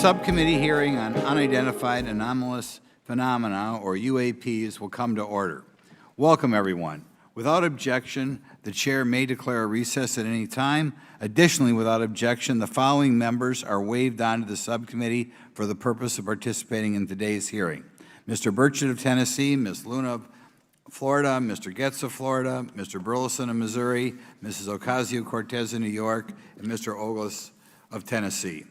subcommittee hearing on unidentified anomalous phenomena, or UAPs, will come to order. Welcome, everyone. Without objection, the chair may declare a recess at any time. Additionally, without objection, the following members are waived onto the subcommittee for the purpose of participating in today's hearing: Mr. Burchett of Tennessee, Ms. Luna of Florida, Mr. Getz of Florida, Mr. Burleson of Missouri, Mrs. Ocasio-Cortez of New York, and Mr. Ogles of Tennessee.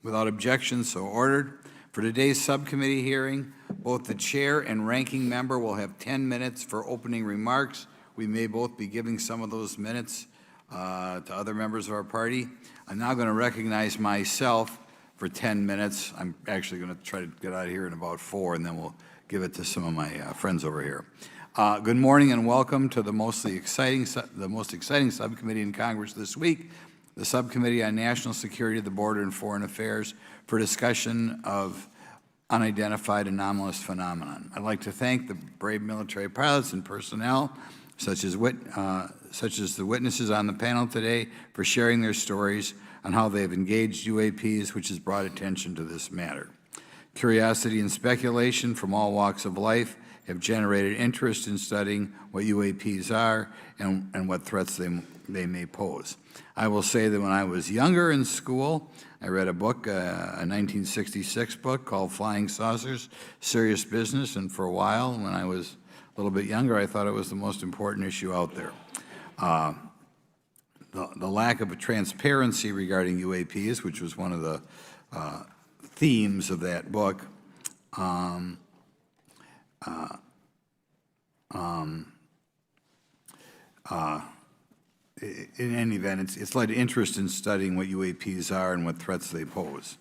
Without objection, so ordered. For today's subcommittee hearing, both the chair and ranking member will have 10 minutes for opening remarks. We may both be giving some of those minutes to other members of our party. I'm now going to recognize myself for 10 minutes. I'm actually going to try to get out of here in about 4, and then we'll give it to some of my friends over here. Good morning and welcome to the most exciting subcommittee in Congress this week, the Subcommittee on National Security, the Border, and Foreign Affairs, for discussion of unidentified anomalous phenomenon. I'd like to thank the brave military pilots and personnel, such as the witnesses on the panel today, for sharing their stories on how they have engaged UAPs, which has brought attention to this matter. Curiosity and speculation from all walks of life have generated interest in studying what UAPs are and what threats they may pose. I will say that when I was younger in school, I read a book, a 1966 book called Flying Saucers, Serious Business, and for a while, when I was a little bit younger, I thought it was the most important issue out there. The lack of a transparency regarding UAPs, which was one of the themes of that book, in any event, it's led to interest in studying what UAPs are and what threats they pose.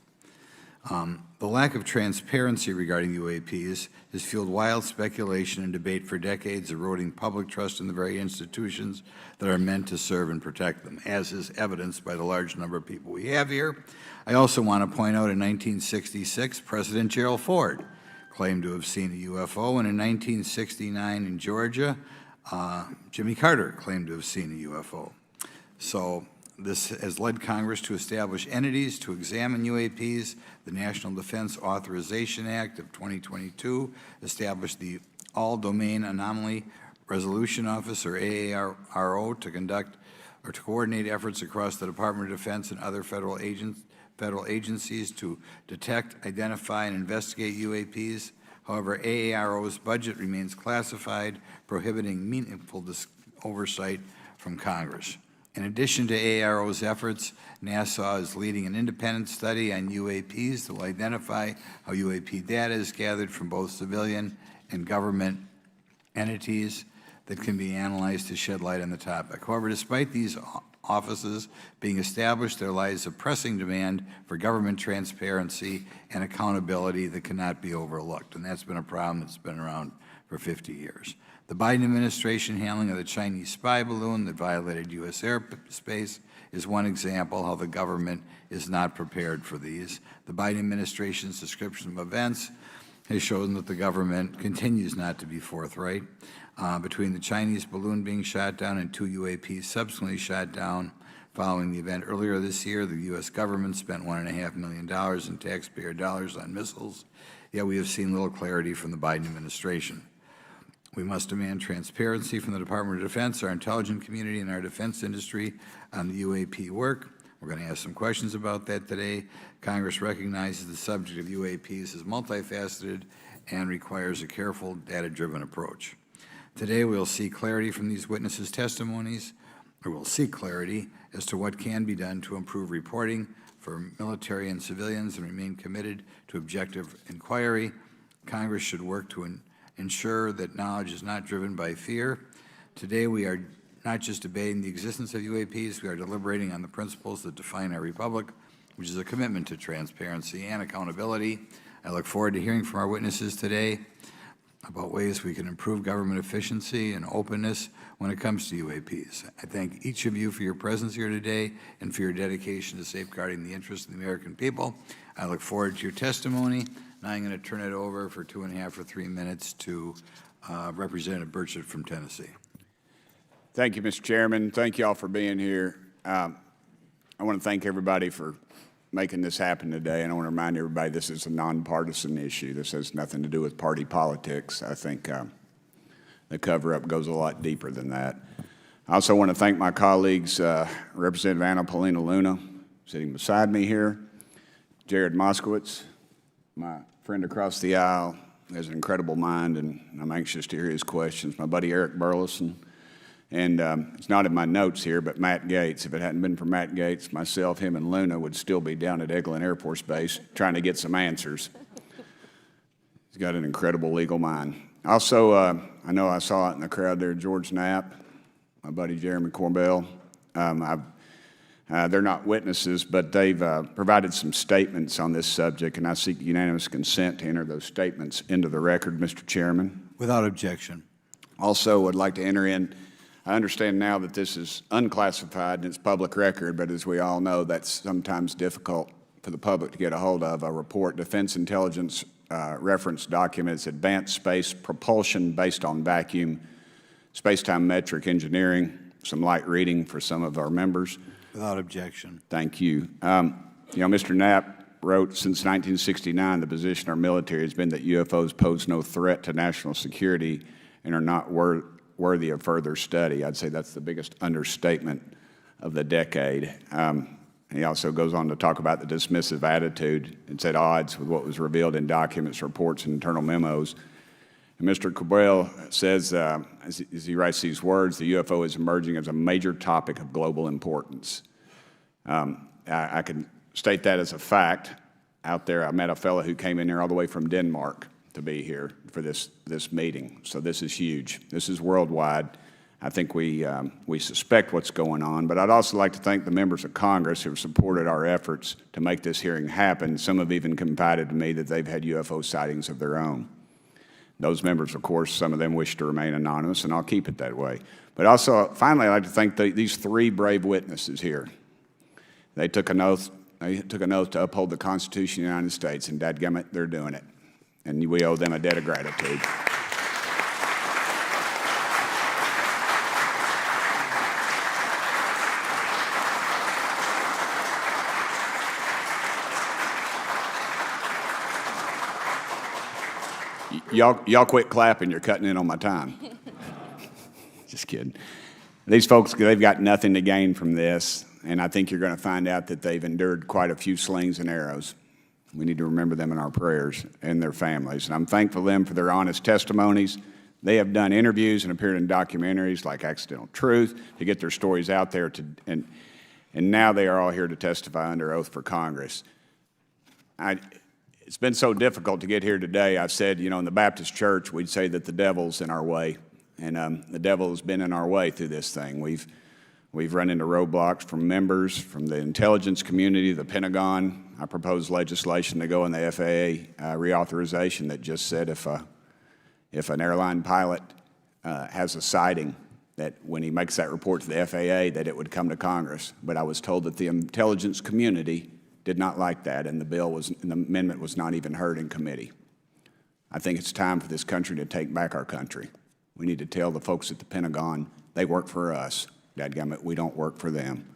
The lack of transparency regarding UAPs has fueled wild speculation and debate for decades, eroding public trust in the very institutions that are meant to serve and protect them, as is evidenced by the large number of people we have here. I also want to point out in 1966, President Gerald Ford claimed to have seen a UFO, and in 1969 in Georgia, Jimmy Carter claimed to have seen a UFO. So this has led Congress to establish entities to examine UAPs. The National Defense Authorization Act of 2022 established the All-Domain Anomaly Resolution Office, or AARO, to conduct or to coordinate efforts across the Department of Defense and other federal agencies to detect, identify, and investigate UAPs. However, AARO's budget remains classified, prohibiting meaningful oversight from Congress. In addition to AARO's efforts, NASA is leading an independent study on UAPs that will identify how UAP data is gathered from both civilian and government entities that can be analyzed to shed light on the topic. However, despite these offices being established, there lies a pressing demand for government transparency and accountability that cannot be overlooked, and that's been a problem that's been around for 50 years. The Biden administration handling of the Chinese spy balloon that violated U.S. airspace is one example how the government is not prepared for these. The Biden administration's description of events has shown that the government continues not to be forthright. Between the Chinese balloon being shot down and 2 UAPs subsequently shot down following the event earlier this year, the U.S. government spent $1.5 million in taxpayer dollars on missiles, yet we have seen little clarity from the Biden administration. We must demand transparency from the Department of Defense, our intelligence community, and our defense industry on the UAP work. We're going to ask some questions about that today. Congress recognizes the subject of UAPs is multifaceted and requires a careful, data-driven approach. Today, we'll see clarity from these witnesses' testimonies, or we'll seek clarity as to what can be done to improve reporting for military and civilians and remain committed to objective inquiry. Congress should work to ensure that knowledge is not driven by fear. Today, we are not just debating the existence of UAPs, we are deliberating on the principles that define our republic, which is a commitment to transparency and accountability. I look forward to hearing from our witnesses today about ways we can improve government efficiency and openness when it comes to UAPs. I thank each of you for your presence here today and for your dedication to safeguarding the interests of the American people. I look forward to your testimony. Now I'm going to turn it over for 2.5 or 3 minutes to Representative Burchett from Tennessee. Thank you, Mr. Chairman. Thank you all for being here. I want to thank everybody for making this happen today. And I want to remind everybody this is a nonpartisan issue. This has nothing to do with party politics. I think the cover-up goes a lot deeper than that. I also want to thank my colleagues, Representative Anna Paulina Luna, sitting beside me here, Jared Moskowitz, my friend across the aisle, has an incredible mind, and I'm anxious to hear his questions. My buddy Eric Burleson, and it's not in my notes here, but Matt Gates. If it hadn't been for Matt Gates, myself, him, and Luna would still be down at Eglin Air Force Base trying to get some answers. He's got an incredible legal mind. Also, I know I saw it in the crowd there, George Knapp, my buddy Jeremy Corbell. They're not witnesses, but they've provided some statements on this subject, and I seek unanimous consent to enter those statements into the record, Mr. Chairman. Without objection. Also, would like to enter in, I understand now that this is unclassified and it's public record, but as we all know, that's sometimes difficult for the public to get a hold of. A report, Defense Intelligence Reference Documents, Advanced Space Propulsion Based on Vacuum, Space-Time Metric Engineering, some light reading for some of our members. Without objection. Thank you. Mr. Knapp wrote, since 1969, the position of our military has been that UFOs pose no threat to national security and are not worthy of further study. I'd say that's the biggest understatement of the decade. He also goes on to talk about the dismissive attitude. It's at odds with what was revealed in documents, reports, and internal memos. And Mr. Cabral says, as he writes these words, the UFO is emerging as a major topic of global importance. I can state that as a fact. Out there, I met a fellow who came in here all the way from Denmark to be here for this meeting. So this is huge. This is worldwide. I think we suspect what's going on, but I'd also like to thank the members of Congress who have supported our efforts to make this hearing happen. Some have even confided to me that they've had UFO sightings of their own. Those members, of course, some of them wish to remain anonymous, and I'll keep it that way. But also, finally, I'd like to thank these three brave witnesses here. They took an oath. They took an oath to uphold the Constitution of the United States, and dadgummit, they're doing it. And we owe them a debt of gratitude. Y'all quit clapping, you're cutting in on my time. Just kidding. These folks, they've got nothing to gain from this, and I think you're going to find out that they've endured quite a few slings and arrows. We need to remember them in our prayers and their families. And I'm thankful to them for their honest testimonies. They have done interviews and appeared in documentaries like Accidental Truth to get their stories out there, and now they are all here to testify under oath for Congress. It's been so difficult to get here today. I've said, in the Baptist church, we'd say that the devil's in our way. And the devil has been in our way through this thing. We've run into roadblocks from members, from the intelligence community, the Pentagon. I proposed legislation to go in the FAA reauthorization that just said if an airline pilot has a sighting, that when he makes that report to the FAA, that it would come to Congress. But I was told that the intelligence community did not like that, and the amendment was not even heard in committee. I think it's time for this country to take back our country. We need to tell the folks at the Pentagon they work for us. Dadgummit, we don't work for them.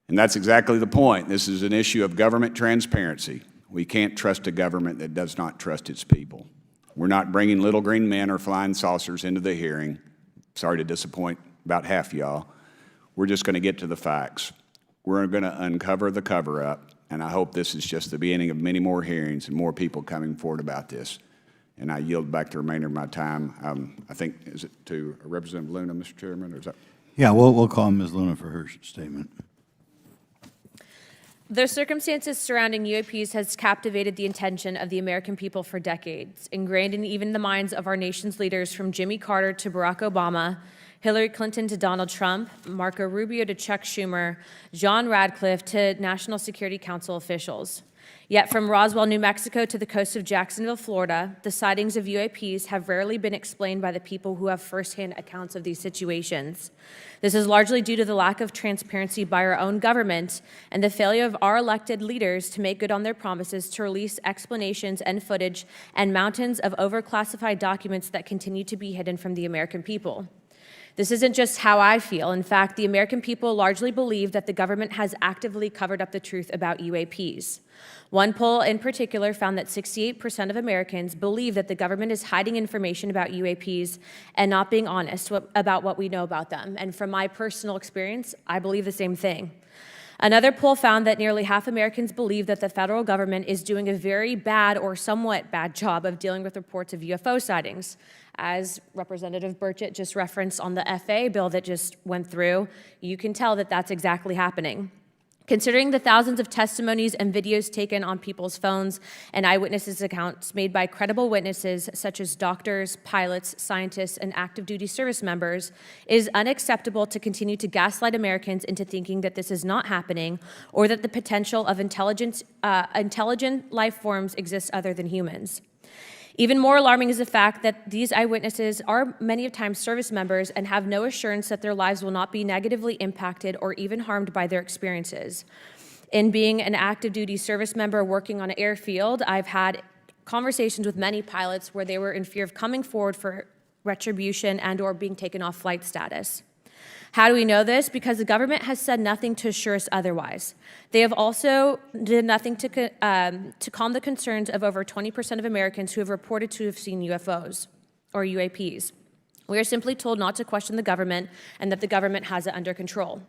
And that's exactly the point. This is an issue of government transparency. We can't trust a government that does not trust its people. We're not bringing little green men or flying saucers into the hearing. Sorry to disappoint about half y'all. We're just going to get to the facts. We're going to uncover the cover-up, and I hope this is just the beginning of many more hearings and more people coming forward about this. And I yield back the remainder of my time. I think, is it to Representative Luna, Mr. Chairman, or is that? Yeah, we'll call Ms. Luna for her statement. The circumstances surrounding UAPs has captivated the attention of the American people for decades, ingrained in even the minds of our nation's leaders from Jimmy Carter to Barack Obama, Hillary Clinton to Donald Trump, Marco Rubio to Chuck Schumer, John Radcliffe to National Security Council officials. Yet from Roswell, New Mexico to the coast of Jacksonville, Florida, the sightings of UAPs have rarely been explained by the people who have firsthand accounts of these situations. This is largely due to the lack of transparency by our own government and the failure of our elected leaders to make good on their promises to release explanations and footage and mountains of overclassified documents that continue to be hidden from the American people. This isn't just how I feel. In fact, the American people largely believe that the government has actively covered up the truth about UAPs. One poll in particular found that 68% of Americans believe that the government is hiding information about UAPs and not being honest about what we know about them. And from my personal experience, I believe the same thing. Another poll found that nearly half Americans believe that the federal government is doing a very bad or somewhat bad job of dealing with reports of UFO sightings. As Representative Burchett just referenced on the FAA bill that just went through, you can tell that that's exactly happening. Considering the thousands of testimonies and videos taken on people's phones and eyewitnesses' accounts made by credible witnesses such as doctors, pilots, scientists, and active duty service members, it is unacceptable to continue to gaslight Americans into thinking that this is not happening or that the potential of intelligent life forms exists other than humans. Even more alarming is the fact that these eyewitnesses are many times service members and have no assurance that their lives will not be negatively impacted or even harmed by their experiences. In being an active duty service member working on an airfield, I've had conversations with many pilots where they were in fear of coming forward for retribution and or being taken off flight status. How do we know this? Because the government has said nothing to assure us otherwise. They have also did nothing to calm the concerns of over 20% of Americans who have reported to have seen UFOs or UAPs. We are simply told not to question the government and that the government has it under control.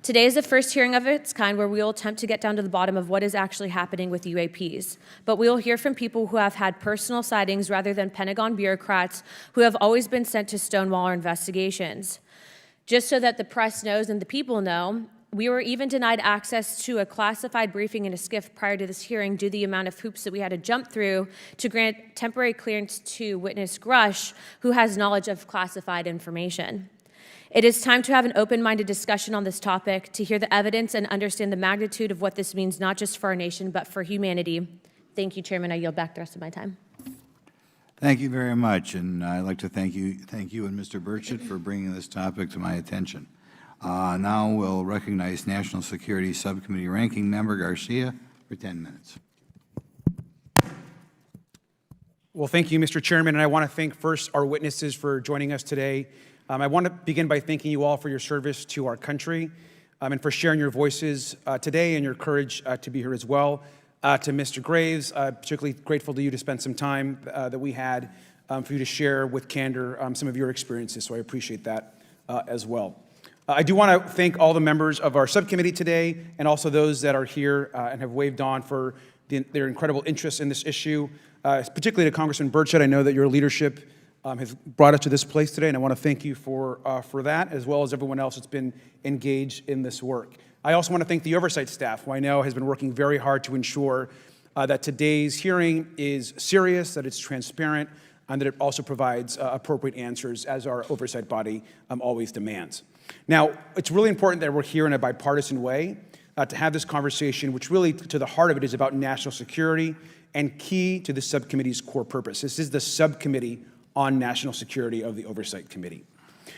Today is the first hearing of its kind where we will attempt to get down to the bottom of what is actually happening with UAPs. But we will hear from people who have had personal sightings rather than Pentagon bureaucrats who have always been sent to stonewall our investigations. Just so that the press knows and the people know, we were even denied access to a classified briefing in a SCIF prior to this hearing due to the amount of hoops that we had to jump through to grant temporary clearance to witness Grush, who has knowledge of classified information. It is time to have an open-minded discussion on this topic, to hear the evidence and understand the magnitude of what this means, not just for our nation, but for humanity. Thank you, Chairman. I yield back the rest of my time. Thank you very much, and I'd like to thank you and Mr. Burchett for bringing this topic to my attention. Now we'll recognize National Security Subcommittee Ranking Member Garcia for 10 minutes. Well, thank you, Mr. Chairman, and I want to thank first our witnesses for joining us today. I want to begin by thanking you all for your service to our country and for sharing your voices today and your courage to be here as well. To Mr. Graves, particularly grateful to you to spend some time that we had for you to share with candor some of your experiences, so I appreciate that as well. I do want to thank all the members of our subcommittee today and also those that are here and have waved on for their incredible interest in this issue, particularly to Congressman Burchett. I know that your leadership has brought us to this place today, and I want to thank you for that, as well as everyone else that's been engaged in this work. I also want to thank the oversight staff, who I know has been working very hard to ensure that today's hearing is serious, that it's transparent, and that it also provides appropriate answers, as our oversight body always demands. Now, it's really important that we're here in a bipartisan way to have this conversation, which really, to the heart of it, is about national security and key to the subcommittee's core purpose. This is the subcommittee on national security of the Oversight Committee.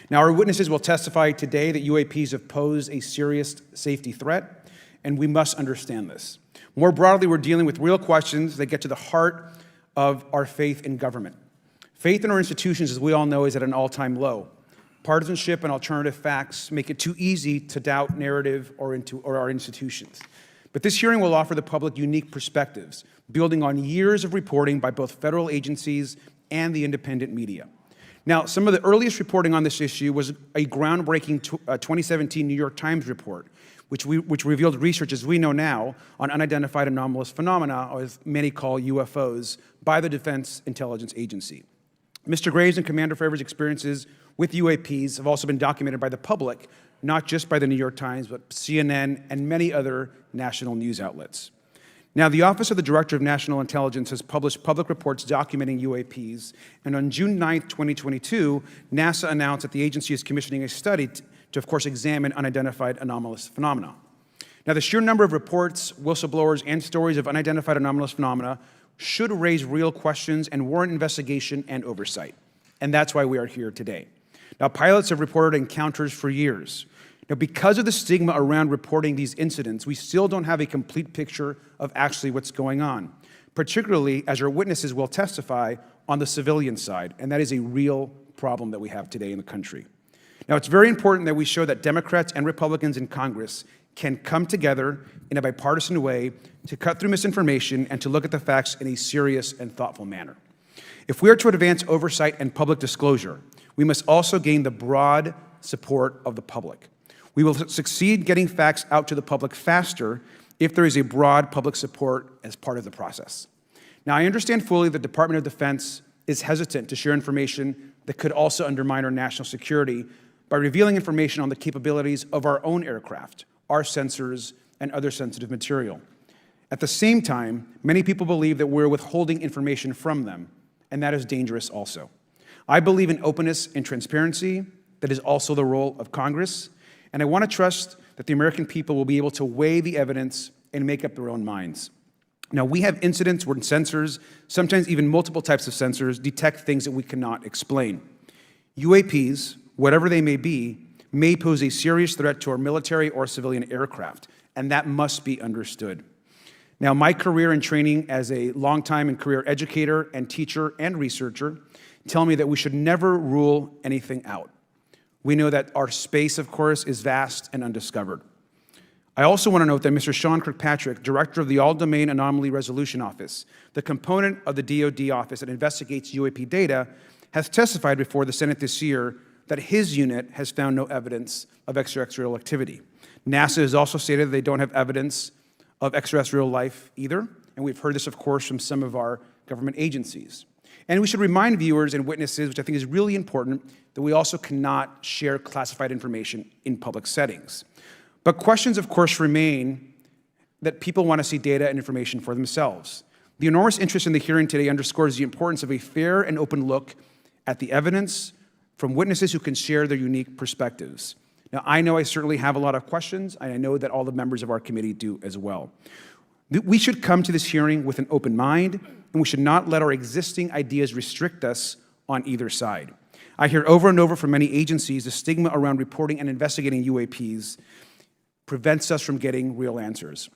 Now, our witnesses will testify today that UAPs have posed a serious safety threat, and we must understand this. More broadly, we're dealing with real questions that get to the heart of our faith in government. Faith in our institutions, as we all know, is at an all-time low. Partisanship and alternative facts make it too easy to doubt narrative or our institutions. But this hearing will offer the public unique perspectives, building on years of reporting by both federal agencies and the independent media. Now, some of the earliest reporting on this issue was a groundbreaking 2017 New York Times report, which revealed research, as we know now, on unidentified anomalous phenomena, or as many call UFOs, by the Defense Intelligence Agency. Mr. Graves and Commander Favor's experiences with UAPs have also been documented by the public, not just by the New York Times, but CNN and many other national news outlets. Now, the Office of the Director of National Intelligence has published public reports documenting UAPs, and on June 9, 2022, NASA announced that the agency is commissioning a study to, of course, examine unidentified anomalous phenomena. Now, the sheer number of reports, whistleblowers, and stories of unidentified anomalous phenomena should raise real questions and warrant investigation and oversight, and that's why we are here today. Now, pilots have reported encounters for years. Now, because of the stigma around reporting these incidents, we still don't have a complete picture of actually what's going on, particularly as our witnesses will testify on the civilian side, and that is a real problem that we have today in the country. Now, it's very important that we show that Democrats and Republicans in Congress can come together in a bipartisan way to cut through misinformation and to look at the facts in a serious and thoughtful manner. If we are to advance oversight and public disclosure, we must also gain the broad support of the public. We will succeed getting facts out to the public faster if there is a broad public support as part of the process. Now, I understand fully the Department of Defense is hesitant to share information that could also undermine our national security by revealing information on the capabilities of our own aircraft, our sensors, and other sensitive material. At the same time, many people believe that we're withholding information from them, and that is dangerous also. I believe in openness and transparency. That is also the role of Congress, and I want to trust that the American people will be able to weigh the evidence and make up their own minds. Now, we have incidents where sensors, sometimes even multiple types of sensors, detect things that we cannot explain. UAPs, whatever they may be, may pose a serious threat to our military or civilian aircraft, and that must be understood. Now, my career and training as a longtime and career educator and teacher and researcher tell me that we should never rule anything out. We know that our space, of course, is vast and undiscovered. I also want to note that Mr. Sean Kirkpatrick, director of the All-Domain Anomaly Resolution Office, the component of the DoD office that investigates UAP data, has testified before the Senate this year that his unit has found no evidence of extraterrestrial activity. NASA has also stated that they don't have evidence of extraterrestrial life either, and we've heard this, of course, from some of our government agencies. And we should remind viewers and witnesses, which I think is really important, that we also cannot share classified information in public settings. But questions, of course, remain that people want to see data and information for themselves. The enormous interest in the hearing today underscores the importance of a fair and open look at the evidence from witnesses who can share their unique perspectives. Now, I know I certainly have a lot of questions, and I know that all the members of our committee do as well. We should come to this hearing with an open mind, and we should not let our existing ideas restrict us on either side. I hear over and over from many agencies the stigma around reporting and investigating UAPs prevents us from getting real answers.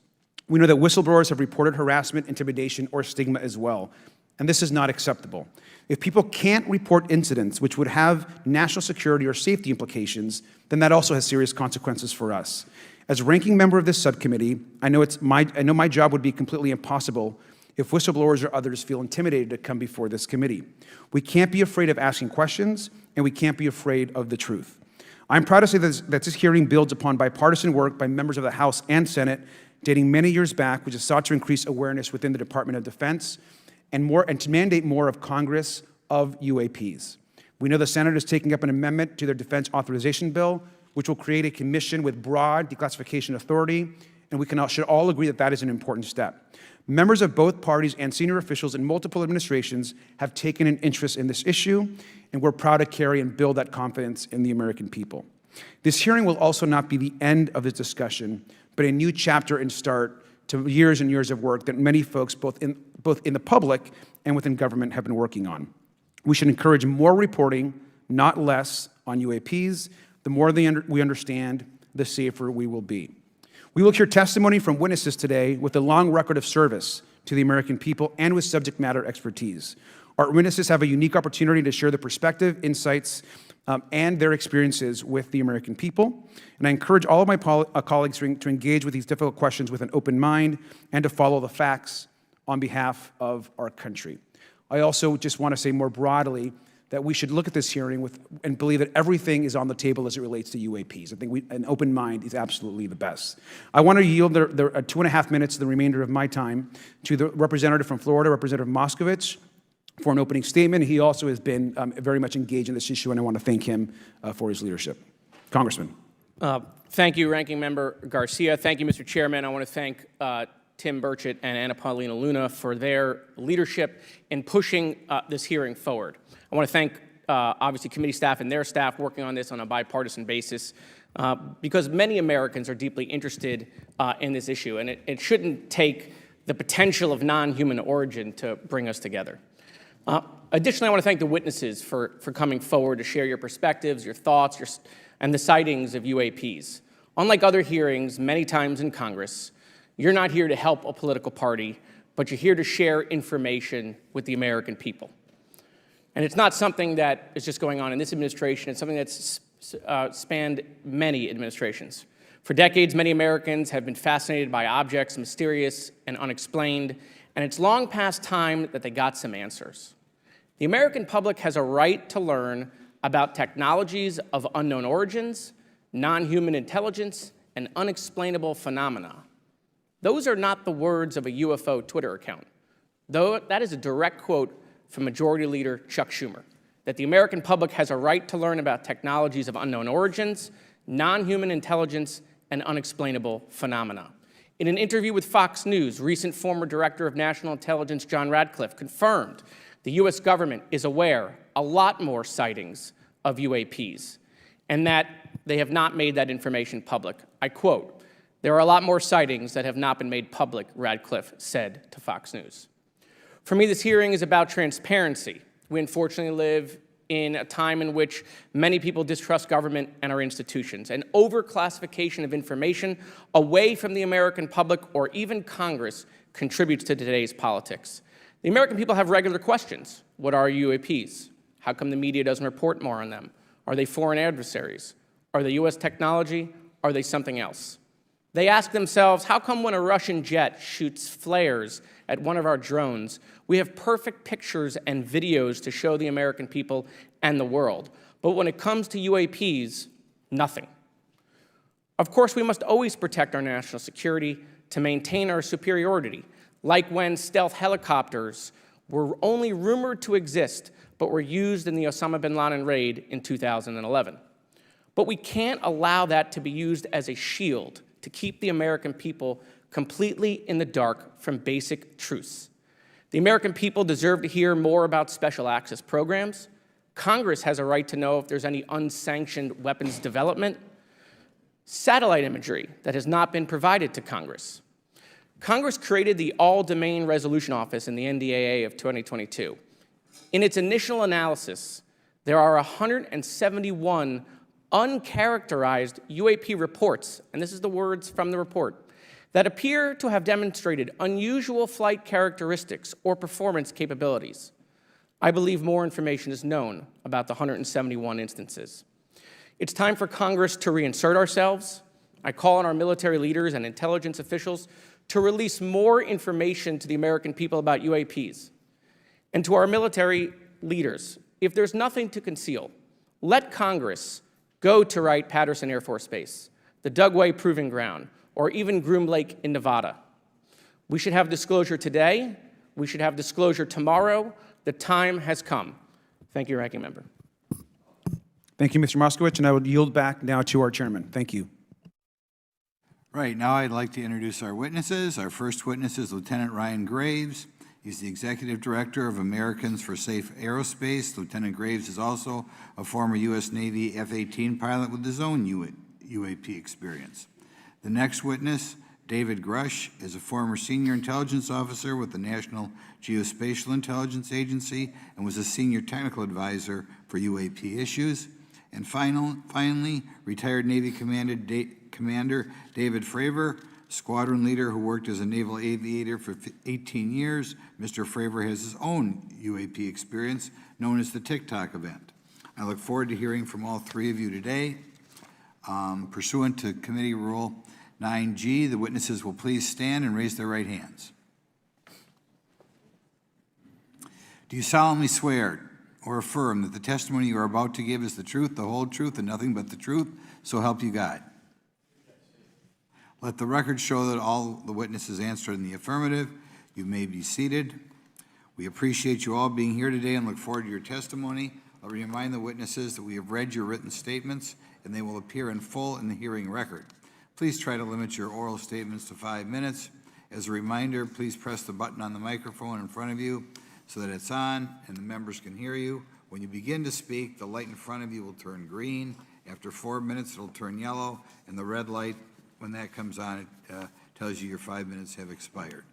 We know that whistleblowers have reported harassment, intimidation, or stigma as well, and this is not acceptable. If people can't report incidents which would have national security or safety implications, then that also has serious consequences for us. As ranking member of this subcommittee, I know my job would be completely impossible if whistleblowers or others feel intimidated to come before this committee. We can't be afraid of asking questions, and we can't be afraid of the truth. I'm proud to say that this hearing builds upon bipartisan work by members of the House and Senate dating many years back, which has sought to increase awareness within the Department of Defense and to mandate more of Congress of UAPs. We know the Senate is taking up an amendment to their defense authorization bill, which will create a commission with broad declassification authority, and we should all agree that that is an important step. Members of both parties and senior officials in multiple administrations have taken an interest in this issue, and we're proud to carry and build that confidence in the American people. This hearing will also not be the end of this discussion, but a new chapter and start to years and years of work that many folks, both in the public and within government, have been working on. We should encourage more reporting, not less, on UAPs. The more we understand, the safer we will be. We will hear testimony from witnesses today with a long record of service to the American people and with subject matter expertise. Our witnesses have a unique opportunity to share their perspective, insights, and their experiences with the American people. And I encourage all of my colleagues to engage with these difficult questions with an open mind and to follow the facts on behalf of our country. I also just want to say more broadly that we should look at this hearing and believe that everything is on the table as it relates to UAPs. I think an open mind is absolutely the best. I want to yield the 2.5 minutes, the remainder of my time, to the representative from Florida, Representative Moskowitz, for an opening statement. He also has been very much engaged in this issue, and I want to thank him for his leadership. Congressman. Thank you, Ranking Member Garcia. Thank you, Mr. Chairman. I want to thank Tim Burchett and Anna Paulina Luna for their leadership in pushing this hearing forward. I want to thank, obviously, committee staff and their staff working on this on a bipartisan basis because many Americans are deeply interested in this issue, and it shouldn't take the potential of non-human origin to bring us together. Additionally, I want to thank the witnesses for coming forward to share your perspectives, your thoughts, and the sightings of UAPs. Unlike other hearings many times in Congress, you're not here to help a political party, but you're here to share information with the American people. And it's not something that is just going on in this administration. It's something that's spanned many administrations. For decades, many Americans have been fascinated by objects mysterious and unexplained, and it's long past time that they got some answers. The American public has a right to learn about technologies of unknown origins, non-human intelligence, and unexplainable phenomena. Those are not the words of a UFO Twitter account. Though that is a direct quote from Majority Leader Chuck Schumer, that the American public has a right to learn about technologies of unknown origins, non-human intelligence, and unexplainable phenomena. In an interview with Fox News, recent former Director of National Intelligence John Radcliffe confirmed the U.S. government is aware a lot more sightings of UAPs, and that they have not made that information public. I quote, "There are a lot more sightings that have not been made public," Radcliffe said to Fox News. For me, this hearing is about transparency. We unfortunately live in a time in which many people distrust government and our institutions, and overclassification of information away from the American public or even Congress contributes to today's politics. The American people have regular questions. What are UAPs? How come the media doesn't report more on them? Are they foreign adversaries? Are they U.S. technology? Are they something else? They ask themselves, how come when a Russian jet shoots flares at one of our drones, we have perfect pictures and videos to show the American people and the world, but when it comes to UAPs, nothing? Of course, we must always protect our national security to maintain our superiority, like when stealth helicopters were only rumored to exist, but were used in the Osama bin Laden raid in 2011. But we can't allow that to be used as a shield to keep the American people completely in the dark from basic truths. The American people deserve to hear more about special access programs. Congress has a right to know if there's any unsanctioned weapons development. Satellite imagery that has not been provided to Congress. Congress created the All-Domain Resolution Office in the NDAA of 2022. In its initial analysis, there are 171 uncharacterized UAP reports, and this is the words from the report, that appear to have demonstrated unusual flight characteristics or performance capabilities. I believe more information is known about the 171 instances. It's time for Congress to reinsert ourselves. I call on our military leaders and intelligence officials to release more information to the American people about UAPs. And to our military leaders, if there's nothing to conceal, let Congress go to Wright-Patterson Air Force Base, the Dugway Proving Ground, or even Groom Lake in Nevada. We should have disclosure today. We should have disclosure tomorrow. The time has come. Thank you, Ranking Member. Thank you, Mr. Moskowitz, and I would yield back now to our chairman. Thank you. Right, now I'd like to introduce our witnesses. Our first witness is Lieutenant Ryan Graves. He's the Executive Director of Americans for Safe Aerospace. Lieutenant Graves is also a former U.S. Navy F-18 pilot with his own UAP experience. The next witness, David Grush, is a former senior intelligence officer with the National Geospatial Intelligence Agency and was a senior technical advisor for UAP issues. And finally, retired Navy Commander David Fravor, squadron leader who worked as a naval aviator for 18 years. Mr. Fravor has his own UAP experience, known as the TikTok event. I look forward to hearing from all three of you today. Pursuant to Committee Rule 9G, the witnesses will please stand and raise their right hands. Do you solemnly swear or affirm that the testimony you are about to give is the truth, the whole truth, and nothing but the truth, so help you God? Let the record show that all the witnesses answered in the affirmative. You may be seated. We appreciate you all being here today and look forward to your testimony. I'll remind the witnesses that we have read your written statements and they will appear in full in the hearing record. Please try to limit your oral statements to 5 minutes. As a reminder, please press the button on the microphone in front of you so that it's on and the members can hear you. When you begin to speak, the light in front of you will turn green. After 4 minutes, it'll turn yellow, and the red light, when that comes on, it tells you your 5 minutes have expired.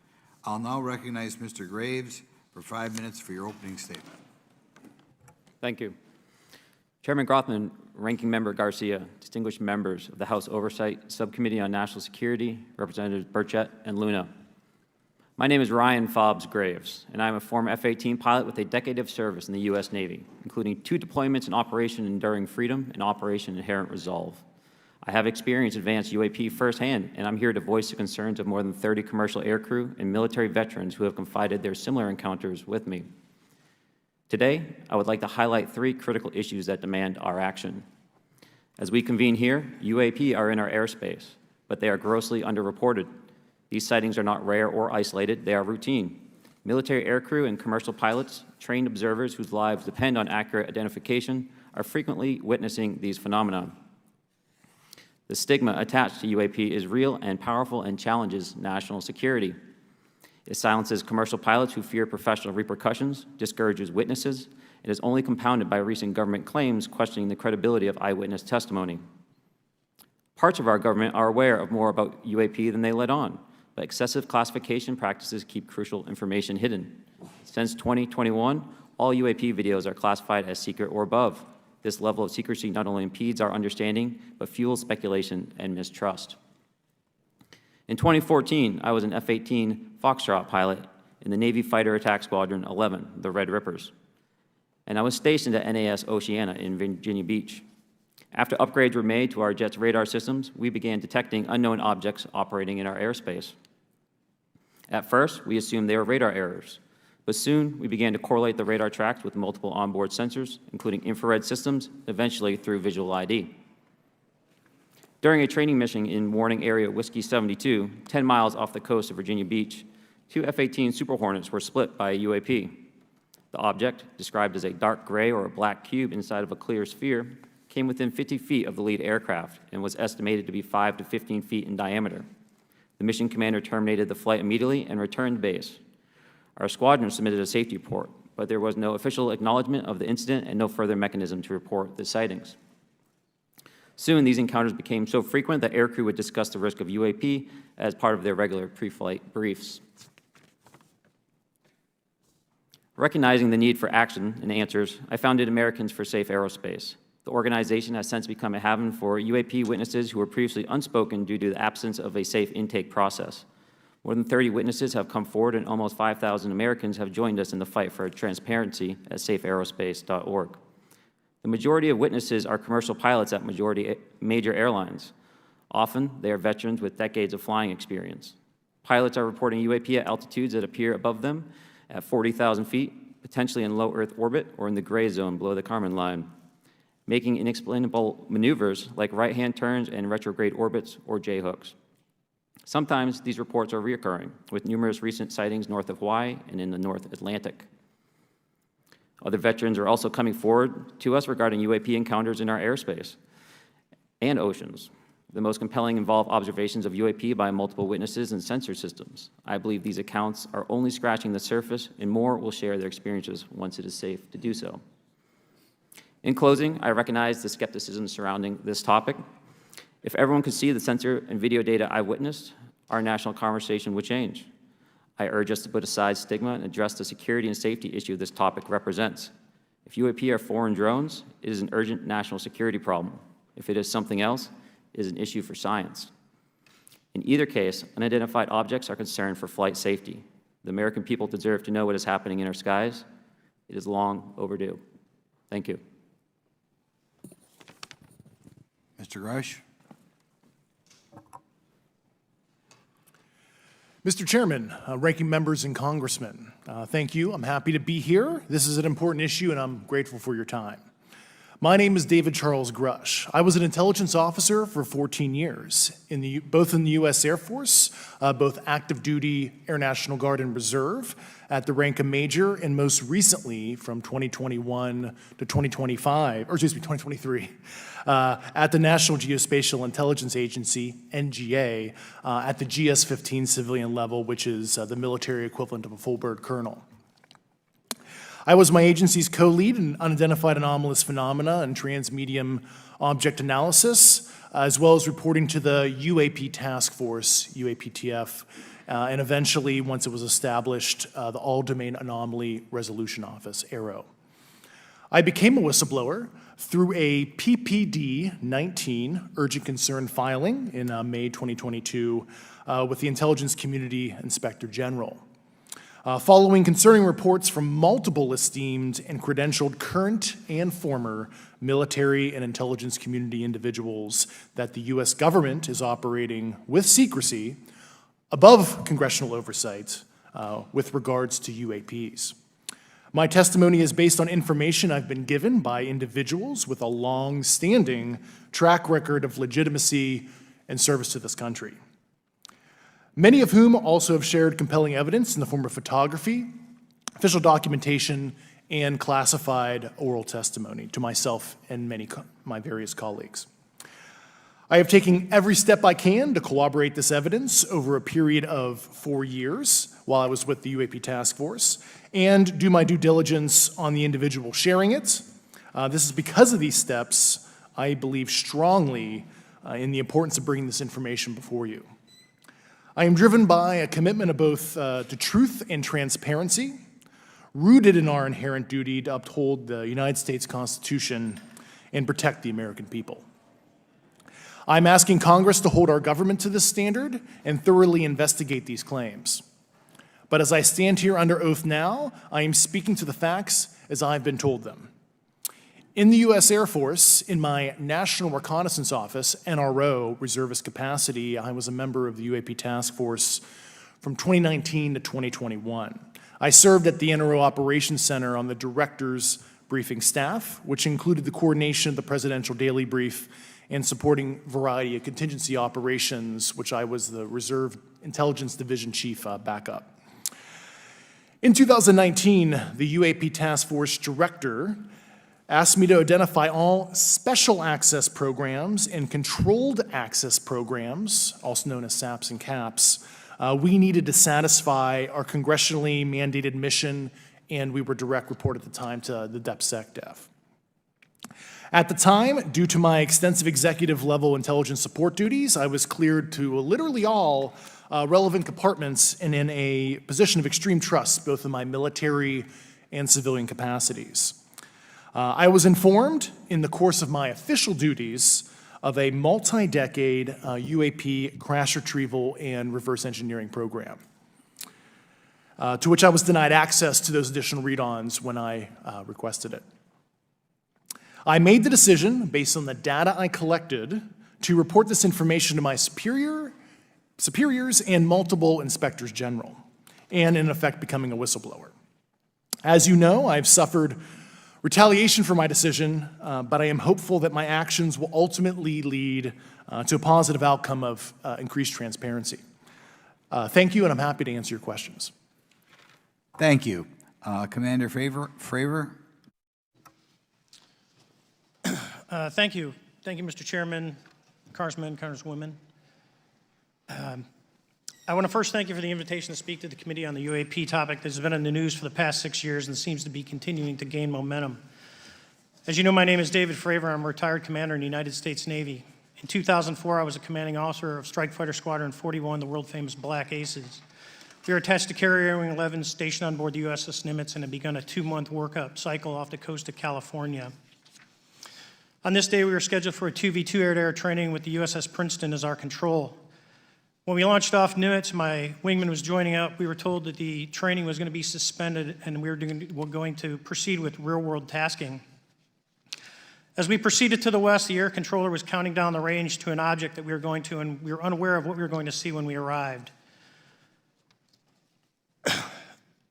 I'll now recognize Mr. Graves for 5 minutes for your opening statement. Thank you. Chairman Grothman, Ranking Member Garcia, distinguished members of the House Oversight Subcommittee on National Security, Representatives Burchett and Luna. My name is Ryan Fobbs Graves, and I'm a former F-18 pilot with a decade of service in the U.S. Navy, including 2 deployments in Operation Enduring Freedom and Operation Inherent Resolve. I have experienced advanced UAP firsthand, and I'm here to voice the concerns of more than 30 commercial aircrew and military veterans who have confided their similar encounters with me. Today, I would like to highlight 3 critical issues that demand our action. As we convene here, UAP are in our airspace, but they are grossly underreported. These sightings are not rare or isolated, they are routine. Military aircrew and commercial pilots, trained observers whose lives depend on accurate identification, are frequently witnessing these phenomena. The stigma attached to UAP is real and powerful and challenges national security. It silences commercial pilots who fear professional repercussions, discourages witnesses, and is only compounded by recent government claims questioning the credibility of eyewitness testimony. Parts of our government are aware of more about UAP than they let on, but excessive classification practices keep crucial information hidden. Since 2021, all UAP videos are classified as secret or above. This level of secrecy not only impedes our understanding, but fuels speculation and mistrust. In 2014, I was an F-18 Foxtrot pilot in the Navy Fighter Attack Squadron 11, the Red Rippers, and I was stationed at NAS Oceana in Virginia Beach. After upgrades were made to our jet's radar systems, we began detecting unknown objects operating in our airspace. At first, we assumed they were radar errors, but soon we began to correlate the radar tracks with multiple onboard sensors, including infrared systems, eventually through visual ID. During a training mission in Warning Area Whiskey 72, 10 miles off the coast of Virginia Beach, 2 F-18 Super Hornets were split by a UAP. The object, described as a dark gray or a black cube inside of a clear sphere, came within 50 feet of the lead aircraft and was estimated to be 5 to 15 feet in diameter. The mission commander terminated the flight immediately and returned to base. Our squadron submitted a safety report, but there was no official acknowledgement of the incident and no further mechanism to report the sightings. Soon, these encounters became so frequent that aircrew would discuss the risk of UAP as part of their regular pre-flight briefs. Recognizing the need for action and answers, I founded Americans for Safe Aerospace. The organization has since become a haven for UAP witnesses who were previously unspoken due to the absence of a safe intake process. More than 30 witnesses have come forward, and almost 5,000 Americans have joined us in the fight for transparency at safeaerospace.org. The majority of witnesses are commercial pilots at major airlines. Often, they are veterans with decades of flying experience. Pilots are reporting UAP at altitudes that appear above them at 40,000 feet, potentially in low Earth orbit or in the gray zone below the Kármán line, making inexplainable maneuvers like right-hand turns and retrograde orbits or J-hooks. Sometimes these reports are reoccurring, with numerous recent sightings north of Hawaii and in the North Atlantic. Other veterans are also coming forward to us regarding UAP encounters in our airspace and oceans. The most compelling involve observations of UAP by multiple witnesses and sensor systems. I believe these accounts are only scratching the surface, and more will share their experiences once it is safe to do so. In closing, I recognize the skepticism surrounding this topic. If everyone could see the sensor and video data I witnessed, our national conversation would change. I urge us to put aside stigma and address the security and safety issue this topic represents. If UAP are foreign drones, it is an urgent national security problem. If it is something else, it is an issue for science. In either case, unidentified objects are concerned for flight safety. The American people deserve to know what is happening in our skies. It is long overdue. Thank you. Mr. Grush? Mr. Chairman, ranking members and congressmen, thank you. I'm happy to be here. This is an important issue, and I'm grateful for your time. My name is David Charles Grush. I was an intelligence officer for 14 years, both in the U.S. Air Force, both active duty, Air National Guard, and Reserve, at the rank of major, and most recently from 2021 to 2023, at the National Geospatial Intelligence Agency, NGA, at the GS-15 civilian level, which is the military equivalent of a full bird colonel. I was my agency's co-lead in unidentified anomalous phenomena and transmedium object analysis, as well as reporting to the UAP task force, UAPTF, and eventually, once it was established, the All Domain Anomaly Resolution Office, AARO. I became a whistleblower through a PPD-19 urgent concern filing in May 2022 with the Intelligence Community Inspector General. Following concerning reports from multiple esteemed and credentialed current and former military and intelligence community individuals that the U.S. government is operating with secrecy above congressional oversight with regards to UAPs. My testimony is based on information I've been given by individuals with a long-standing track record of legitimacy and service to this country, many of whom also have shared compelling evidence in the form of photography, official documentation, and classified oral testimony to myself and my various colleagues. I have taken every step I can to corroborate this evidence over a period of 4 years while I was with the UAP Task Force and do my due diligence on the individual sharing it. This is because of these steps, I believe strongly in the importance of bringing this information before you. I am driven by a commitment of both to truth and transparency, rooted in our inherent duty to uphold the United States Constitution and protect the American people. I'm asking Congress to hold our government to this standard and thoroughly investigate these claims. But as I stand here under oath now, I am speaking to the facts as I've been told them. In the U.S. Air Force, in my National Reconnaissance Office, NRO, reservist capacity, I was a member of the UAP Task Force from 2019 to 2021. I served at the NRO Operations Center on the Director's Briefing staff, which included the coordination of the Presidential Daily Brief and supporting variety of contingency operations, which I was the Reserve Intelligence Division Chief backup. In 2019, the UAP Task Force Director asked me to identify all special access programs and controlled access programs, also known as SAPs and CAPs, we needed to satisfy our congressionally mandated mission, and we were direct report at the time to the DepSecDef. At the time, due to my extensive executive level intelligence support duties, I was cleared to literally all relevant compartments and in a position of extreme trust, both in my military and civilian capacities. I was informed in the course of my official duties of a multi-decade UAP crash retrieval and reverse engineering program, to which I was denied access to those additional read-ons when I requested it. I made the decision, based on the data I collected, to report this information to my superiors and multiple inspectors general, and in effect becoming a whistleblower. As you know, I've suffered retaliation for my decision, but I am hopeful that my actions will ultimately lead to a positive outcome of increased transparency. Thank you, and I'm happy to answer your questions. Thank you. Commander Fravor? Thank you. Thank you, Mr. Chairman, Congressmen, Congresswomen. I want to first thank you for the invitation to speak to the committee on the UAP topic that has been in the news for the past 6 years and seems to be continuing to gain momentum. As you know, my name is David Fravor. I'm a retired commander in the United States Navy. In 2004, I was a commanding officer of Strike Fighter Squadron 41, the world-famous Black Aces. We were attached to Carrier Wing 11, stationed on board the USS Nimitz, and had begun a 2-month workup cycle off the coast of California. On this day, we were scheduled for a 2v2 air-to-air training with the USS Princeton as our control. When we launched off Nimitz, my wingman was joining up. We were told that the training was going to be suspended and we were going to proceed with real-world tasking. As we proceeded to the west, the air controller was counting down the range to an object that we were going to, and we were unaware of what we were going to see when we arrived.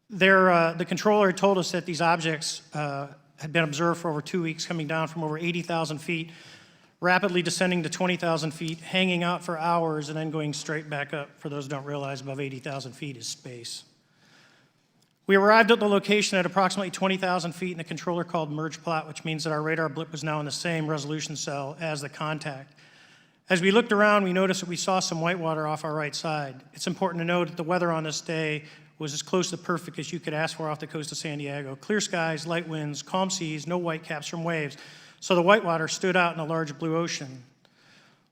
The controller had told us that these objects had been observed for over 2 weeks, coming down from over 80,000 feet, rapidly descending to 20,000 feet, hanging out for hours, and then going straight back up. For those who don't realize, above 80,000 feet is space. We arrived at the location at approximately 20,000 feet, and the controller called merge plot, which means that our radar blip was now in the same resolution cell as the contact. As we looked around, we noticed that we saw some whitewater off our right side. It's important to note that the weather on this day was as close to perfect as you could ask for off the coast of San Diego. Clear skies, light winds, calm seas, no whitecaps from waves. So the whitewater stood out in a large blue ocean.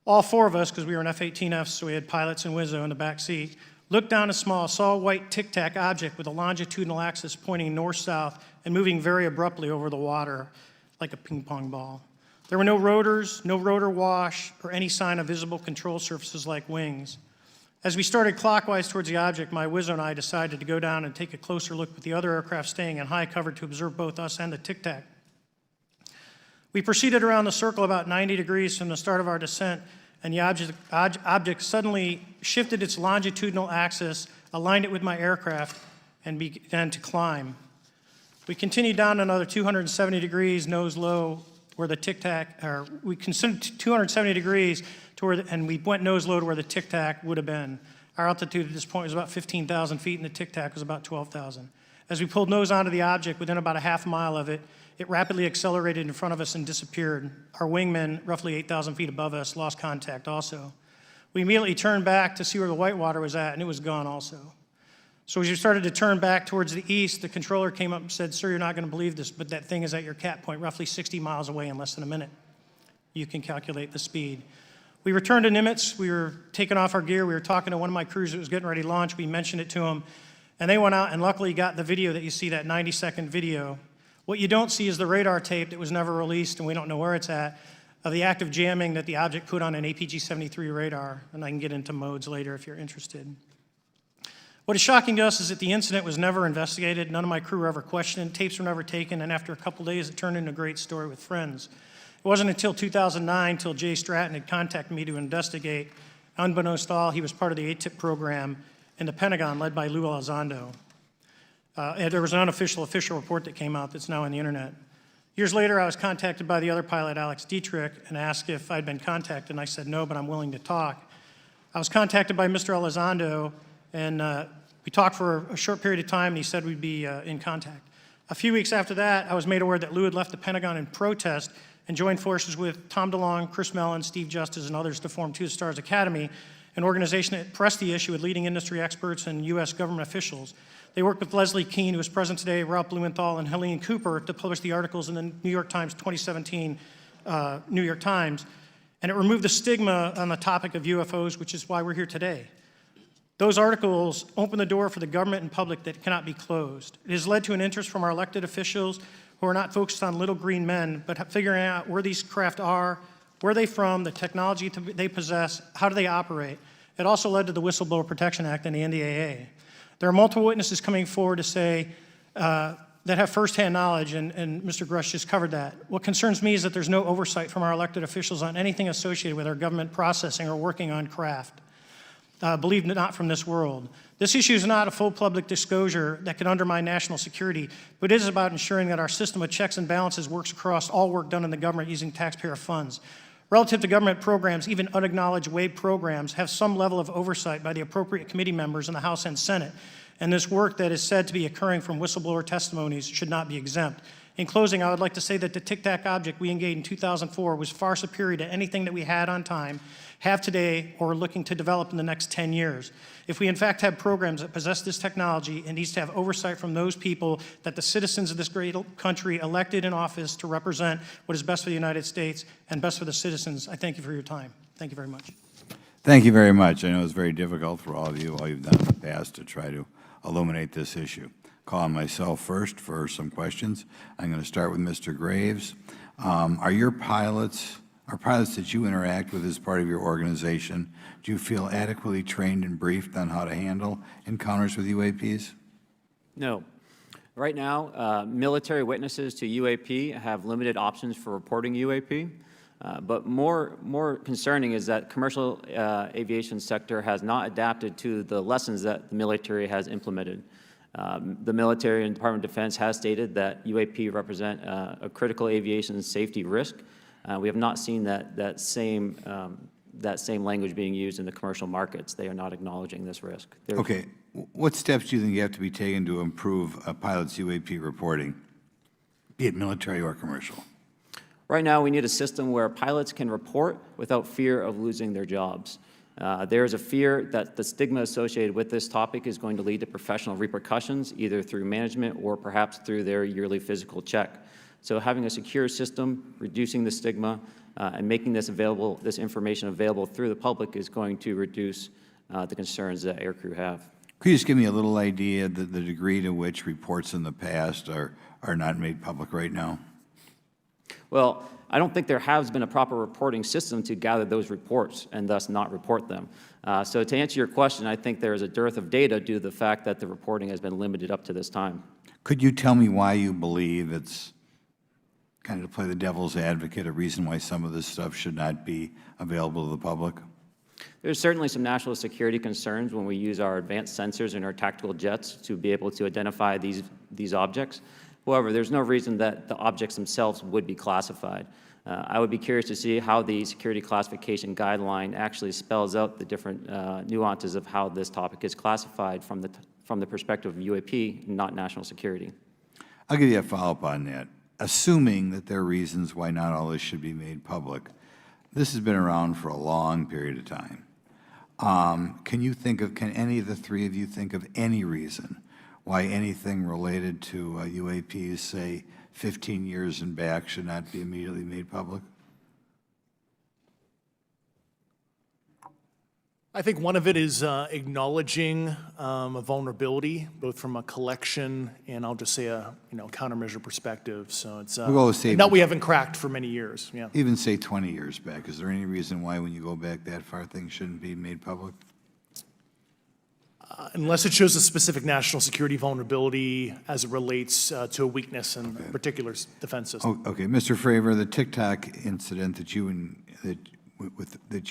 All 4 of us, because we were in F-18Fs, so we had pilots and Wizzo in the back seat, Looked down a small, saw a white tic-tac object with a longitudinal axis pointing north-south and moving very abruptly over the water like a ping-pong ball. There were no rotors, no rotor wash, or any sign of visible control surfaces like wings. As we started clockwise towards the object, my wizzo and I decided to go down and take a closer look with the other aircraft staying in high cover to observe both us and the tic-tac. We proceeded around the circle about 90 degrees from the start of our descent, and the object suddenly shifted its longitudinal axis, aligned it with my aircraft, and began to climb. We continued down another 270 degrees, nose low, where the tic-tac, or we considered 270 degrees to where, and we went nose low to where the tic-tac would have been. Our altitude at this point was about 15,000 feet, and the tic-tac was about 12,000. As we pulled nose onto the object, within about a half mile of it, it rapidly accelerated in front of us and disappeared. Our wingmen, roughly 8,000 feet above us, lost contact also. We immediately turned back to see where the white water was at, and it was gone also. So as we started to turn back towards the east, the controller came up and said, "Sir, you're not going to believe this, but that thing is at your cap point, roughly 60 miles away in less than a minute. You can calculate the speed." We returned to Nimitz. We were taking off our gear. We were talking to one of my crews that was getting ready to launch. We mentioned it to them, and they went out and luckily got the video that you see, that 90-second video. What you don't see is the radar tape that was never released, and we don't know where it's at, of the active jamming that the object put on an APG-73 radar, and I can get into modes later if you're interested. What is shocking to us is that the incident was never investigated. None of my crew were ever questioned. Tapes were never taken, and after a couple days, it turned into a great story with friends. It wasn't until 2009 until Jay Stratton had contacted me to investigate. Unbeknownst to all, he was part of the ATIP program in the Pentagon led by Lou Elizondo. And there was an official report that came out that's now on the internet. Years later, I was contacted by the other pilot, Alex Dietrich, and asked if I'd been contacted, and I said no, but I'm willing to talk. I was contacted by Mr. Elizondo, and we talked for a short period of time, and he said we'd be in contact. A few weeks after that, I was made aware that Lou had left the Pentagon in protest and joined forces with Tom DeLonge, Chris Mellon, Steve Justice, and others to form Two Stars Academy, an organization that pressed the issue with leading industry experts and U.S. government officials. They worked with Leslie Kean, who is present today, Ralph Blumenthal, and Helene Cooper to publish the articles in the New York Times 2017 New York Times, and it removed the stigma on the topic of UFOs, which is why we're here today. Those articles open the door for the government and public that cannot be closed. It has led to an interest from our elected officials who are not focused on little green men, but figuring out where these craft are, where they're from, the technology they possess, how do they operate. It also led to the Whistleblower Protection Act and the NDAA. There are multiple witnesses coming forward to say that have firsthand knowledge, and Mr. Grush just covered that. What concerns me is that there's no oversight from our elected officials on anything associated with our government processing or working on craft. Believe it not from this world. This issue is not a full public disclosure that can undermine national security, but it is about ensuring that our system of checks and balances works across all work done in the government using taxpayer funds. Relative to government programs, even unacknowledged WAVE programs have some level of oversight by the appropriate committee members in the House and Senate, and this work that is said to be occurring from whistleblower testimonies should not be exempt. In closing, I would like to say that the tic-tac object we engaged in 2004 was far superior to anything that we had on time, have today, or are looking to develop in the next 10 years. If we in fact have programs that possess this technology, it needs to have oversight from those people that the citizens of this great country elected in office to represent what is best for the United States and best for the citizens. I thank you for your time. Thank you very much. Thank you very much. I know it's very difficult for all of you, all you've done in the past to try to illuminate this issue. Call on myself first for some questions. I'm going to start with Mr. Graves. Are pilots that you interact with as part of your organization, do you feel adequately trained and briefed on how to handle encounters with UAPs? No. Right now, military witnesses to UAP have limited options for reporting UAP, but more concerning is that commercial aviation sector has not adapted to the lessons that the military has implemented. The military and Department of Defense has stated that UAP represent a critical aviation safety risk. We have not seen that same language being used in the commercial markets. They are not acknowledging this risk. Okay. What steps do you think you have to be taken to improve a pilot's UAP reporting, be it military or commercial? Right now, we need a system where pilots can report without fear of losing their jobs. There is a fear that the stigma associated with this topic is going to lead to professional repercussions, either through management or perhaps through their yearly physical check. So having a secure system, reducing the stigma, and making this information available through the public is going to reduce the concerns that aircrew have. Could you just give me a little idea of the degree to which reports in the past are not made public right now? Well, I don't think there has been a proper reporting system to gather those reports and thus not report them. So to answer your question, I think there is a dearth of data due to the fact that the reporting has been limited up to this time. Could you tell me why you believe it's, kind of to play the devil's advocate, a reason why some of this stuff should not be available to the public? There's certainly some national security concerns when we use our advanced sensors and our tactical jets to be able to identify these objects. However, there's no reason that the objects themselves would be classified. I would be curious to see how the security classification guideline actually spells out the different nuances of how this topic is classified from the perspective of UAP, not national security. I'll give you a follow-up on that. Assuming that there are reasons why not all this should be made public, this has been around for a long period of time. Can any of the three of you think of any reason why anything related to UAPs, say 15 years and back, should not be immediately made public? I think one of it is acknowledging a vulnerability, both from a collection and I'll just say a countermeasure perspective. So it's that we haven't cracked for many years. Yeah. Even say 20 years back. Is there any reason why, when you go back that far, things shouldn't be made public? Unless it shows a specific national security vulnerability as it relates to a weakness in a particular defense system. Oh, okay, Mr. Fravor, the TikTok incident that you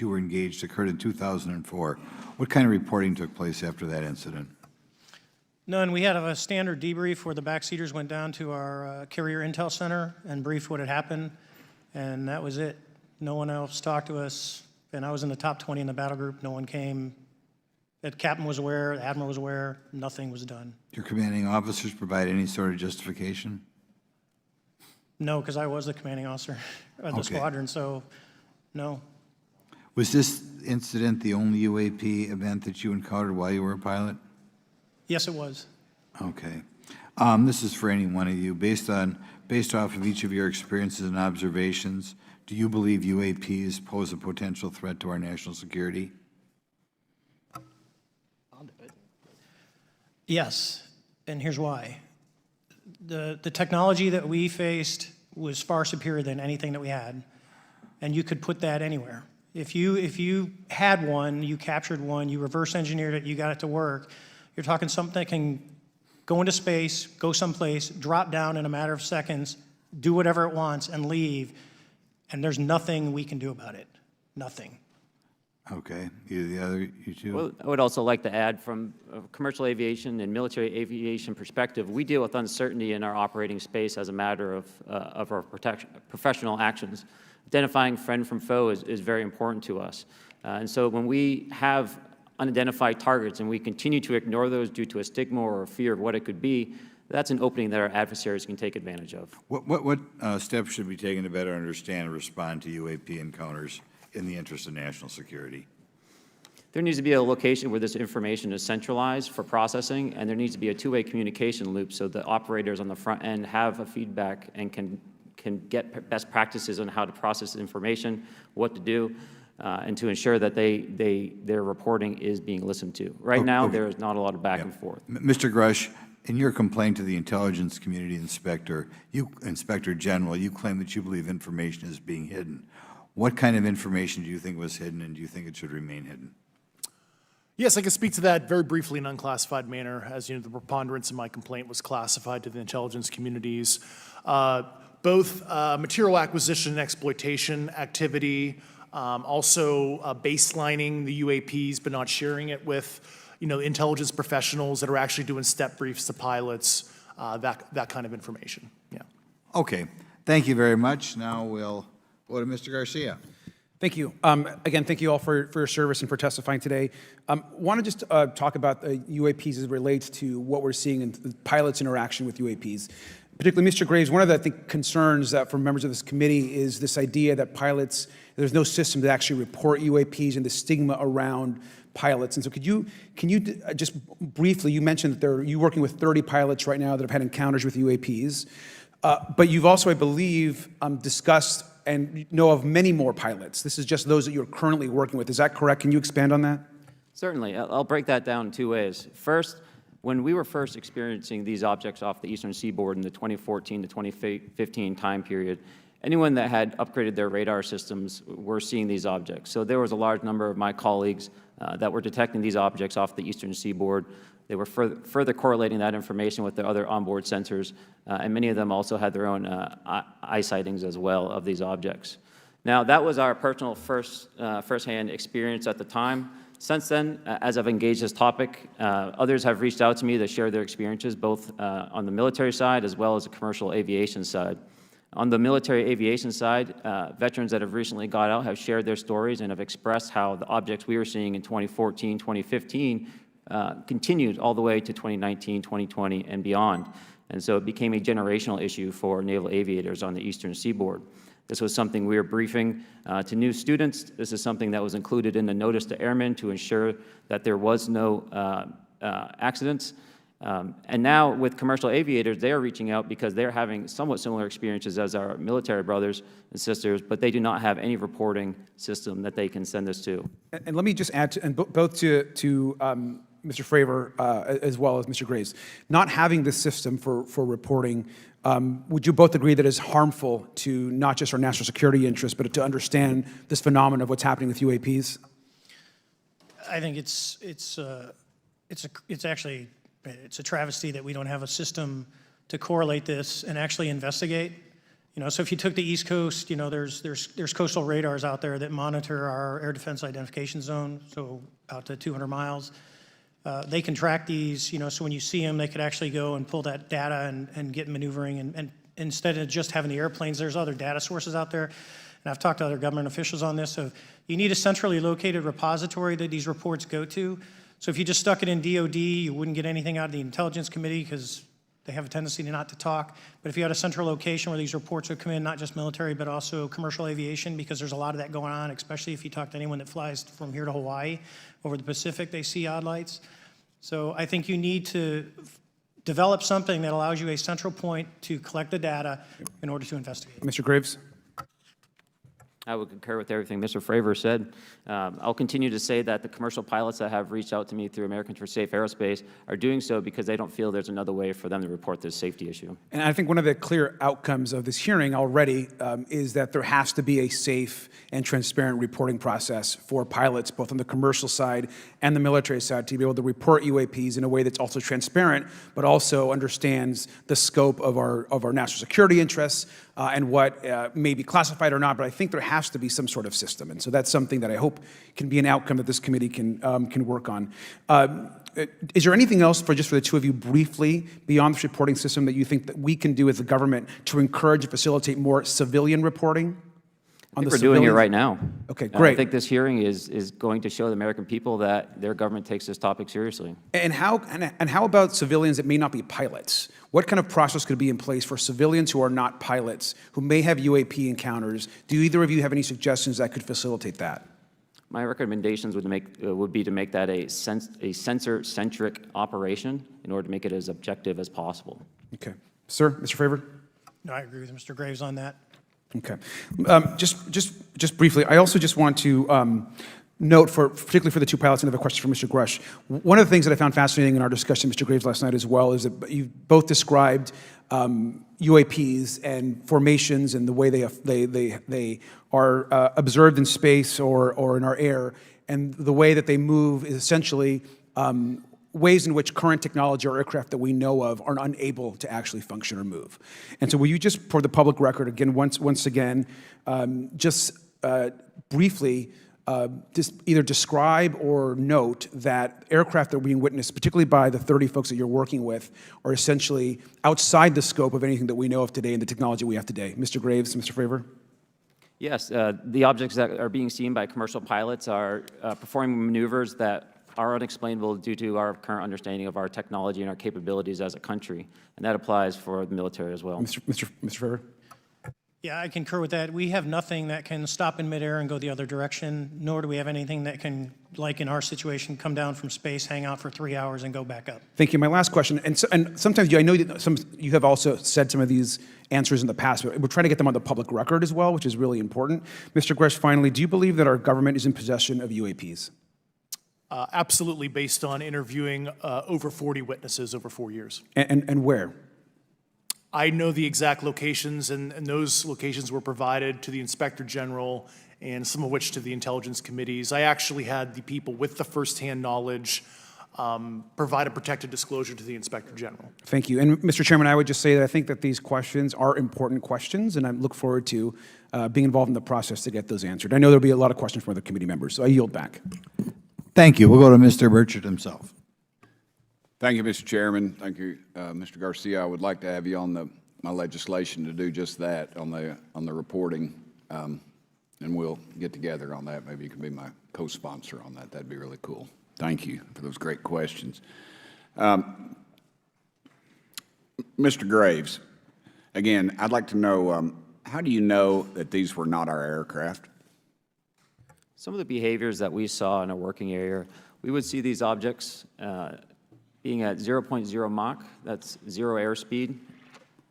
were engaged occurred in 2004. What kind of reporting took place after that incident? None. We had a standard debrief where the backseaters went down to our carrier intel center and briefed what had happened, and that was it. No one else talked to us, and I was in the top 20 in the battle group. No one came. The captain was aware, the admiral was aware, nothing was done. Did your commanding officers provide any sort of justification? No, because I was the commanding officer of the squadron, so no. Was this incident the only UAP event that you encountered while you were a pilot? Yes, it was. Okay. This is for any one of you. Based off of each of your experiences and observations, do you believe UAPs pose a potential threat to our national security? Yes, and here's why. The technology that we faced was far superior than anything that we had, and you could put that anywhere. If you had one, you captured one, you reverse engineered it, you got it to work, you're talking something that can go into space, go someplace, drop down in a matter of seconds, do whatever it wants, and leave, and there's nothing we can do about it. Nothing. Okay. You two? Well, I would also like to add, from a commercial aviation and military aviation perspective, we deal with uncertainty in our operating space as a matter of our professional actions. Identifying friend from foe is very important to us. And so when we have unidentified targets and we continue to ignore those due to a stigma or a fear of what it could be, that's an opening that our adversaries can take advantage of. What steps should be taken to better understand and respond to UAP encounters in the interest of national security? There needs to be a location where this information is centralized for processing, and there needs to be a two-way communication loop so the operators on the front end have a feedback and can get best practices on how to process information, what to do, and to ensure that their reporting is being listened to. Right now, there is not a lot of back and forth. Mr. Grush, in your complaint to the Intelligence Community Inspector General, you claim that you believe information is being hidden. What kind of information do you think was hidden, and do you think it should remain hidden? Yes, I can speak to that very briefly in an unclassified manner. As you know, the preponderance of my complaint was classified to the intelligence communities. Both material acquisition and exploitation activity, also baselining the UAPs but not sharing it with intelligence professionals that are actually doing step briefs to pilots, that kind of information. Yeah. Okay. Thank you very much. Now we'll go to Mr. Garcia. Thank you. Again, thank you all for your service and for testifying today. Want to just talk about the UAPs as it relates to what we're seeing in the pilots' interaction with UAPs. Particularly, Mr. Graves, one of the concerns that for members of this committee is this idea that pilots, there's no system to actually report UAPs and the stigma around pilots. And so can you just briefly, you mentioned that you're working with 30 pilots right now that have had encounters with UAPs, but you've also, I believe, discussed and know of many more pilots. This is just those that you're currently working with. Is that correct? Can you expand on that? Certainly. I'll break that down in two ways. First, when we were first experiencing these objects off the eastern seaboard in the 2014 to 2015 time period, anyone that had upgraded their radar systems were seeing these objects. So there was a large number of my colleagues that were detecting these objects off the eastern seaboard. They were further correlating that information with their other onboard sensors, and many of them also had their own eye sightings as well of these objects. Now, that was our personal first-hand experience at the time. Since then, as I've engaged this topic, others have reached out to me to share their experiences, both on the military side as well as the commercial aviation side. On the military aviation side, veterans that have recently got out have shared their stories and have expressed how the objects we were seeing in 2014, 2015 continued all the way to 2019, 2020, and beyond. And so it became a generational issue for naval aviators on the eastern seaboard. This was something we were briefing to new students. This is something that was included in the notice to airmen to ensure that there was no accidents. And now with commercial aviators, they are reaching out because they're having somewhat similar experiences as our military brothers and sisters, but they do not have any reporting system that they can send us to. And let me just add, both to Mr. Fravor as well as Mr. Graves, not having this system for reporting, would you both agree that it's harmful to not just our national security interests, but to understand this phenomenon of what's happening with UAPs? I think it's actually a travesty that we don't have a system to correlate this and actually investigate. You know, so if you took the East Coast, you know, there's coastal radars out there that monitor our air defense identification zone, so out to 200 miles. They can track these, you know, so when you see them, they could actually go and pull that data and get maneuvering. And instead of just having the airplanes, there's other data sources out there. And I've talked to other government officials on this. So you need a centrally located repository that these reports go to. So if you just stuck it in DOD, you wouldn't get anything out of the Intelligence Committee because they have a tendency not to talk. But if you had a central location where these reports would come in, not just military, but also commercial aviation, because there's a lot of that going on, especially if you talk to anyone that flies from here to Hawaii, over the Pacific, they see odd lights. So I think you need to develop something that allows you a central point to collect the data in order to investigate. Mr. Graves? I would concur with everything Mr. Fravor said. I'll continue to say that the commercial pilots that have reached out to me through Americans for Safe Aerospace are doing so because they don't feel there's another way for them to report this safety issue. And I think one of the clear outcomes of this hearing already is that there has to be a safe and transparent reporting process for pilots, both on the commercial side and the military side, to be able to report UAPs in a way that's also transparent, but also understands the scope of our national security interests and what may be classified or not. But I think there has to be some sort of system, and so that's something that I hope can be an outcome that this committee can work on. Is there anything else for the two of you briefly beyond this reporting system that you think that we can do as a government to encourage and facilitate more civilian reporting? I think we're doing it right now. Okay, great. I think this hearing is going to show the American people that their government takes this topic seriously. And how about civilians that may not be pilots? What kind of process could be in place for civilians who are not pilots, who may have UAP encounters? Do either of you have any suggestions that could facilitate that? My recommendations would be to make that a sensor-centric operation in order to make it as objective as possible. Okay. Sir, Mr. Fravor? No, I agree with Mr. Graves on that. Okay. Just briefly, I also just want to note, particularly for the two pilots, and I have a question for Mr. Grush. One of the things that I found fascinating in our discussion, Mr. Graves, last night as well, is that you both described UAPs and formations and the way they are observed in space or in our air, and the way that they move is essentially ways in which current technology or aircraft that we know of are unable to actually function or move. And so will you just, for the public record, again, once again, briefly, just either describe or note that aircraft that are being witnessed, particularly by the 30 folks that you're working with, are essentially outside the scope of anything that we know of today and the technology we have today. Mr. Graves, Mr. Fravor? Yes, the objects that are being seen by commercial pilots are performing maneuvers that are unexplainable due to our current understanding of our technology and our capabilities as a country, and that applies for the military as well. Mr. Fravor? Yeah, I concur with that. We have nothing that can stop in midair and go the other direction, nor do we have anything that can, like in our situation, come down from space, hang out for 3 hours, and go back up. Thank you. My last question, and sometimes I know that you have also said some of these answers in the past, but we're trying to get them on the public record as well, which is really important. Mr. Grush, finally, do you believe that our government is in possession of UAPs? Absolutely, based on interviewing over 40 witnesses over 4 years. And where? I know the exact locations, and those locations were provided to the Inspector General and some of which to the intelligence committees. I actually had the people with the firsthand knowledge provide a protected disclosure to the Inspector General. Thank you. And Mr. Chairman, I would just say that I think that these questions are important questions, and I look forward to being involved in the process to get those answered. I know there'll be a lot of questions from other committee members, so I yield back. Thank you. We'll go to Mr. Burchett himself. Thank you, Mr. Chairman. Thank you, Mr. Garcia. I would like to have you on my legislation to do just that, on the reporting, and we'll get together on that. Maybe you can be my co-sponsor on that. That'd be really cool. Thank you for those great questions. Mr. Graves, again, I'd like to know, how do you know that these were not our aircraft? Some of the behaviors that we saw in a working area, we would see these objects being at 0.0 Mach, that's 0 airspeed,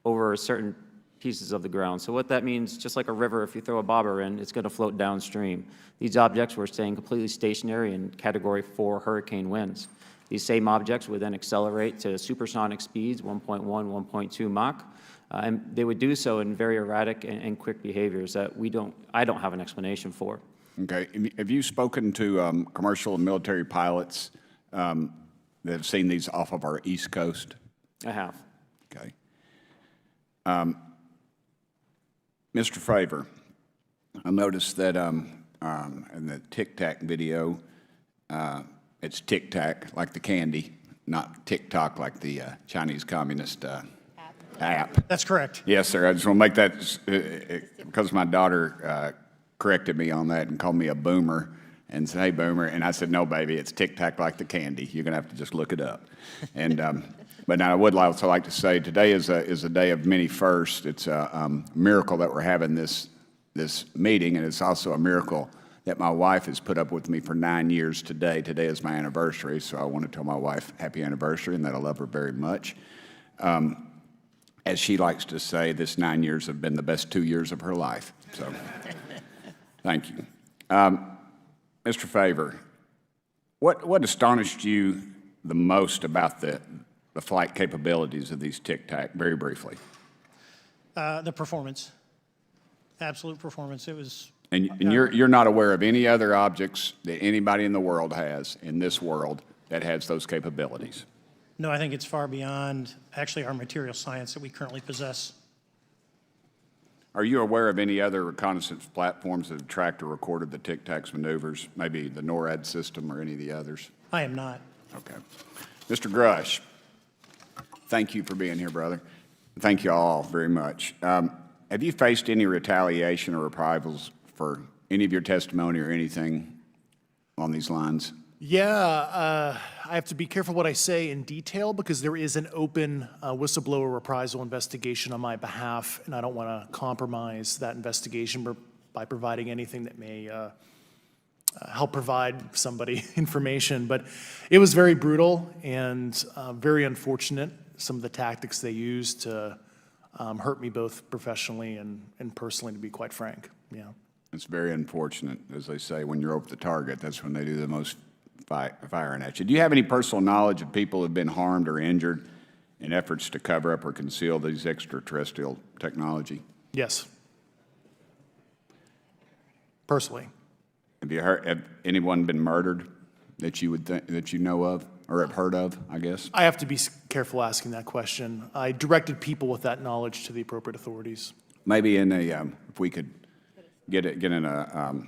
over certain pieces of the ground. So what that means, just like a river, if you throw a bobber in, it's going to float downstream. These objects were staying completely stationary in Category 4 hurricane winds. These same objects would then accelerate to supersonic speeds, 1.1, 1.2 Mach, and they would do so in very erratic and quick behaviors that I don't have an explanation for. Okay. Have you spoken to commercial and military pilots that have seen these off of our East Coast? I have. Okay. Mr. Favor, I noticed that in the Tic Tac video, it's Tic Tac like the candy, not TikTok like the Chinese Communist app. That's correct. Yes, sir. I just want to make that because my daughter corrected me on that and called me a boomer and said, "Hey, boomer," and I said, "No, baby, it's Tic Tac like the candy. You're going to have to just look it up." And but now I would also like to say today is a day of many firsts. It's a miracle that we're having this meeting, and it's also a miracle that my wife has put up with me for 9 years today. Today is my anniversary, so I want to tell my wife happy anniversary and that I love her very much. As she likes to say, this 9 years have been the best 2 years of her life. So, thank you. Mr. Favor, what astonished you the most about the flight capabilities of these Tic Tac, very briefly? The performance, absolute performance. It was. And you're not aware of any other objects that anybody in the world has, in this world, that has those capabilities? No, I think it's far beyond actually our material science that we currently possess. Are you aware of any other reconnaissance platforms that have tracked or recorded the Tic Tac's maneuvers, maybe the NORAD system or any of the others? I am not. Okay. Mr. Grush, thank you for being here, brother. Thank you all very much. Have you faced any retaliation or reprisals for any of your testimony or anything on these lines? Yeah, I have to be careful what I say in detail because there is an open whistleblower reprisal investigation on my behalf, and I don't want to compromise that investigation by providing anything that may help provide somebody information. But it was very brutal and very unfortunate, some of the tactics they used to hurt me both professionally and personally, to be quite frank. Yeah. It's very unfortunate, as they say, when you're over the target, that's when they do the most firing at you. Do you have any personal knowledge of people who have been harmed or injured in efforts to cover up or conceal these extraterrestrial technology? Yes. Personally. Have anyone been murdered that you would that you know of or have heard of, I guess? I have to be careful asking that question. I directed people with that knowledge to the appropriate authorities. Maybe in a, if we could get in a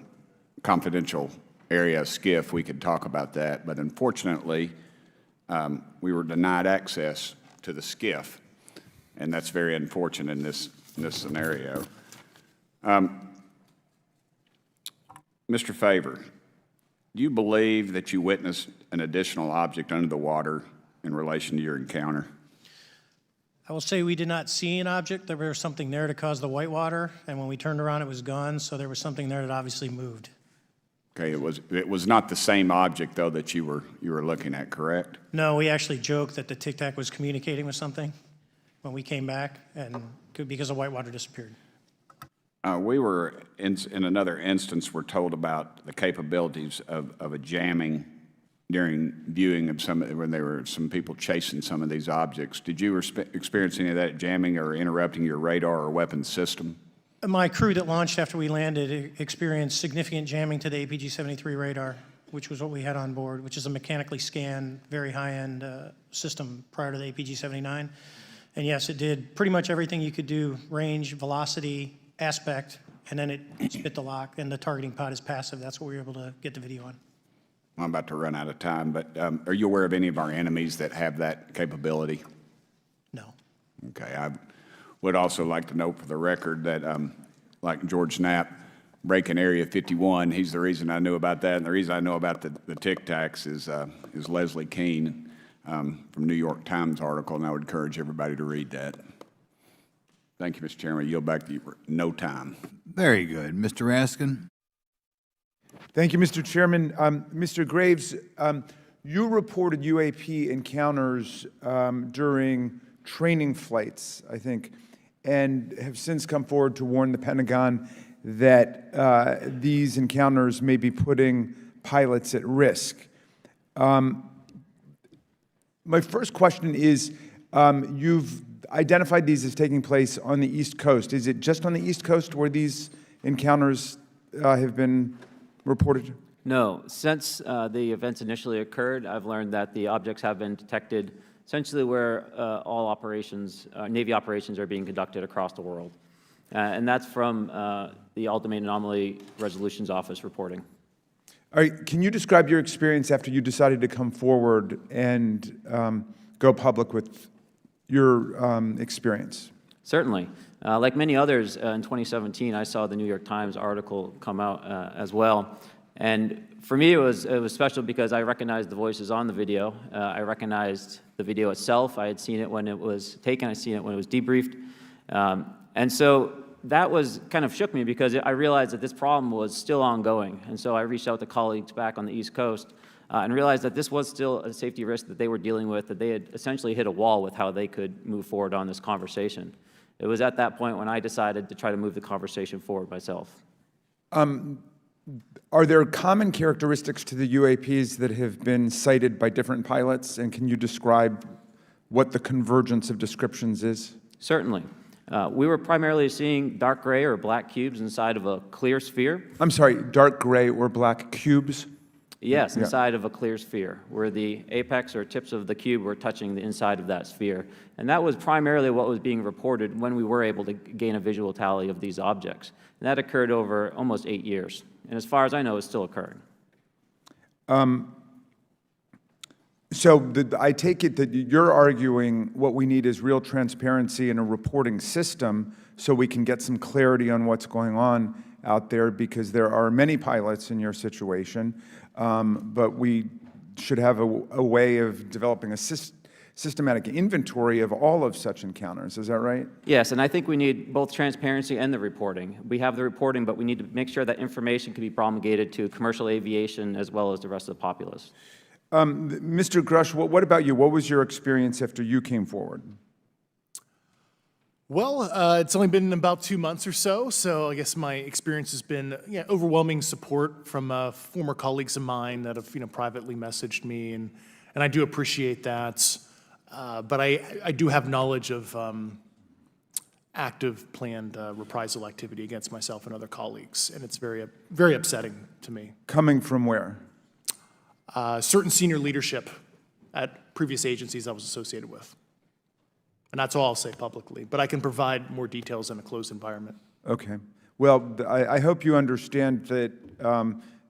confidential area, a SCIF, we could talk about that. But unfortunately, we were denied access to the SCIF, and that's very unfortunate in this scenario. Mr. Favor, do you believe that you witnessed an additional object under the water in relation to your encounter? I will say we did not see an object. There was something there to cause the whitewater, and when we turned around, it was gone. So there was something there that obviously moved. Okay, it was not the same object though that you were looking at, correct? No, we actually joked that the Tic Tac was communicating with something when we came back, and because the whitewater disappeared. We were in another instance. We're told about the capabilities of a jamming during viewing of when there were some people chasing some of these objects. Did you experience any of that jamming or interrupting your radar or weapons system? My crew that launched after we landed experienced significant jamming to the APG-73 radar, which was what we had on board, which is a mechanically scanned, very high-end system prior to the APG-79. And yes, it did pretty much everything you could do: range, velocity, aspect, and then it spit the lock, and the targeting pod is passive. That's what we were able to get the video on. I'm about to run out of time, but are you aware of any of our enemies that have that capability? No. Okay, I would also like to note for the record that, like George Knapp, breaking Area 51, he's the reason I knew about that, and the reason I know about the Tic Tacs is Leslie Keene from New York Times article, and I would encourage everybody to read that. Thank you, Mr. Chairman. I yield back to you for no time. Very good. Mr. Raskin? Thank you, Mr. Chairman. Mr. Graves, you reported UAP encounters during training flights, I think, and have since come forward to warn the Pentagon that these encounters may be putting pilots at risk. My first question is, you've identified these as taking place on the East Coast. Is it just on the East Coast where these encounters have been reported? No. Since the events initially occurred, I've learned that the objects have been detected essentially where all operations, Navy operations are being conducted across the world. And that's from the Ultimate Anomaly Resolutions Office reporting. All right, can you describe your experience after you decided to come forward and go public with your experience? Certainly. Like many others, in 2017, I saw the New York Times article come out as well. And for me, it was special because I recognized the voices on the video. I recognized the video itself. I had seen it when it was taken. I seen it when it was debriefed. And so that was kind of shook me because I realized that this problem was still ongoing. And so I reached out to colleagues back on the East Coast and realized that this was still a safety risk that they were dealing with, that they had essentially hit a wall with how they could move forward on this conversation. It was at that point when I decided to try to move the conversation forward myself. Are there common characteristics to the UAPs that have been cited by different pilots, and can you describe what the convergence of descriptions is? Certainly. We were primarily seeing dark gray or black cubes inside of a clear sphere. I'm sorry, dark gray or black cubes? Yes, inside of a clear sphere, where the apex or tips of the cube were touching the inside of that sphere. And that was primarily what was being reported when we were able to gain a visual tally of these objects. And that occurred over almost 8 years. And as far as I know, it's still occurring. I take it that you're arguing what we need is real transparency in a reporting system so we can get some clarity on what's going on out there, because there are many pilots in your situation, but we should have a way of developing a systematic inventory of all of such encounters. Is that right? Yes, and I think we need both transparency and the reporting. We have the reporting, but we need to make sure that information can be promulgated to commercial aviation as well as the rest of the populace. Mr. Grush, what about you? What was your experience after you came forward? Well, it's only been about 2 months or so I guess my experience has been overwhelming support from former colleagues of mine that have privately messaged me, and I do appreciate that. But I do have knowledge of active planned reprisal activity against myself and other colleagues, and it's very, very upsetting to me. Coming from where? Certain senior leadership at previous agencies I was associated with. And that's all I'll say publicly, but I can provide more details in a closed environment. Okay. Well, I hope you understand that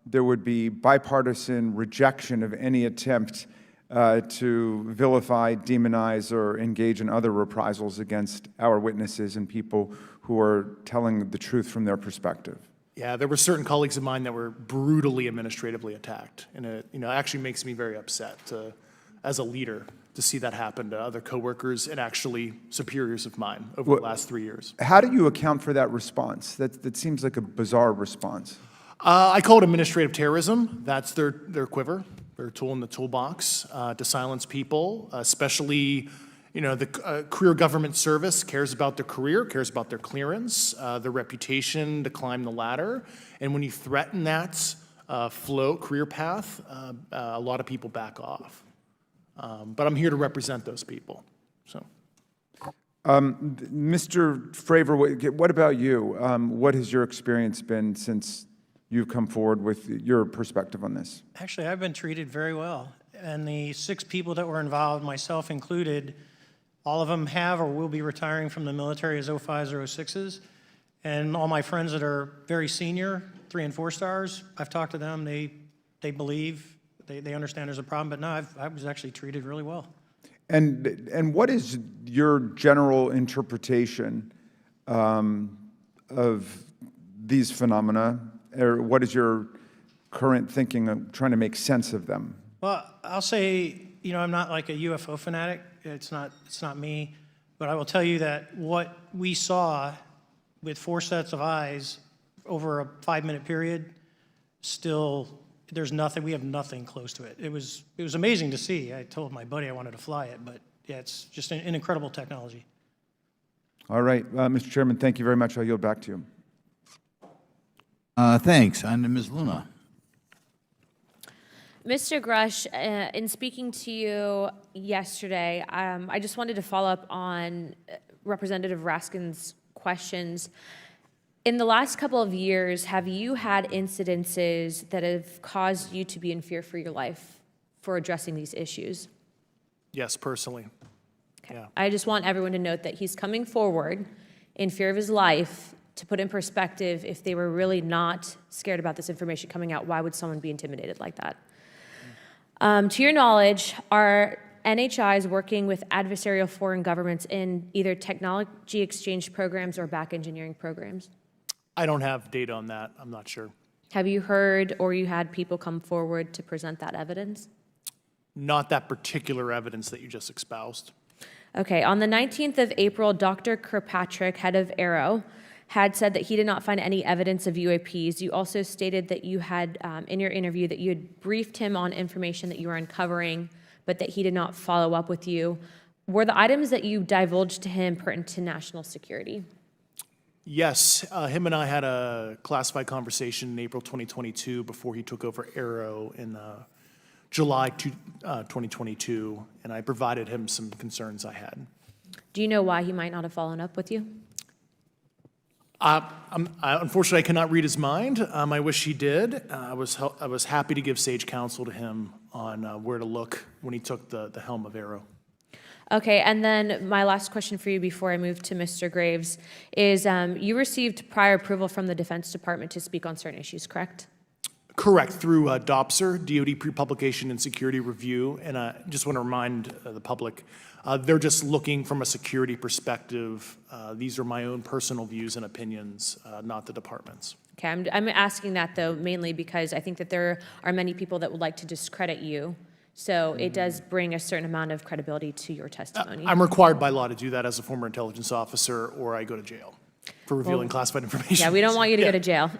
there would be bipartisan rejection of any attempt to vilify, demonize, or engage in other reprisals against our witnesses and people who are telling the truth from their perspective. Yeah, there were certain colleagues of mine that were brutally administratively attacked, and it actually makes me very upset as a leader to see that happen to other coworkers and actually superiors of mine over the last 3 years. How do you account for that response? That seems like a bizarre response. I call it administrative terrorism. That's their quiver, their tool in the toolbox to silence people, especially the career government service cares about their career, cares about their clearance, their reputation to climb the ladder. And when you threaten that career path, a lot of people back off. But I'm here to represent those people, so. Mr. Fravor, what about you? What has your experience been since you've come forward with your perspective on this? Actually, I've been treated very well. And the 6 people that were involved, myself included, all of them have or will be retiring from the military as 05s or 06s. And all my friends that are very senior, 3 and 4 stars, I've talked to them. They believe, they understand there's a problem. But no, I was actually treated really well. And what is your general interpretation of these phenomena, or what is your current thinking of trying to make sense of them? Well, I'll say, I'm not like a UFO fanatic. It's not me. But I will tell you that what we saw with 4 sets of eyes over a 5-minute period, still, there's nothing, we have nothing close to it. It was amazing to see. I told my buddy I wanted to fly it, but yeah, it's just an incredible technology. All right, Mr. Chairman, thank you very much. I'll yield back to you. Thanks. On to Ms. Luna. Mr. Grush, in speaking to you yesterday, I just wanted to follow up on Representative Raskin's questions. In the last couple of years, have you had incidences that have caused you to be in fear for your life for addressing these issues? Yes, personally. Okay. Yeah. I just want everyone to note that he's coming forward in fear of his life. To put in perspective, if they were really not scared about this information coming out, why would someone be intimidated like that? To your knowledge, are NHIs working with adversarial foreign governments in either technology exchange programs or back engineering programs? I don't have data on that. I'm not sure. Have you heard or you had people come forward to present that evidence? Not that particular evidence that you just espoused. Okay, on the 19th of April, Dr. Kirkpatrick, head of AARO, had said that he did not find any evidence of UAPs. You also stated that you had, in your interview, that you had briefed him on information that you were uncovering, but that he did not follow up with you. Were the items that you divulged to him pertinent to national security? Yes, him and I had a classified conversation in April 2022 before he took over AARO in July 2022, and I provided him some concerns I had. Do you know why he might not have followed up with you? Unfortunately, I cannot read his mind. I wish he did. I was happy to give sage counsel to him on where to look when he took the helm of AARO. Okay, and then my last question for you before I move to Mr. Graves is you received prior approval from the Defense Department to speak on certain issues, correct? Correct, through DOPSR, DoD Pre-Publication and Security Review, and I just want to remind the public, they're just looking from a security perspective. These are my own personal views and opinions, not the department's. Okay, I'm asking that though mainly because I think that there are many people that would like to discredit you, so it does bring a certain amount of credibility to your testimony. I'm required by law to do that as a former intelligence officer, or I go to jail for revealing classified information. Yeah, we don't want you to go to jail.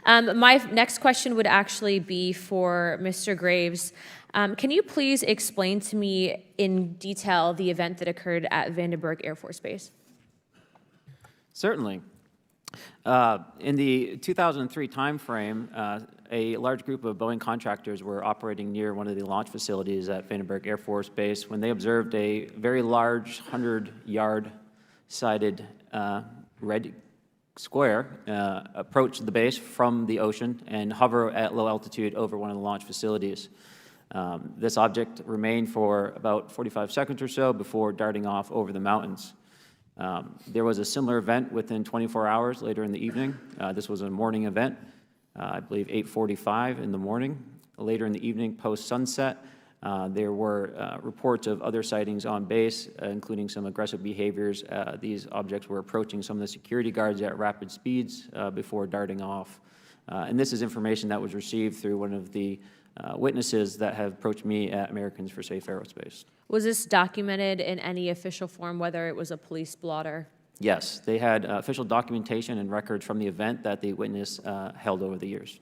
My next question would actually be for Mr. Graves. Can you please explain to me in detail the event that occurred at Vandenberg Air Force Base? Certainly. In the 2003 timeframe, a large group of Boeing contractors were operating near one of the launch facilities at Vandenberg Air Force Base when they observed a very large 100-yard sided red square approach the base from the ocean and hover at low altitude over one of the launch facilities. This object remained for about 45 seconds or so before darting off over the mountains. There was a similar event within 24 hours later in the evening. This was a morning event, I believe 8:45 in the morning. Later in the evening, post-sunset, there were reports of other sightings on base, including some aggressive behaviors. These objects were approaching some of the security guards at rapid speeds before darting off. And this is information that was received through one of the witnesses that have approached me at Americans for Safe Aerospace. Was this documented in any official form, whether it was a police blotter? Yes, they had official documentation and records from the event that the witness held over the years.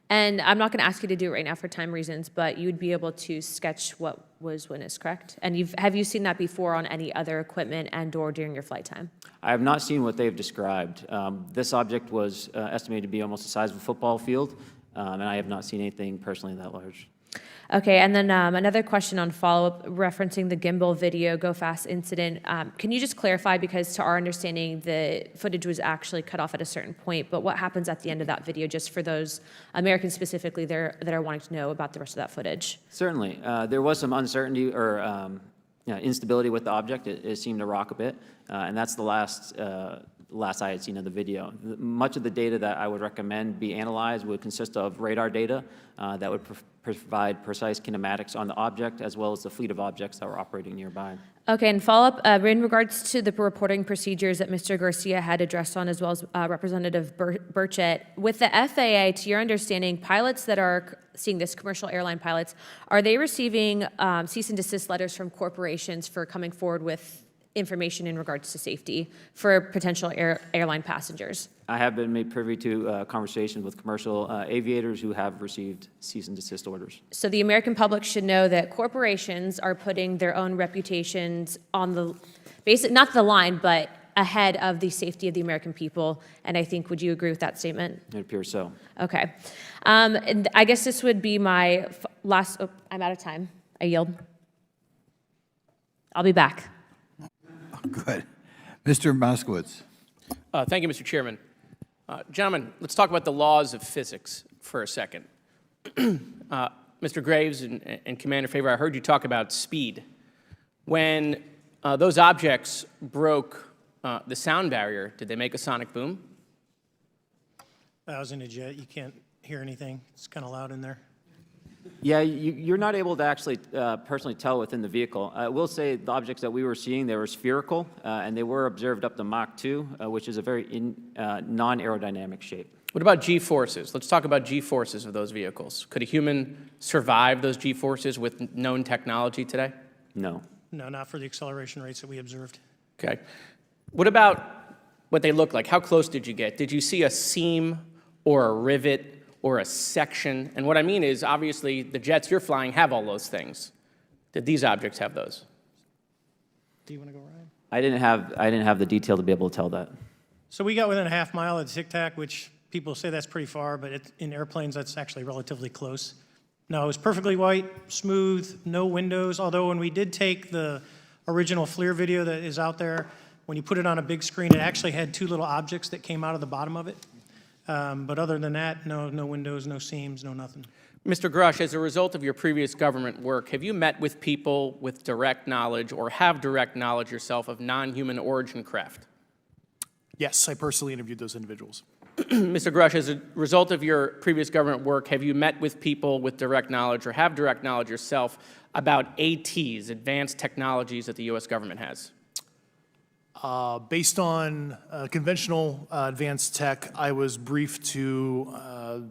And I'm not going to ask you to do it right now for time reasons, but you would be able to sketch what was witnessed, correct? And have you seen that before on any other equipment and/or during your flight time? I have not seen what they've described. This object was estimated to be almost the size of a football field. and I have not seen anything personally that large. Okay, and then another question on follow-up referencing the gimbal video Go Fast incident. Can you just clarify, because to our understanding, the footage was actually cut off at a certain point, but what happens at the end of that video, just for those Americans specifically that are wanting to know about the rest of that footage? Certainly. There was some uncertainty or instability with the object. It seemed to rock a bit, and that's the last I had seen of the video. Much of the data that I would recommend be analyzed would consist of radar data that would provide precise kinematics on the object, as well as the fleet of objects that were operating nearby. Okay, and follow-up, in regards to the reporting procedures that Mr. Garcia had addressed on, as well as Representative Burchett, with the FAA, to your understanding, pilots that are seeing this, commercial airline pilots, are they receiving cease and desist letters from corporations for coming forward with information in regards to safety for potential airline passengers? I have been made privy to conversations with commercial aviators who have received cease and desist orders. So the American public should know that corporations are putting their own reputations on the not the line, but ahead of the safety of the American people. And I think, would you agree with that statement? It appears so. Okay. And I guess this would be my last, I'm out of time. I yield. I'll be back. Good. Mr. Moskowitz. Thank you, Mr. Chairman. Gentlemen, let's talk about the laws of physics for a second. Mr. Graves and Commander Favor, I heard you talk about speed. When those objects broke the sound barrier, did they make a sonic boom? I was in a jet. You can't hear anything. It's kind of loud in there. Yeah, you're not able to actually personally tell within the vehicle. I will say the objects that we were seeing, they were spherical, and they were observed up to Mach 2, which is a very non-aerodynamic shape. What about G-forces? Let's talk about G-forces of those vehicles. Could a human survive those G-forces with known technology today? No. No, not for the acceleration rates that we observed. Okay. What about what they look like? How close did you get? Did you see a seam or a rivet or a section? And what I mean is, obviously, the jets you're flying have all those things. Did these objects have those? Do you want to go, Ryan? I didn't have the detail to be able to tell that. So we got within a half mile of Tic Tac, which people say that's pretty far, but in airplanes, that's actually relatively close. No, it was perfectly white, smooth, no windows, although when we did take the original FLIR video that is out there, when you put it on a big screen, it actually had two little objects that came out of the bottom of it. But other than that, no windows, no seams, no nothing. Mr. Grush, as a result of your previous government work, have you met with people with direct knowledge or have direct knowledge yourself of non-human origin craft? Yes, I personally interviewed those individuals. Mr. Grush, as a result of your previous government work, have you met with people with direct knowledge or have direct knowledge yourself about ATs, advanced technologies that the U.S. government has? Based on conventional advanced tech, I was briefed to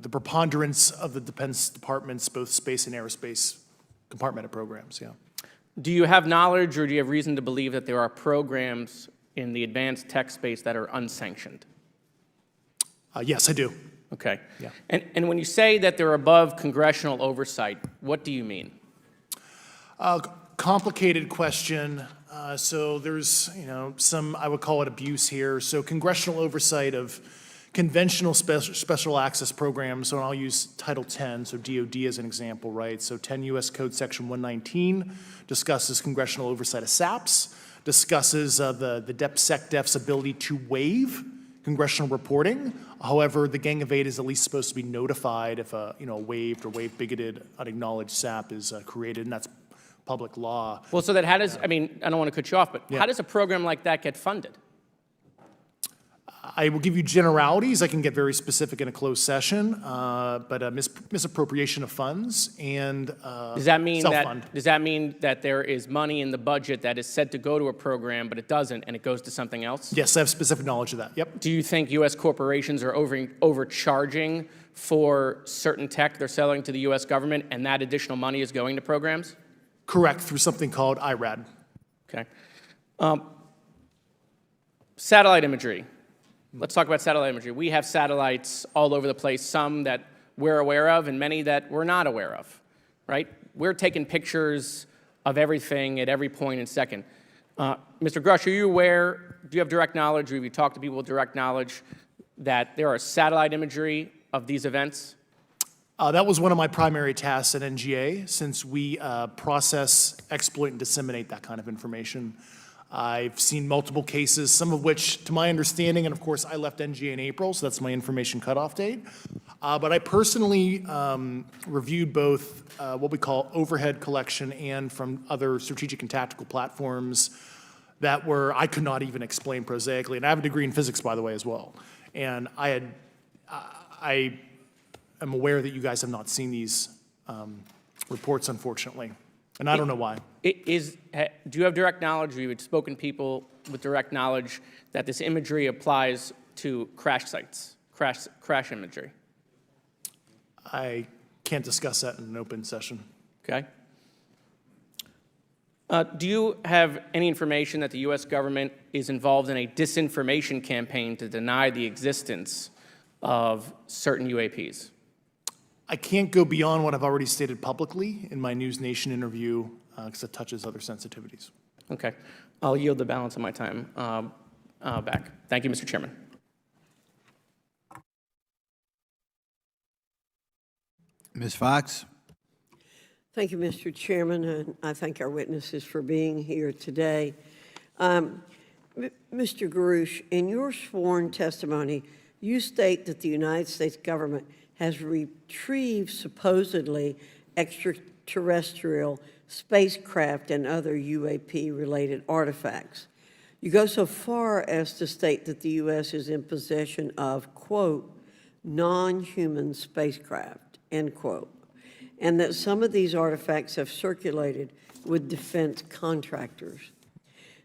the preponderance of the Defense Department's both space and aerospace compartmented programs, yeah. Do you have knowledge or do you have reason to believe that there are programs in the advanced tech space that are unsanctioned? Yes, I do. Okay. Yeah. And when you say that they're above congressional oversight, what do you mean? Complicated question. So there's, some, I would call it abuse here. So congressional oversight of conventional special access programs, so I'll use Title 10, so DOD as an example, right? So 10 U.S. Code Section 119 discusses congressional oversight of SAPs, discusses the DepSecDef's ability to waive congressional reporting. However, the Gang of Eight is at least supposed to be notified if a waived or waive-bigoted unacknowledged SAP is created, and that's public law. Well, so that how does, I don't want to cut you off, but Yeah. how does a program like that get funded? I will give you generalities. I can get very specific in a closed session, but misappropriation of funds and Does that mean self-fund. that there is money in the budget that is said to go to a program, but it doesn't, and it goes to something else? Yes, I have specific knowledge of that. Yep. Do you think U.S. corporations are overcharging for certain tech they're selling to the U.S. government, and that additional money is going to programs? Correct, through something called IRAD. Okay. Satellite imagery. Let's talk about satellite imagery. We have satellites all over the place, some that we're aware of and many that we're not aware of, right? We're taking pictures of everything at every point and second. Mr. Grush, are you aware, do you have direct knowledge, or have you talked to people with direct knowledge that there are satellite imagery of these events? That was one of my primary tasks at NGA, since we process, exploit, and disseminate that kind of information. I've seen multiple cases, some of which, to my understanding, and of course, I left NGA in April, so that's my information cutoff date. But I personally reviewed both what we call overhead collection and from other strategic and tactical platforms that I could not even explain prosaically. And I have a degree in physics, by the way, as well. And I am aware that you guys have not seen these reports, unfortunately, and I don't know why. Do you have direct knowledge, or you had spoken to people with direct knowledge that this imagery applies to crash sites, crash imagery? I can't discuss that in an open session. Okay. Do you have any information that the U.S. government is involved in a disinformation campaign to deny the existence of certain UAPs? I can't go beyond what I've already stated publicly in my News Nation interview because it touches other sensitivities. Okay. I'll yield the balance of my time back. Thank you, Mr. Chairman. Ms. Fox? Thank you, Mr. Chairman, and I thank our witnesses for being here today. Mr. Garouche, in your sworn testimony, you state that the United States government has retrieved supposedly extraterrestrial spacecraft and other UAP-related artifacts. You go so far as to state that the U.S. is in possession of, quote, non-human spacecraft, end quote, and that some of these artifacts have circulated with defense contractors.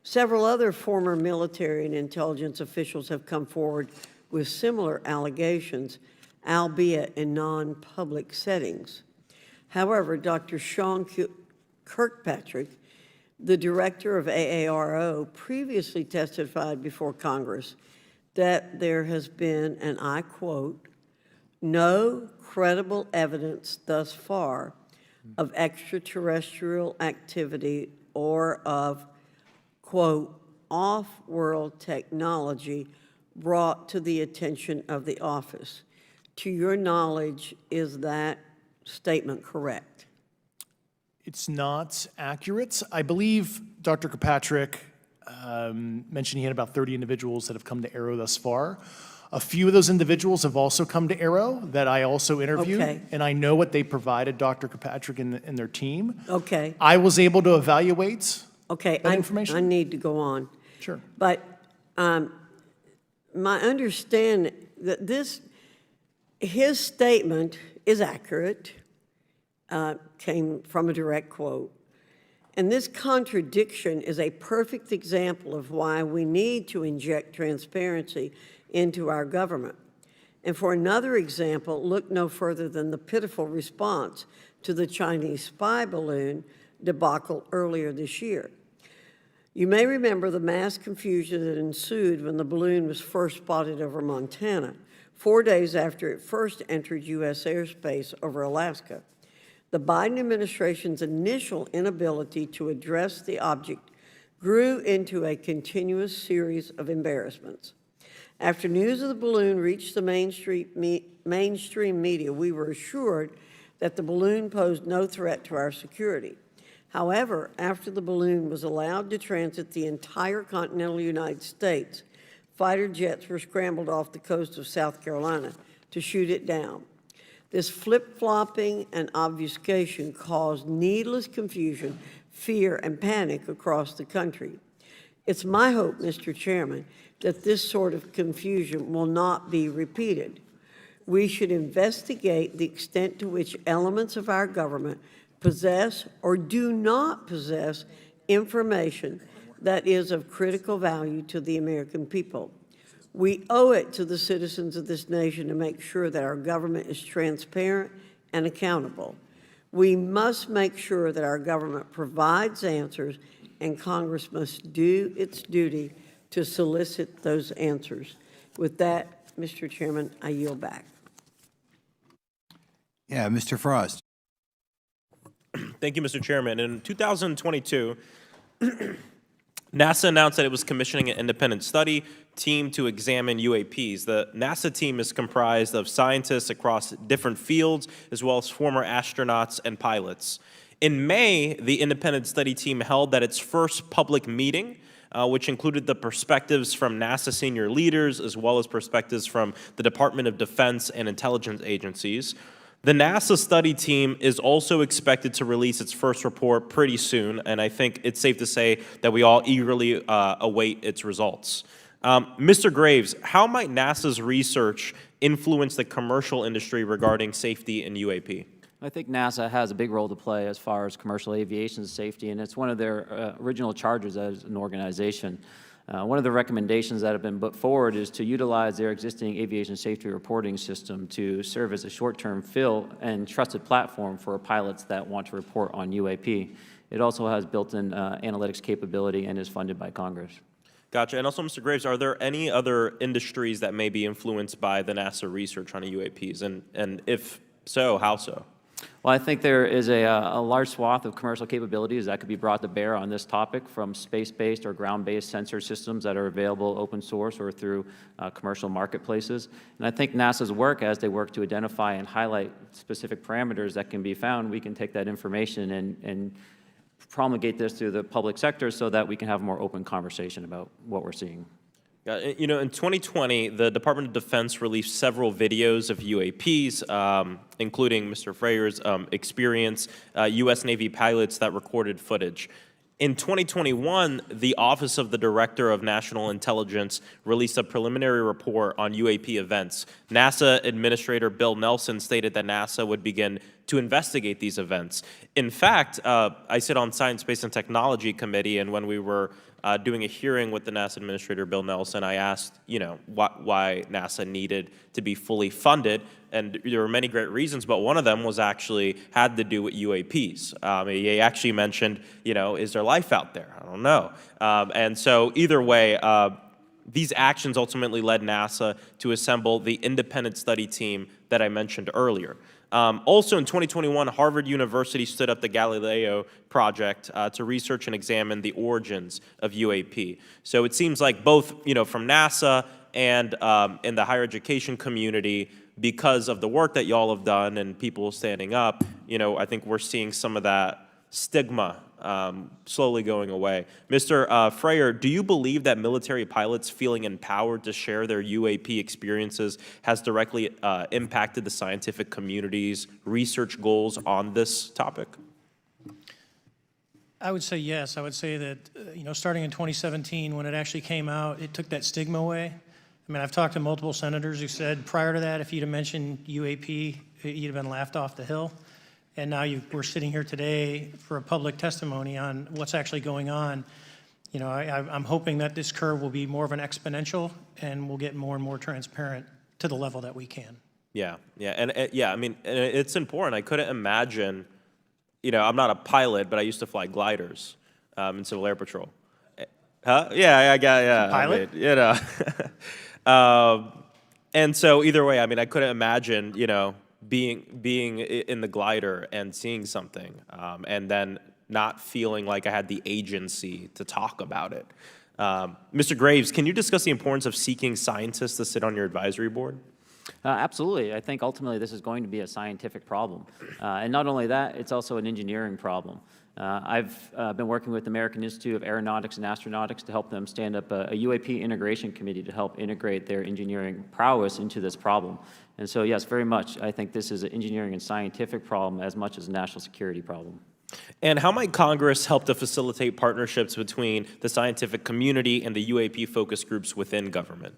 Several other former military and intelligence officials have come forward with similar allegations, albeit in non-public settings. However, Dr. Sean Kirkpatrick, the director of AARO, previously testified before Congress that there has been, and I quote, no credible evidence thus far of extraterrestrial activity or of, quote, off-world technology brought to the attention of the office. To your knowledge, is that statement correct? It's not accurate. I believe Dr. Kirkpatrick mentioned he had about 30 individuals that have come to AARO thus far. A few of those individuals have also come to AARO that I also interviewed, Okay. and I know what they provided Dr. Kirkpatrick and their team. Okay. I was able to evaluate Okay, that information. I need to go on. Sure. But my understanding that his statement is accurate, came from a direct quote. And this contradiction is a perfect example of why we need to inject transparency into our government. And for another example, look no further than the pitiful response to the Chinese spy balloon debacle earlier this year. You may remember the mass confusion that ensued when the balloon was first spotted over Montana, 4 days after it first entered U.S. airspace over Alaska. The Biden administration's initial inability to address the object grew into a continuous series of embarrassments. After news of the balloon reached the mainstream media, we were assured that the balloon posed no threat to our security. However, after the balloon was allowed to transit the entire continental United States, fighter jets were scrambled off the coast of South Carolina to shoot it down. This flip-flopping and obfuscation caused needless confusion, fear, and panic across the country. It's my hope, Mr. Chairman, that this sort of confusion will not be repeated. We should investigate the extent to which elements of our government possess or do not possess information that is of critical value to the American people. We owe it to the citizens of this nation to make sure that our government is transparent and accountable. We must make sure that our government provides answers, and Congress must do its duty to solicit those answers. With that, Mr. Chairman, I yield back. Yeah, Mr. Frost. Thank you, Mr. Chairman. In 2022, NASA announced that it was commissioning an independent study team to examine UAPs. The NASA team is comprised of scientists across different fields, as well as former astronauts and pilots. In May, the independent study team held its first public meeting, which included the perspectives from NASA senior leaders, as well as perspectives from the Department of Defense and intelligence agencies. The NASA study team is also expected to release its first report pretty soon, and I think it's safe to say that we all eagerly await its results. Mr. Graves, how might NASA's research influence the commercial industry regarding safety in UAP? I think NASA has a big role to play as far as commercial aviation safety, and it's one of their original charges as an organization. One of the recommendations that have been put forward is to utilize their existing aviation safety reporting system to serve as a short-term fill and trusted platform for pilots that want to report on UAP. It also has built-in analytics capability and is funded by Congress. Gotcha. And also, Mr. Graves, are there any other industries that may be influenced by the NASA research on UAPs? And if so, how so? Well, I think there is a large swath of commercial capabilities that could be brought to bear on this topic, from space-based or ground-based sensor systems that are available open source or through commercial marketplaces. And I think NASA's work, as they work to identify and highlight specific parameters that can be found, we can take that information and promulgate this through the public sector so that we can have a more open conversation about what we're seeing. You know, in 2020, the Department of Defense released several videos of UAPs, including Mr. Freyer's experience, U.S. Navy pilots that recorded footage. In 2021, the Office of the Director of National Intelligence released a preliminary report on UAP events. NASA Administrator Bill Nelson stated that NASA would begin to investigate these events. In fact, I sit on Science, Space, and Technology Committee, and when we were doing a hearing with the NASA Administrator Bill Nelson, I asked, you know, why NASA needed to be fully funded, and there were many great reasons, but one of them was actually had to do with UAPs. He actually mentioned, you know, is there life out there? I don't know. And so either way, these actions ultimately led NASA to assemble the independent study team that I mentioned earlier. Also in 2021, Harvard University stood up the Galileo project to research and examine the origins of UAP. So it seems like both, you know, from NASA and in the higher education community, because of the work that y'all have done and people standing up, you know, I think we're seeing some of that stigma slowly going away. Mr. Freyer, do you believe that military pilots feeling empowered to share their UAP experiences has directly impacted the scientific community's research goals on this topic? I would say yes. I would say that, you know, starting in 2017, when it actually came out, it took that stigma away. I mean, I've talked to multiple senators who said prior to that, if you'd have mentioned UAP, you'd have been laughed off the hill. And now we're sitting here today for a public testimony on what's actually going on. You know, I'm hoping that this curve will be more of an exponential and we'll get more and more transparent to the level that we can. Yeah, and yeah, I mean, it's important. I couldn't imagine, you know, I'm not a pilot, but I used to fly gliders in Civil Air Patrol. Huh? Yeah, Pilot? I mean, you know. And so either way, I mean, I couldn't imagine, you know, being in the glider and seeing something, and then not feeling like I had the agency to talk about it. Mr. Graves, can you discuss the importance of seeking scientists to sit on your advisory board? Absolutely. I think ultimately this is going to be a scientific problem. And not only that, it's also an engineering problem. I've been working with the American Institute of Aeronautics and Astronautics to help them stand up a UAP integration committee to help integrate their engineering prowess into this problem. And so, yes, very much, I think this is an engineering and scientific problem as much as a national security problem. And how might Congress help to facilitate partnerships between the scientific community and the UAP focus groups within government?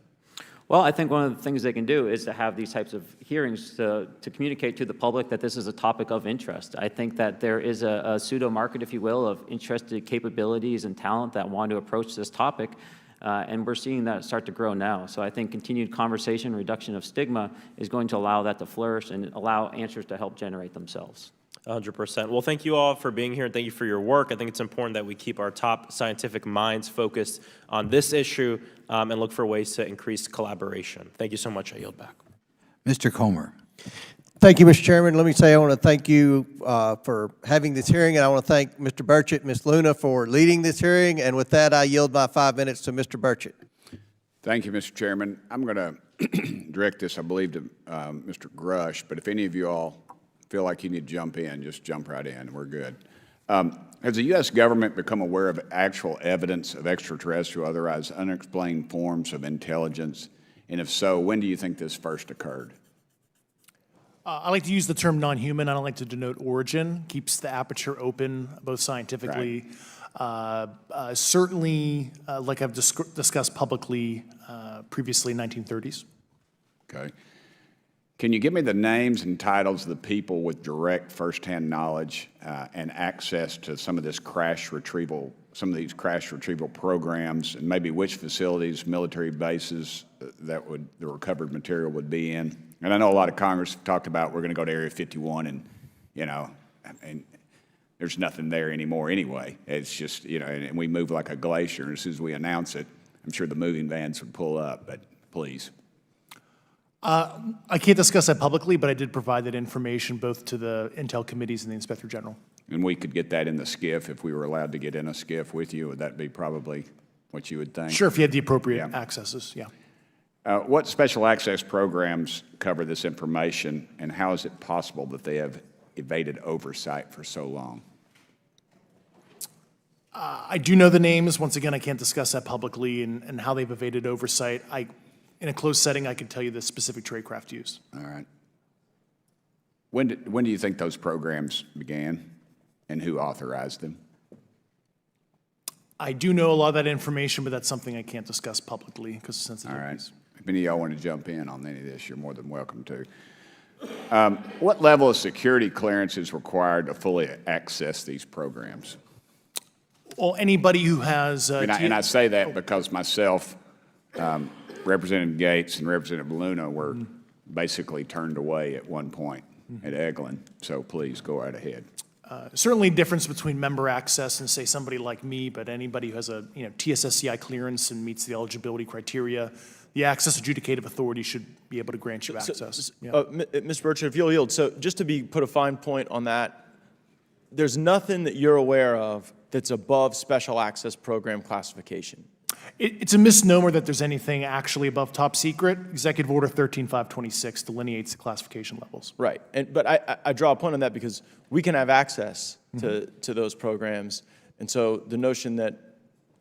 Well, I think one of the things they can do is to have these types of hearings to communicate to the public that this is a topic of interest. I think that there is a pseudo-market, if you will, of interested capabilities and talent that want to approach this topic, and we're seeing that start to grow now. So I think continued conversation, reduction of stigma is going to allow that to flourish and allow answers to help generate themselves. 100%. Well, thank you all for being here, and thank you for your work. I think it's important that we keep our top scientific minds focused on this issue and look for ways to increase collaboration. Thank you so much. I yield back. Mr. Comer. Thank you, Mr. Chairman. Let me say I want to thank you for having this hearing, and I want to thank Mr. Burchett and Ms. Luna for leading this hearing. And with that, I yield my 5 minutes to Mr. Burchett. Thank you, Mr. Chairman. I'm going to direct this, I believe, to Mr. Grush, but if any of you all feel like you need to jump in, just jump right in. We're good. Has the U.S. government become aware of actual evidence of extraterrestrial, otherwise unexplained forms of intelligence? And if so, when do you think this first occurred? I like to use the term non-human. I don't like to denote origin. Keeps the aperture open, both scientifically. Certainly, like I've discussed publicly previously, 1930s. Okay. Can you give me the names and titles of the people with direct firsthand knowledge and access to some of this crash retrieval, some of these crash retrieval programs, and maybe which facilities, military bases that the recovered material would be in? And I know a lot of Congress have talked about we're going to go to Area 51, and and there's nothing there anymore anyway. It's just and we move like a glacier. And as soon as we announce it, I'm sure the moving vans would pull up. But please. I can't discuss that publicly, but I did provide that information both to the Intel committees and the Inspector General. And we could get that in the SCIF if we were allowed to get in a SCIF with you. Would that be probably what you would think? Sure, if you had the appropriate accesses, yeah. What special access programs cover this information, and how is it possible that they have evaded oversight for so long? I do know the names. Once again, I can't discuss that publicly and how they've evaded oversight. In a closed setting, I can tell you the specific tradecraft used. All right. When do you think those programs began, and who authorized them? I do know a lot of that information, but that's something I can't discuss publicly because of sensitive. All right. If any of y'all want to jump in on any of this, you're more than welcome to. What level of security clearance is required to fully access these programs? Well, anybody who has... and I say that because myself, Representative Gates and Representative Luna were basically turned away at one point at Eglin. So please go right ahead. Certainly difference between member access and, say, somebody like me, but anybody who has a TSSCI clearance and meets the eligibility criteria, the access adjudicative authority should be able to grant you access. Mr. Burchett, if you'll yield, so just to put a fine point on that, there's nothing that you're aware of that's above special access program classification. It's a misnomer that there's anything actually above top secret. Executive Order 13526 delineates the classification levels. Right, but I draw a point on that because we can have access to those programs, and so the notion that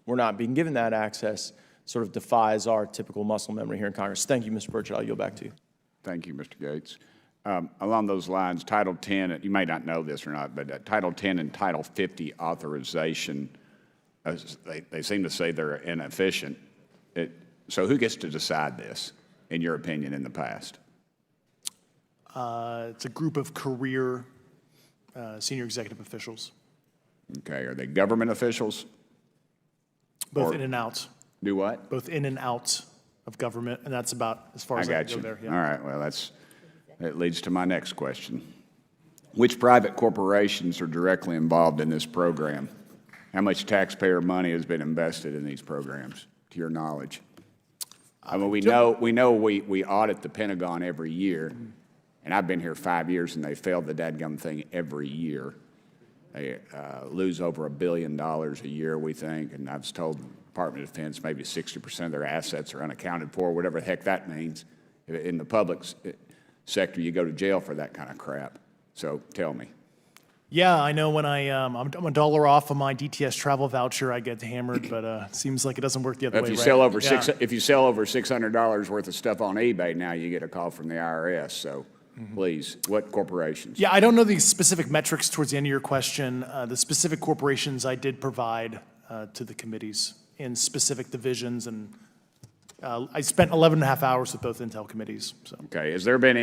we're not being given that access sort of defies our typical muscle memory here in Congress. Thank you, Mr. Burchett. I'll yield back to you. Thank you, Mr. Gates. Along those lines, Title 10, you may not know this or not, but Title 10 and Title 50 authorization, they seem to say they're inefficient. So who gets to decide this, in your opinion, in the past? It's a group of career senior executive officials. Okay, are they government officials? Both in and out. Do what? Both in and out of government, and that's about as far as I can go there. Yeah. All right, well, that leads to my next question. Which private corporations are directly involved in this program? How much taxpayer money has been invested in these programs, to your knowledge? I mean, we know we audit the Pentagon every year, and I've been here 5 years, and they failed the dadgum thing every year. They lose over $1 billion a year, we think, and I was told the Department of Defense maybe 60% of their assets are unaccounted for, whatever the heck that means. In the public sector, you go to jail for that kind of crap. So tell me. Yeah, I know when I'm $1 off of my DTS travel voucher, I get hammered, but it seems like it doesn't work the other way, If you right? sell over if you sell over $600 worth of stuff on eBay now, you get a call from the IRS. So please, what corporations? Yeah, I don't know the specific metrics towards the end of your question. The specific corporations I did provide to the committees in specific divisions, and I spent 11 and a half hours with both Intel committees. So. Okay, has there been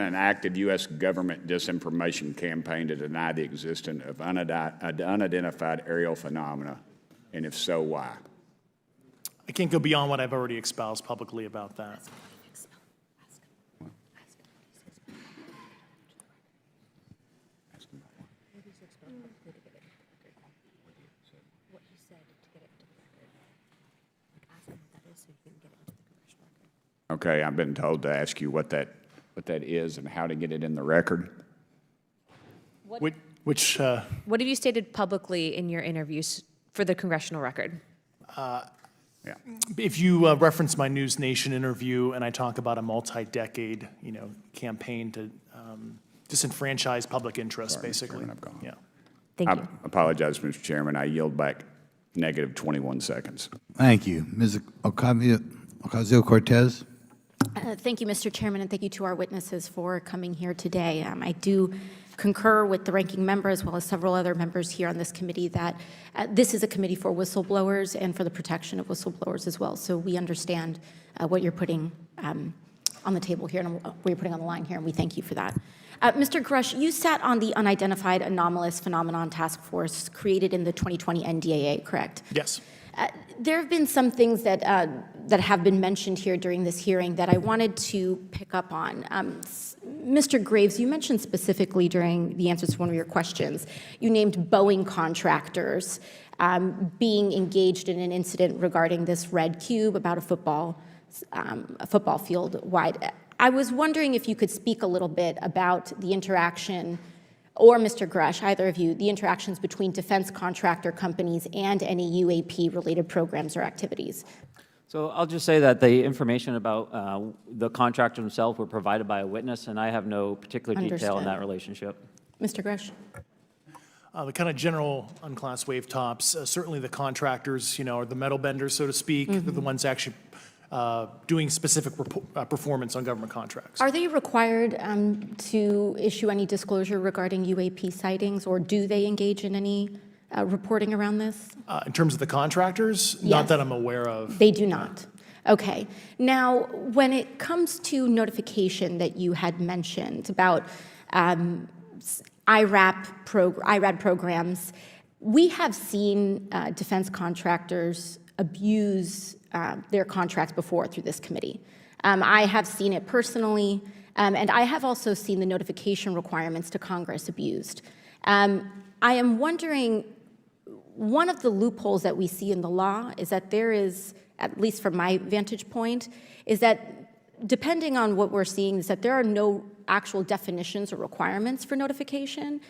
an active U.S. government disinformation campaign to deny the existence of unidentified aerial phenomena? And if so, why? I can't go beyond what I've already espoused publicly about that. Okay, I've been told to ask you what that what that is and how to get it in the record. What have you stated publicly in your interviews for the congressional record? If you reference my News Nation interview and I talk about a multi-decade, campaign to disenfranchise public interest, basically. Chairman, I've gone. Yeah. Thank I you. apologize, Mr. Chairman. I yield back negative 21 seconds. Thank you. Ms. Ocasio-Cortez? Thank you, Mr. Chairman, and thank you to our witnesses for coming here today. I do concur with the ranking member as well as several other members here on this committee that this is a committee for whistleblowers and for the protection of whistleblowers as well. So we understand what you're putting on the table here and what you're putting on the line here, and we thank you for that. Mr. Grush, you sat on the Unidentified Anomalous Phenomenon Task Force created in the 2020 NDAA, correct? Yes. There have been some things that have been mentioned here during this hearing that I wanted to pick up on. Mr. Graves, you mentioned specifically during the answers to one of your questions, you named Boeing contractors being engaged in an incident regarding this red cube about a football field wide. I was wondering if you could speak a little bit about the interaction, or Mr. Grush, either of you, the interactions between defense contractor companies and any UAP-related programs or activities. So I'll just say that the information about the contractor himself were provided by a witness, and I have no particular detail in that relationship. Mr. Grush. The kind of general unclassed wave tops, certainly the contractors, are the metal benders, so to speak. They're the ones actually doing specific performance on government contracts. Are they required to issue any disclosure regarding UAP sightings, or do they engage in any reporting around this? In terms of the contractors, Yes. not that I'm aware of. They do not. Okay. Now, when it comes to notification that you had mentioned about IRAD programs, we have seen defense contractors abuse their contracts before through this committee. I have seen it personally, and I have also seen the notification requirements to Congress abused. I am wondering, one of the loopholes that we see in the law is that there is, at least from my vantage point, is that depending on what we're seeing, is that there are no actual definitions or requirements for notification.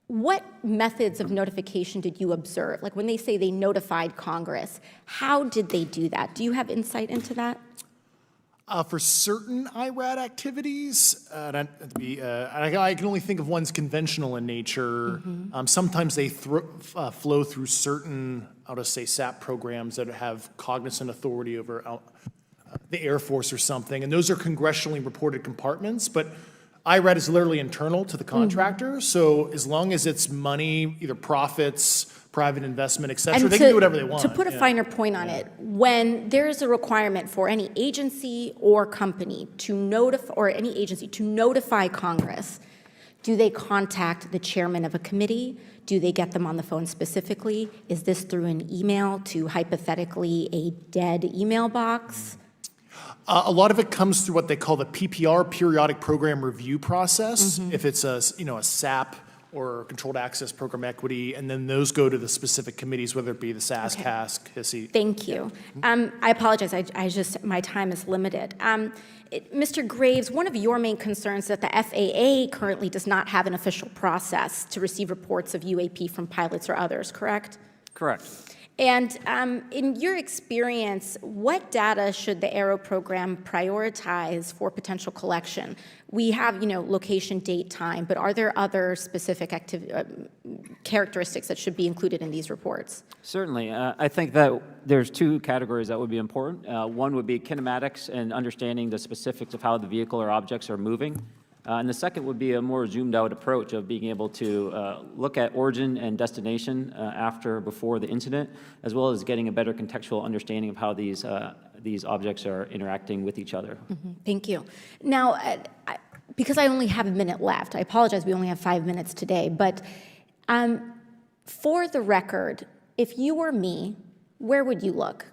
What methods of notification did you observe? Like when they say they notified Congress, how did they do that? Do you have insight into that? For certain IRAD activities, I can only think of ones conventional in nature. Sometimes they flow through certain, I'll just say, SAP programs that have cognizant authority over the Air Force or something, and those are congressionally reported compartments, but IRAD is literally internal to the contractor, so as long as it's money, either profits, private investment, et cetera, they can do whatever they want. To put a finer point on it, when there is a requirement for any agency or company to notify Congress, do they contact the chairman of a committee? Do they get them on the phone specifically? Is this through an email to hypothetically a dead email box? A lot of it comes through what they call the PPR, Periodic Program Review Process, if it's a SAP or Controlled Access Program Equity, and then those go to the specific committees, whether it be the SAS, CASC, HISI. Thank you. I apologize, my time is limited. Mr. Graves, one of your main concerns is that the FAA currently does not have an official process to receive reports of UAP from pilots or others, correct? Correct. And in your experience, what data should the AERO program prioritize for potential collection? We have, location, date, time, but are there other specific characteristics that should be included in these reports? Certainly. I think that there's two categories that would be important. One would be kinematics and understanding the specifics of how the vehicle or objects are moving. And the second would be a more zoomed out approach of being able to look at origin and destination before the incident, as well as getting a better contextual understanding of how these objects are interacting with each other. Thank you. Now, because I only have a minute left, I apologize, we only have 5 minutes today, but for the record, if you were me, where would you look?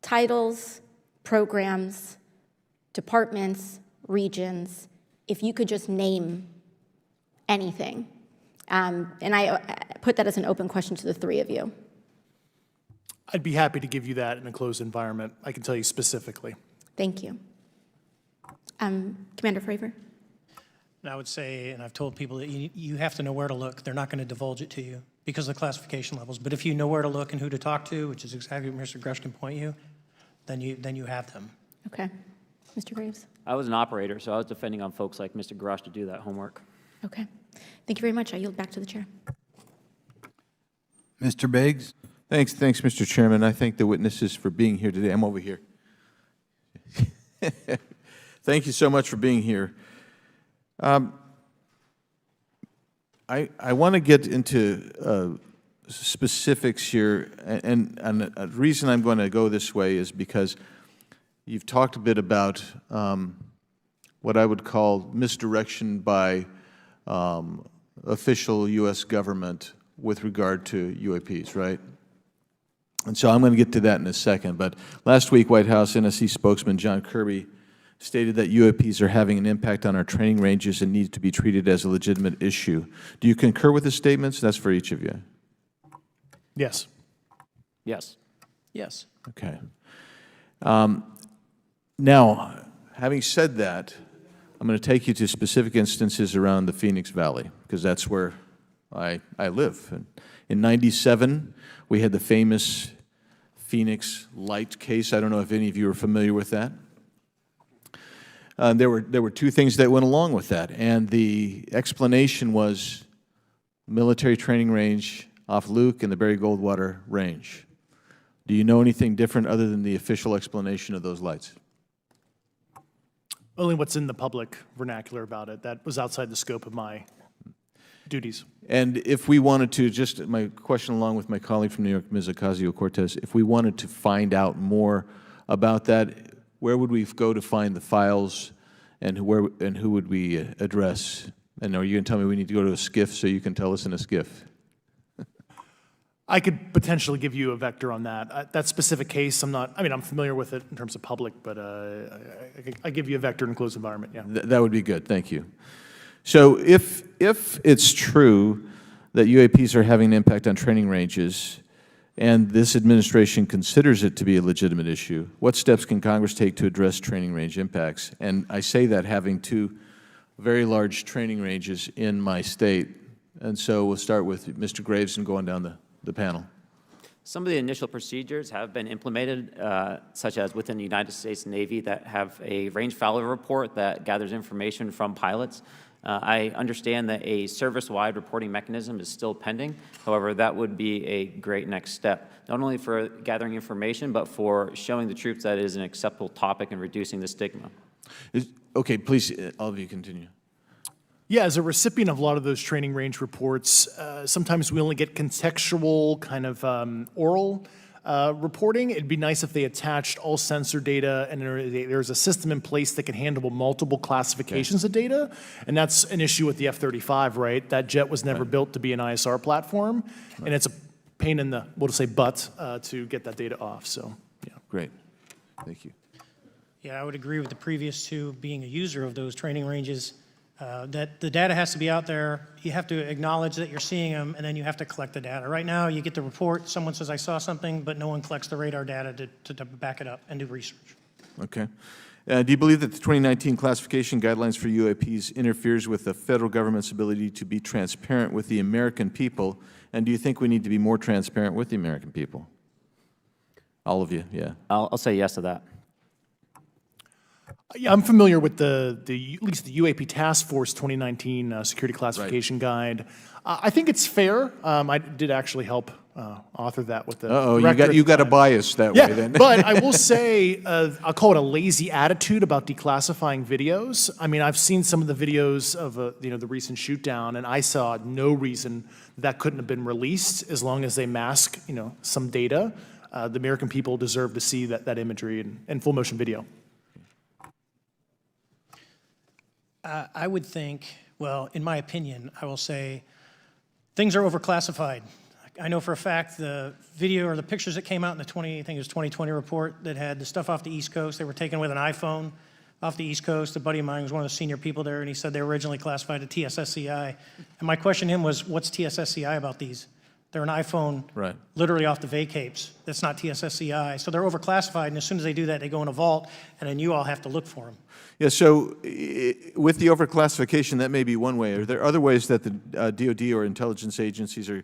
Titles, programs, departments, regions, if you could just name anything. And I put that as an open question to the three of you. I'd be happy to give you that in a closed environment. I can tell you specifically. Thank you. Commander Fravor? And I would say, and I've told people that you have to know where to look. They're not going to divulge it to you because of the classification levels. But if you know where to look and who to talk to, which is exactly what Mr. Grush can point you, then you have them. Okay. Mr. Graves? I was an operator, so I was depending on folks like Mr. Grosh to do that homework. Okay. Thank you very much. I yield back to the chair. Mr. Biggs? Thanks, Mr. Chairman. I thank the witnesses for being here today. I'm over here. Thank you so much for being here. I want to get into specifics here, and the reason I'm going to go this way is because you've talked a bit about what I would call misdirection by official U.S. government with regard to UAPs, right? And so I'm going to get to that in a second. But last week, White House NSC spokesman John Kirby stated that UAPs are having an impact on our training ranges and need to be treated as a legitimate issue. Do you concur with the statements? That's for each of you. Yes. Yes. Yes. Okay. Now, having said that, I'm going to take you to specific instances around the Phoenix Valley, because that's where I live. And in '97, we had the famous Phoenix Light case. I don't know if any of you are familiar with that. There were two things that went along with that, and the explanation was military training range off Luke and the Barry Goldwater Range. Do you know anything different other than the official explanation of those lights? Only what's in the public vernacular about it. That was outside the scope of my duties. And if we wanted to, just my question along with my colleague from New York, Ms. Ocasio-Cortez, if we wanted to find out more about that, where would we go to find the files, and who would we address? And are you going to tell me we need to go to a SCIF so you can tell us in a SCIF? I could potentially give you a vector on that. That specific case, I'm familiar with it in terms of public, but I give you a vector in closed environment, yeah. That would be good, thank you. So if it's true that UAPs are having an impact on training ranges, and this administration considers it to be a legitimate issue, what steps can Congress take to address training range impacts? And I say that having two very large training ranges in my state. And so we'll start with Mr. Graves and going down the panel. Some of the initial procedures have been implemented, such as within the United States Navy, that have a range failure report that gathers information from pilots. I understand that a service-wide reporting mechanism is still pending. However, that would be a great next step, not only for gathering information, but for showing the troops that it is an acceptable topic and reducing the stigma. Okay, please, all of you continue. Yeah, as a recipient of a lot of those training range reports, sometimes we only get contextual kind of oral reporting. It'd be nice if they attached all sensor data and there's a system in place that can handle multiple classifications of data. And that's an issue with the F-35, right? That jet was never built to be an ISR platform. And it's a pain in the, we'll just say, butt to get that data off. So, yeah. Great. Thank you. Yeah, I would agree with the previous two. Being a user of those training ranges, that the data has to be out there. You have to acknowledge that you're seeing them, and then you have to collect the data. Right now, you get the report, someone says, I saw something, but no one collects the radar data to back it up and do research. Okay. Do you believe that the 2019 classification guidelines for UAPs interferes with the federal government's ability to be transparent with the American people? And do you think we need to be more transparent with the American people? All of you, yeah. I'll say yes to that. Yeah, I'm familiar with at least the UAP Task Force 2019 Security Classification Guide. I think it's fair. I did actually help author that with the director. You got a bias that way then. But I will say, I'll call it a lazy attitude about declassifying videos. I mean, I've seen some of the videos of the recent shoot down, and I saw no reason that couldn't have been released as long as they mask some data. The American people deserve to see that imagery in full motion video. I would think, well, in my opinion, I will say things are overclassified. I know for a fact the video or the pictures that came out in the 2020 report that had the stuff off the East Coast, they were taken with an iPhone off the East Coast. A buddy of mine was one of the senior people there, and he said they were originally classified at TSSCI. And my question to him was, what's TSSCI about these? They're an iPhone Right. literally off the vacapes. That's not TSSCI. So they're overclassified, and as soon as they do that, they go in a vault, and then you all have to look for them. Yeah, so with the overclassification, that may be one way. Are there other ways that the DOD or intelligence agencies are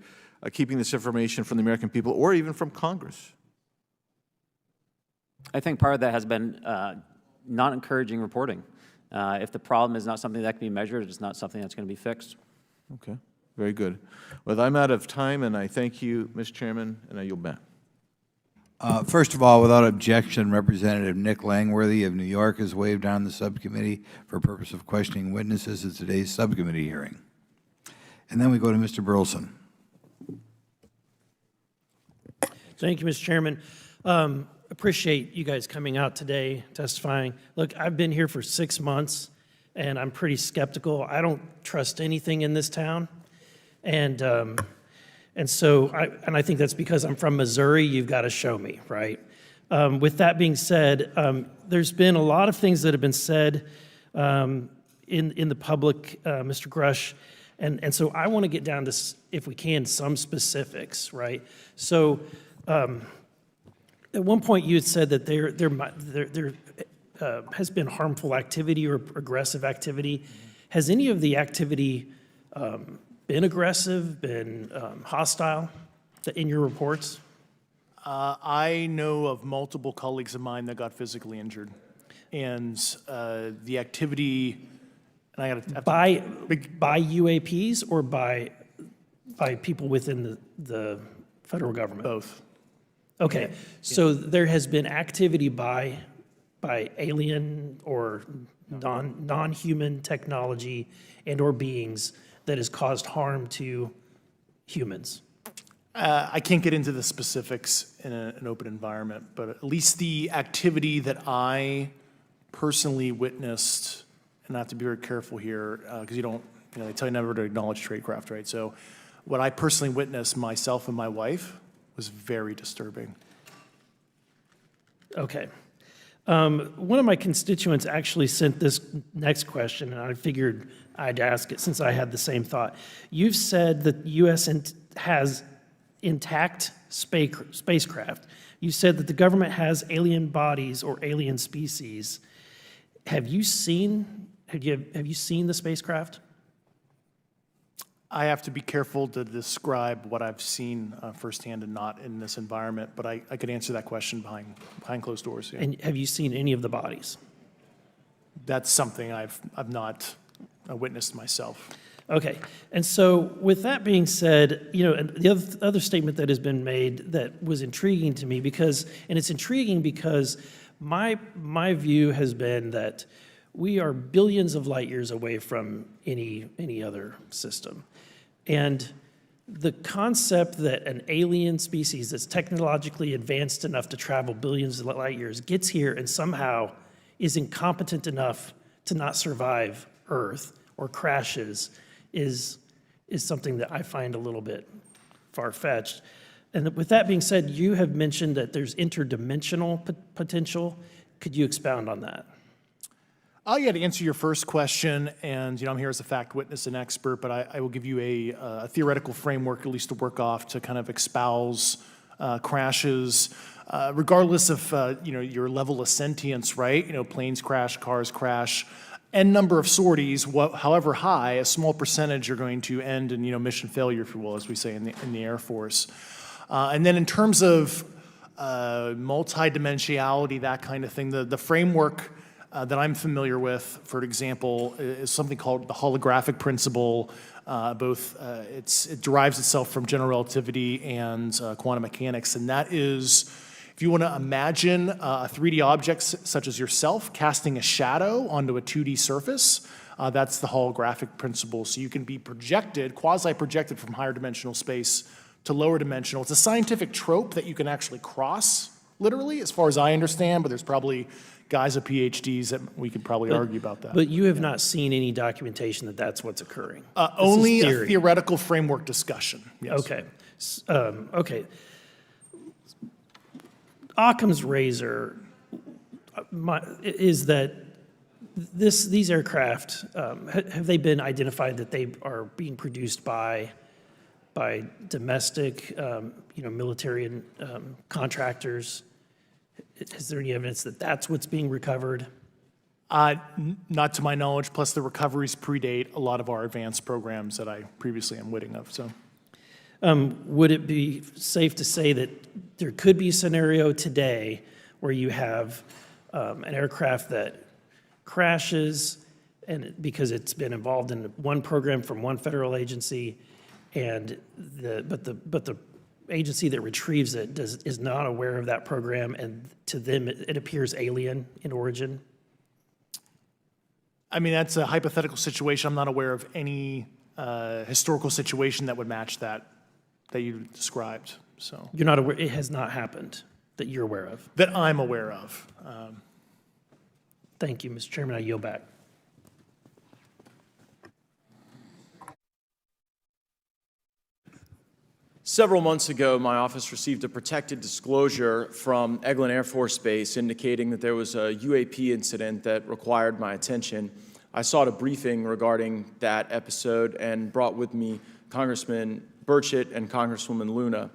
keeping this information from the American people or even from Congress? I think part of that has been not encouraging reporting. If the problem is not something that can be measured, it's not something that's going to be fixed. Okay, very good. Well, I'm out of time, and I thank you, Mr. Chairman, and I yield back. First of all, without objection, Representative Nick Langworthy of New York has waived down the subcommittee for purpose of questioning witnesses at today's subcommittee hearing. And then we go to Mr. Burleson. Thank you, Mr. Chairman. Appreciate you guys coming out today, testifying. Look, I've been here for 6 months, and I'm pretty skeptical. I don't trust anything in this town. And so I think that's because I'm from Missouri. You've got to show me, right? With that being said, there's been a lot of things that have been said in the public, Mr. Grush, and so I want to get down to, if we can, some specifics, right? So at one point you had said that there has been harmful activity or aggressive activity. Has any of the activity been aggressive, been hostile in your reports? I know of multiple colleagues of mine that got physically injured. And the activity, and I got by UAPs or by people within the federal government? Both. Okay, so there has been activity by alien or non-human technology and or beings that has caused harm to humans. I can't get into the specifics in an open environment, but at least the activity that I personally witnessed, and I have to be very careful here, because they tell you never to acknowledge tradecraft, right? So what I personally witnessed, myself and my wife, was very disturbing. Okay. One of my constituents actually sent this next question, and I figured I'd ask it since I had the same thought. You've said that the U.S. has intact spacecraft. You said that the government has alien bodies or alien species. Have you seen the spacecraft? I have to be careful to describe what I've seen firsthand and not in this environment, but I could answer that question behind closed doors. Yeah. And have you seen any of the bodies? That's something I've not witnessed myself. Okay, and so with that being said, and the other statement that has been made that was intriguing to me it's intriguing because my view has been that we are billions of light years away from any other system. And the concept that an alien species that's technologically advanced enough to travel billions of light years gets here and somehow is incompetent enough to not survive Earth or crashes is something that I find a little bit far-fetched. And with that being said, you have mentioned that there's interdimensional potential. Could you expound on that? Yeah, to answer your first question, and I'm here as a fact witness and expert, but I will give you a theoretical framework, at least to work off, to kind of espouse crashes, regardless of your level of sentience, right? Planes crash, cars crash, n number of sorties, however high, a small percentage are going to end in mission failure, if you will, as we say in the Air Force. And then in terms of multidimensionality, that kind of thing, the framework that I'm familiar with, for example, is something called the holographic principle. It derives itself from general relativity and quantum mechanics, and that is, if you want to imagine a 3D object such as yourself casting a shadow onto a 2D surface, that's the holographic principle. So you can be projected, quasi-projected from higher dimensional space to lower dimensional. It's a scientific trope that you can actually cross, literally, as far as I understand, but there's probably guys with PhDs that we could probably argue about that. But you have not seen any documentation that that's what's occurring? Only a theoretical framework discussion, yes. Okay. Okay. Occam's razor is that these aircraft, have they been identified that they are being produced by by domestic, military and contractors? Is there any evidence that that's what's being recovered? Not to my knowledge, plus the recoveries predate a lot of our advanced programs that I previously am witting of, so. Would it be safe to say that there could be a scenario today where you have an aircraft that crashes and because it's been involved in one program from one federal agency, and but the agency that retrieves it is not aware of that program, and to them it appears alien in origin? I mean, that's a hypothetical situation. I'm not aware of any historical situation that would match that you described, so. You're not aware, it has not happened that you're aware of? That I'm aware of. Thank you, Mr. Chairman. I yield back. Several months ago, my office received a protected disclosure from Eglin Air Force Base indicating that there was a UAP incident that required my attention. I sought a briefing regarding that episode and brought with me Congressman Burchett and Congresswoman Luna.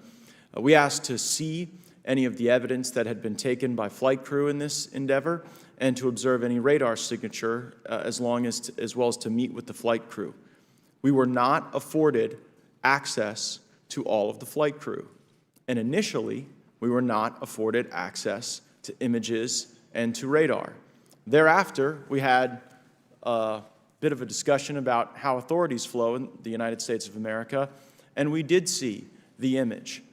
We asked to see any of the evidence that had been taken by flight crew in this endeavor and to observe any radar signature as well as to meet with the flight crew. We were not afforded access to all of the flight crew. And initially, we were not afforded access to images and to radar. Thereafter, we had a bit of a discussion about how authorities flow in the United States of America, and we did see the image.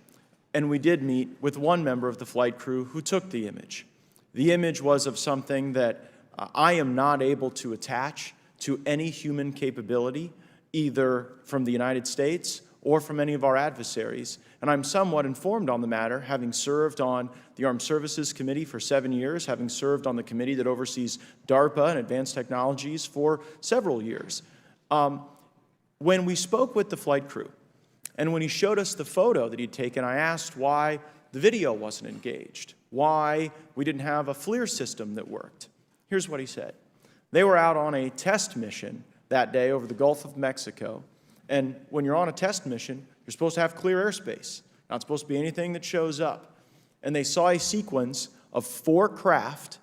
And we did meet with one member of the flight crew who took the image. The image was of something that I am not able to attach to any human capability, either from the United States or from any of our adversaries. And I'm somewhat informed on the matter, having served on the Armed Services Committee for 7 years, having served on the committee that oversees DARPA and advanced technologies for several years. When we spoke with the flight crew, and when he showed us the photo that he'd taken, I asked why the video wasn't engaged, why we didn't have a FLIR system that worked. Here's what he said. They were out on a test mission that day over the Gulf of Mexico. And when you're on a test mission, you're supposed to have clear airspace. Not supposed to be anything that shows up. And they saw a sequence of 4 craft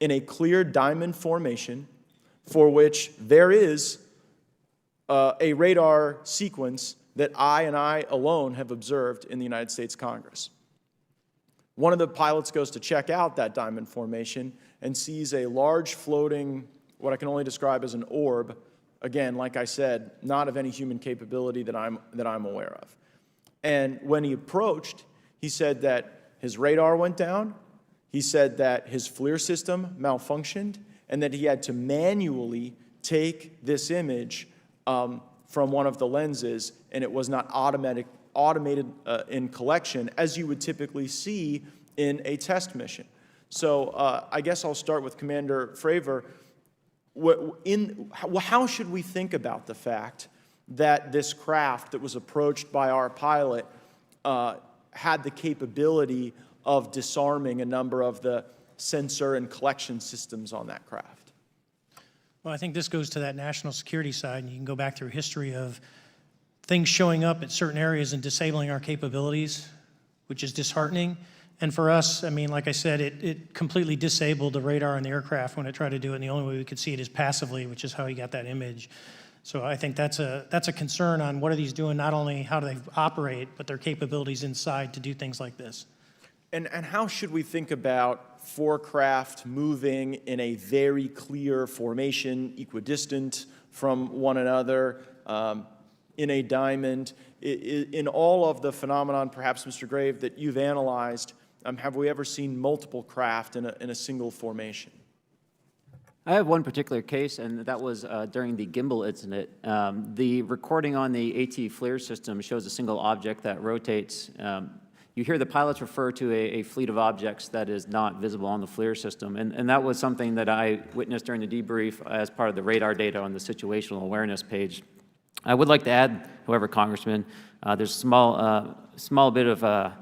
in a clear diamond formation for which there is a radar sequence that I alone have observed in the United States Congress. One of the pilots goes to check out that diamond formation and sees a large floating, what I can only describe as an orb. Again, like I said, not of any human capability that I'm aware of. And when he approached, he said that his radar went down, he said that his FLIR system malfunctioned, and that he had to manually take this image from one of the lenses, and it was not automated in collection, as you would typically see in a test mission. So I guess I'll start with Commander Fravor. How should we think about the fact that this craft that was approached by our pilot had the capability of disarming a number of the sensor and collection systems on that craft? Well, I think this goes to that national security side, and you can go back through history of things showing up at certain areas and disabling our capabilities, which is disheartening. And for us, I mean, like I said, it completely disabled the radar on the aircraft when it tried to do it, and the only way we could see it is passively, which is how he got that image. So I think that's a concern on what are these doing, not only how do they operate, but their capabilities inside to do things like this. And how should we think about 4 craft moving in a very clear formation, equidistant from one another, in a diamond? In all of the phenomenon, perhaps, Mr. Grave, that you've analyzed, have we ever seen multiple craft in a single formation? I have one particular case, and that was during the gimbal incident. The recording on the AT FLIR system shows a single object that rotates. You hear the pilots refer to a fleet of objects that is not visible on the FLIR system, and that was something that I witnessed during the debrief as part of the radar data on the situational awareness page. I would like to add, however, Congressman, there's a small bit of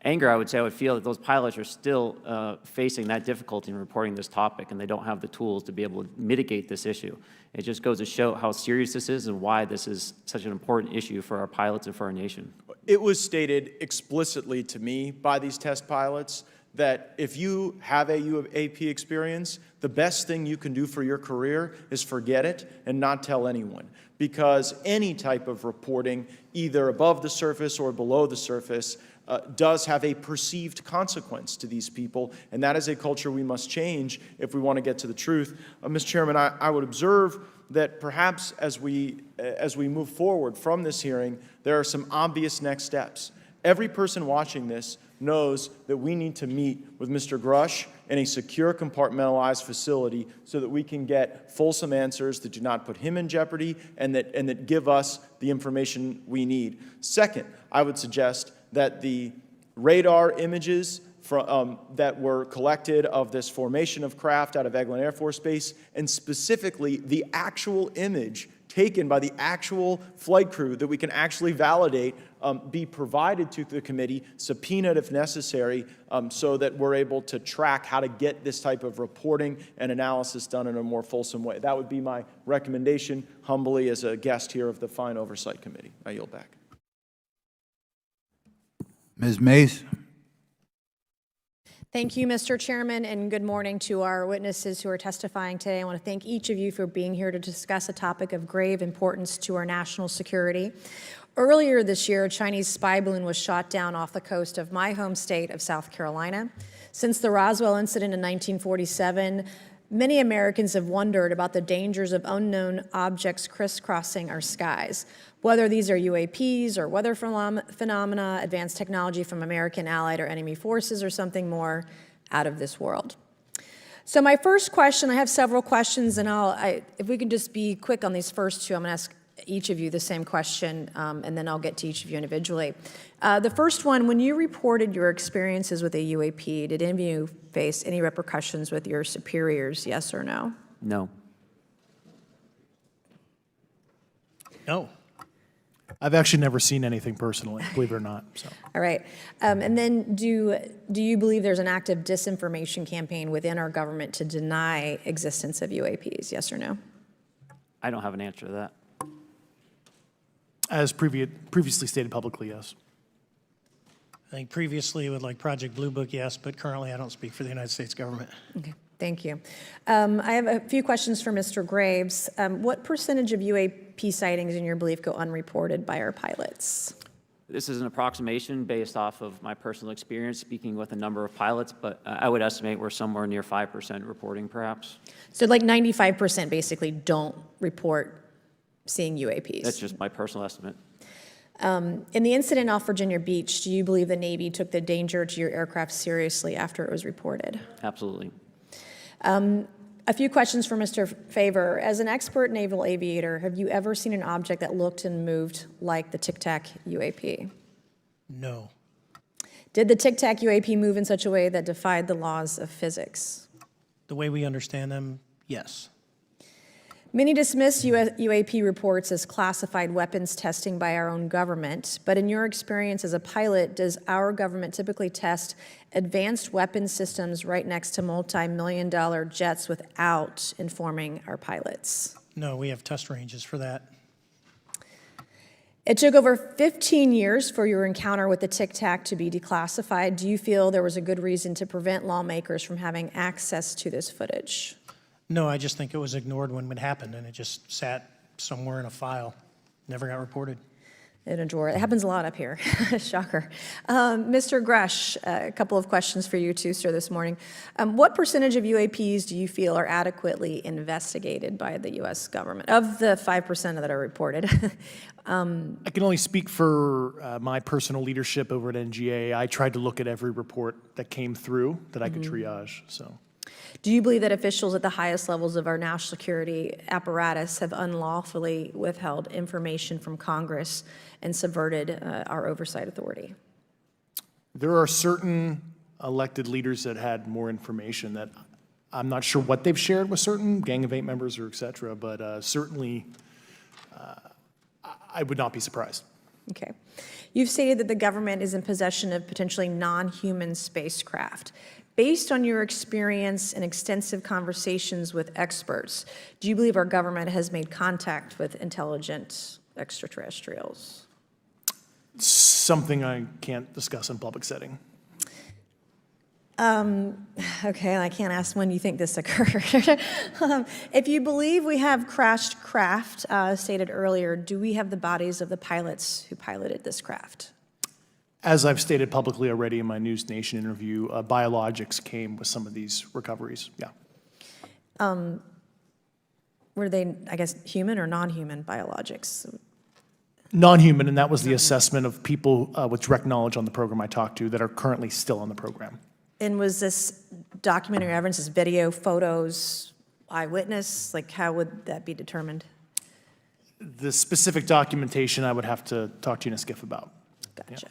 anger, I would say I would feel that those pilots are still facing that difficulty in reporting this topic, and they don't have the tools to be able to mitigate this issue. It just goes to show how serious this is and why this is such an important issue for our pilots and for our nation. It was stated explicitly to me by these test pilots that if you have a UAP experience, the best thing you can do for your career is forget it and not tell anyone. Because any type of reporting, either above the surface or below the surface, does have a perceived consequence to these people, and that is a culture we must change if we want to get to the truth. Mr. Chairman, I would observe that perhaps as we move forward from this hearing, there are some obvious next steps. Every person watching this knows that we need to meet with Mr. Grush in a secure, compartmentalized facility so that we can get fulsome answers that do not put him in jeopardy and that give us the information we need. Second, I would suggest that the radar images that were collected of this formation of craft out of Eglin Air Force Base, and specifically the actual image taken by the actual flight crew that we can actually validate, be provided to the committee, subpoenaed if necessary, so that we're able to track how to get this type of reporting and analysis done in a more fulsome way. That would be my recommendation, humbly, as a guest here of the Fine Oversight Committee. I yield back. Ms. Mays? Thank you, Mr. Chairman, and good morning to our witnesses who are testifying today. I want to thank each of you for being here to discuss a topic of grave importance to our national security. Earlier this year, a Chinese spy balloon was shot down off the coast of my home state of South Carolina. Since the Roswell incident in 1947, many Americans have wondered about the dangers of unknown objects crisscrossing our skies. Whether these are UAPs or weather phenomena, advanced technology from American allied or enemy forces, or something more out of this world. So my first question, I have several questions, and if we can just be quick on these first two, I'm going to ask each of you the same question, and then I'll get to each of you individually. The first one, when you reported your experiences with a UAP, did any of you face any repercussions with your superiors, yes or no? No. No. I've actually never seen anything personally, believe it or not. So. All right. And then do you believe there's an active disinformation campaign within our government to deny existence of UAPs, yes or no? I don't have an answer to that. As previously stated publicly, yes. I think previously with like Project Blue Book, yes, but currently I don't speak for the United States government. Okay, thank you. I have a few questions for Mr. Graves. What percentage of UAP sightings, in your belief, go unreported by our pilots? This is an approximation based off of my personal experience speaking with a number of pilots, but I would estimate we're somewhere near 5% reporting, perhaps. So like 95% basically don't report seeing UAPs? That's just my personal estimate. In the incident off Virginia Beach, do you believe the Navy took the danger to your aircraft seriously after it was reported? Absolutely. A few questions for Mr. Favor. As an expert naval aviator, have you ever seen an object that looked and moved like the Tic Tac UAP? No. Did the Tic Tac UAP move in such a way that defied the laws of physics? The way we understand them, yes. Many dismiss UAP reports as classified weapons testing by our own government, but in your experience as a pilot, does our government typically test advanced weapon systems right next to multi-million-dollar jets without informing our pilots? No, we have test ranges for that. It took over 15 years for your encounter with the Tic Tac to be declassified. Do you feel there was a good reason to prevent lawmakers from having access to this footage? No, I just think it was ignored when it happened, and it just sat somewhere in a file, never got reported. In a drawer. It happens a lot up here. Shocker. Mr. Grush, a couple of questions for you too, sir, this morning. What percentage of UAPs do you feel are adequately investigated by the U.S. government, of the 5% that are reported? I can only speak for my personal leadership over at NGA. I tried to look at every report that came through that I could triage. So. Do you believe that officials at the highest levels of our national security apparatus have unlawfully withheld information from Congress and subverted our oversight authority? There are certain elected leaders that had more information that I'm not sure what they've shared with certain Gang of Eight members or et cetera, but certainly I would not be surprised. Okay. You've stated that the government is in possession of potentially non-human spacecraft. Based on your experience and extensive conversations with experts, do you believe our government has made contact with intelligent extraterrestrials? Something I can't discuss in public setting. Okay, I can't ask when you think this occurred. If you believe we have crashed craft, stated earlier, do we have the bodies of the pilots who piloted this craft? As I've stated publicly already in my News Nation interview, biologics came with some of these recoveries, yeah. Were they, I guess, human or non-human biologics? Non-human, and that was the assessment of people with direct knowledge on the program I talked to that are currently still on the program. And was this documentary evidence, this video, photos, eyewitness? Like, how would that be determined? The specific documentation I would have to talk to you in a skiff about. Gotcha.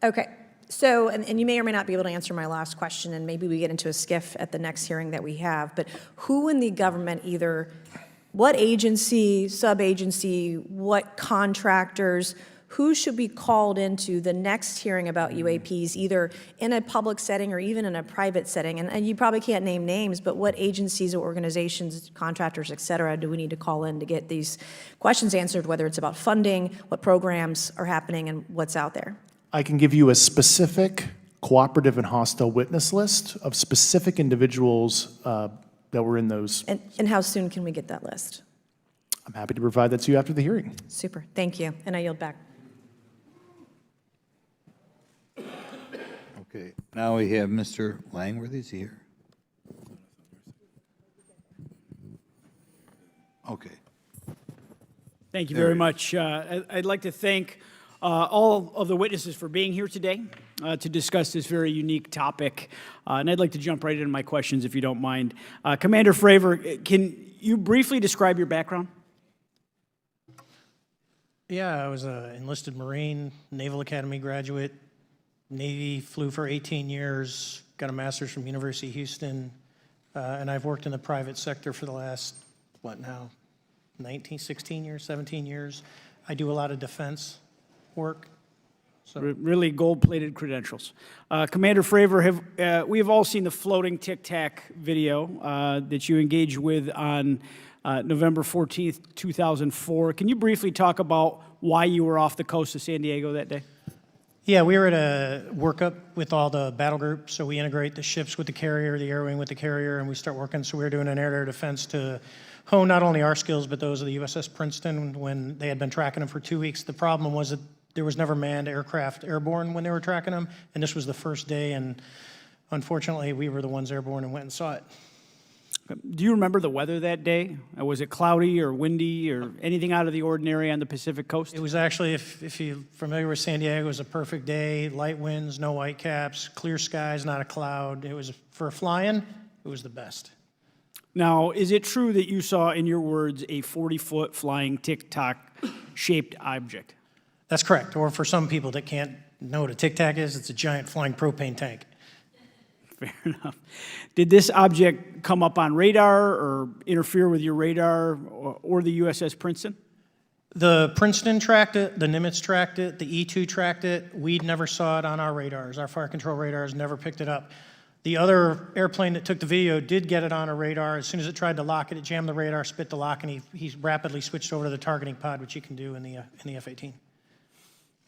Okay, so, and you may or may not be able to answer my last question, and maybe we get into a skiff at the next hearing that we have, but who in the government, either what agency, sub-agency, what contractors, who should be called into the next hearing about UAPs, either in a public setting or even in a private setting? And you probably can't name names, but what agencies or organizations, contractors, et cetera, do we need to call in to get these questions answered, whether it's about funding, what programs are happening, and what's out there? I can give you a specific cooperative and hostile witness list of specific individuals that were in those. And how soon can we get that list? I'm happy to provide that to you after the hearing. Super, thank you, and I yield back. Okay, now we have Mr. Langworthy. Is he here? Okay. Thank you very much. I'd like to thank all of the witnesses for being here today to discuss this very unique topic. And I'd like to jump right into my questions, if you don't mind. Commander Fravor, can you briefly describe your background? Yeah, I was an enlisted Marine, Naval Academy graduate, Navy, flew for 18 years, got a master's from University of Houston, and I've worked in the private sector for the last, 16 years, 17 years. I do a lot of defense work. So. Really gold-plated credentials. Commander Fravor, we have all seen the floating Tic Tac video that you engaged with on November 14th, 2004. Can you briefly talk about why you were off the coast of San Diego that day? Yeah, we were at a workup with all the battle groups, so we integrate the ships with the carrier, the air wing with the carrier, and we start working. So we were doing an air-to-air defense to hone not only our skills, but those of the USS Princeton when they had been tracking them for 2 weeks. The problem was that there was never manned aircraft airborne when they were tracking them, and this was the first day, and unfortunately, we were the ones airborne and went and saw it. Do you remember the weather that day? Was it cloudy or windy or anything out of the ordinary on the Pacific coast? It was actually, if you're familiar with San Diego, it was a perfect day, light winds, no whitecaps, clear skies, not a cloud. It was, for flying, it was the best. Now, is it true that you saw, in your words, a 40-foot flying Tic Tac-shaped object? That's correct. Or for some people that can't know what a Tic Tac is, it's a giant flying propane tank. Fair enough. Did this object come up on radar or interfere with your radar or the USS Princeton? The Princeton tracked it, the Nimitz tracked it, the E-2 tracked it. We never saw it on our radars. Our fire control radars never picked it up. The other airplane that took the video did get it on a radar. As soon as it tried to lock it, it jammed the radar, spit the lock, and he rapidly switched over to the targeting pod, which you can do in the F-18.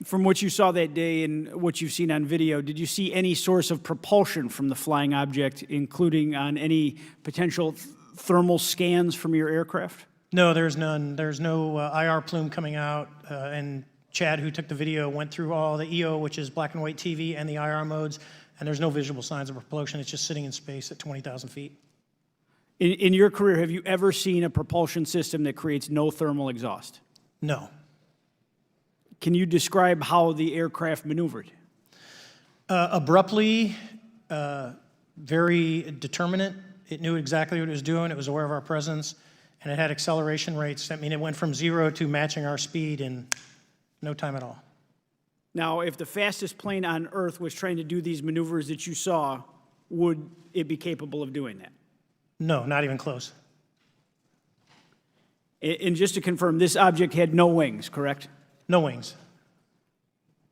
From what you saw that day and what you've seen on video, did you see any source of propulsion from the flying object, including on any potential thermal scans from your aircraft? No, there's none. There's no IR plume coming out. And Chad, who took the video, went through all the EO, which is black and white TV, and the IR modes, and there's no visible signs of propulsion. It's just sitting in space at 20,000 feet. In your career, have you ever seen a propulsion system that creates no thermal exhaust? No. Can you describe how the aircraft maneuvered? Abruptly, very determinate. It knew exactly what it was doing. It was aware of our presence, and it had acceleration rates. I mean, it went from 0 to matching our speed in no time at all. Now, if the fastest plane on Earth was trying to do these maneuvers that you saw, would it be capable of doing that? No, not even close. And just to confirm, this object had no wings, correct? No wings.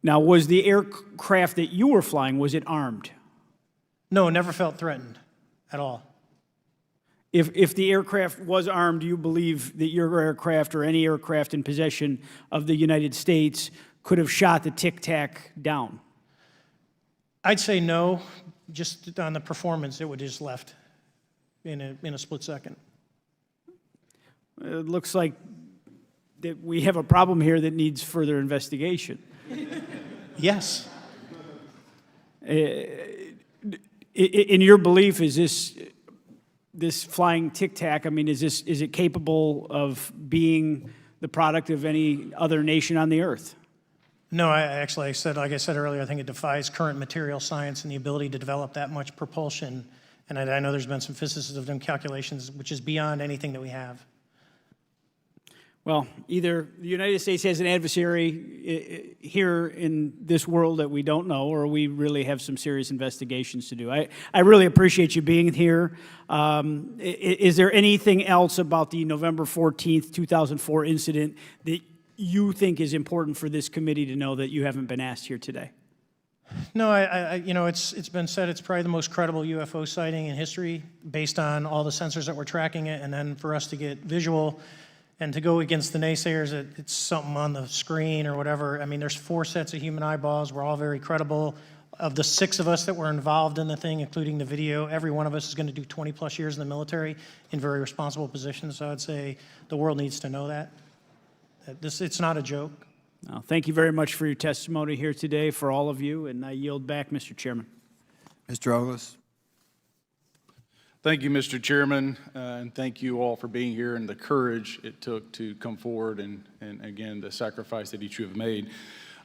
Now, was the aircraft that you were flying, was it armed? No, never felt threatened at all. If the aircraft was armed, do you believe that your aircraft or any aircraft in possession of the United States could have shot the Tic Tac down? I'd say no, just on the performance, it would just left in a split second. It looks like that we have a problem here that needs further investigation. Yes. In your belief, is this flying Tic Tac, I mean, is it capable of being the product of any other nation on the earth? No, like I said earlier, I think it defies current material science and the ability to develop that much propulsion. And I know there's been some physicists have done calculations, which is beyond anything that we have. Well, either the United States has an adversary here in this world that we don't know, or we really have some serious investigations to do. I really appreciate you being here. Is there anything else about the November 14th, 2004 incident that you think is important for this committee to know that you haven't been asked here today? No, it's been said it's probably the most credible UFO sighting in history based on all the sensors that were tracking it, and then for us to get visual and to go against the naysayers that it's something on the screen or whatever. I mean, there's 4 sets of human eyeballs. We're all very credible. Of the 6 of us that were involved in the thing, including the video, every one of us is going to do 20-plus years in the military in very responsible positions. So I'd say the world needs to know that it's not a joke. Well, thank you very much for your testimony here today for all of you, and I yield back, Mr. Chairman. Mr. Ogles? Thank you, Mr. Chairman, and thank you all for being here and the courage it took to come forward and again, the sacrifice that each of you have made.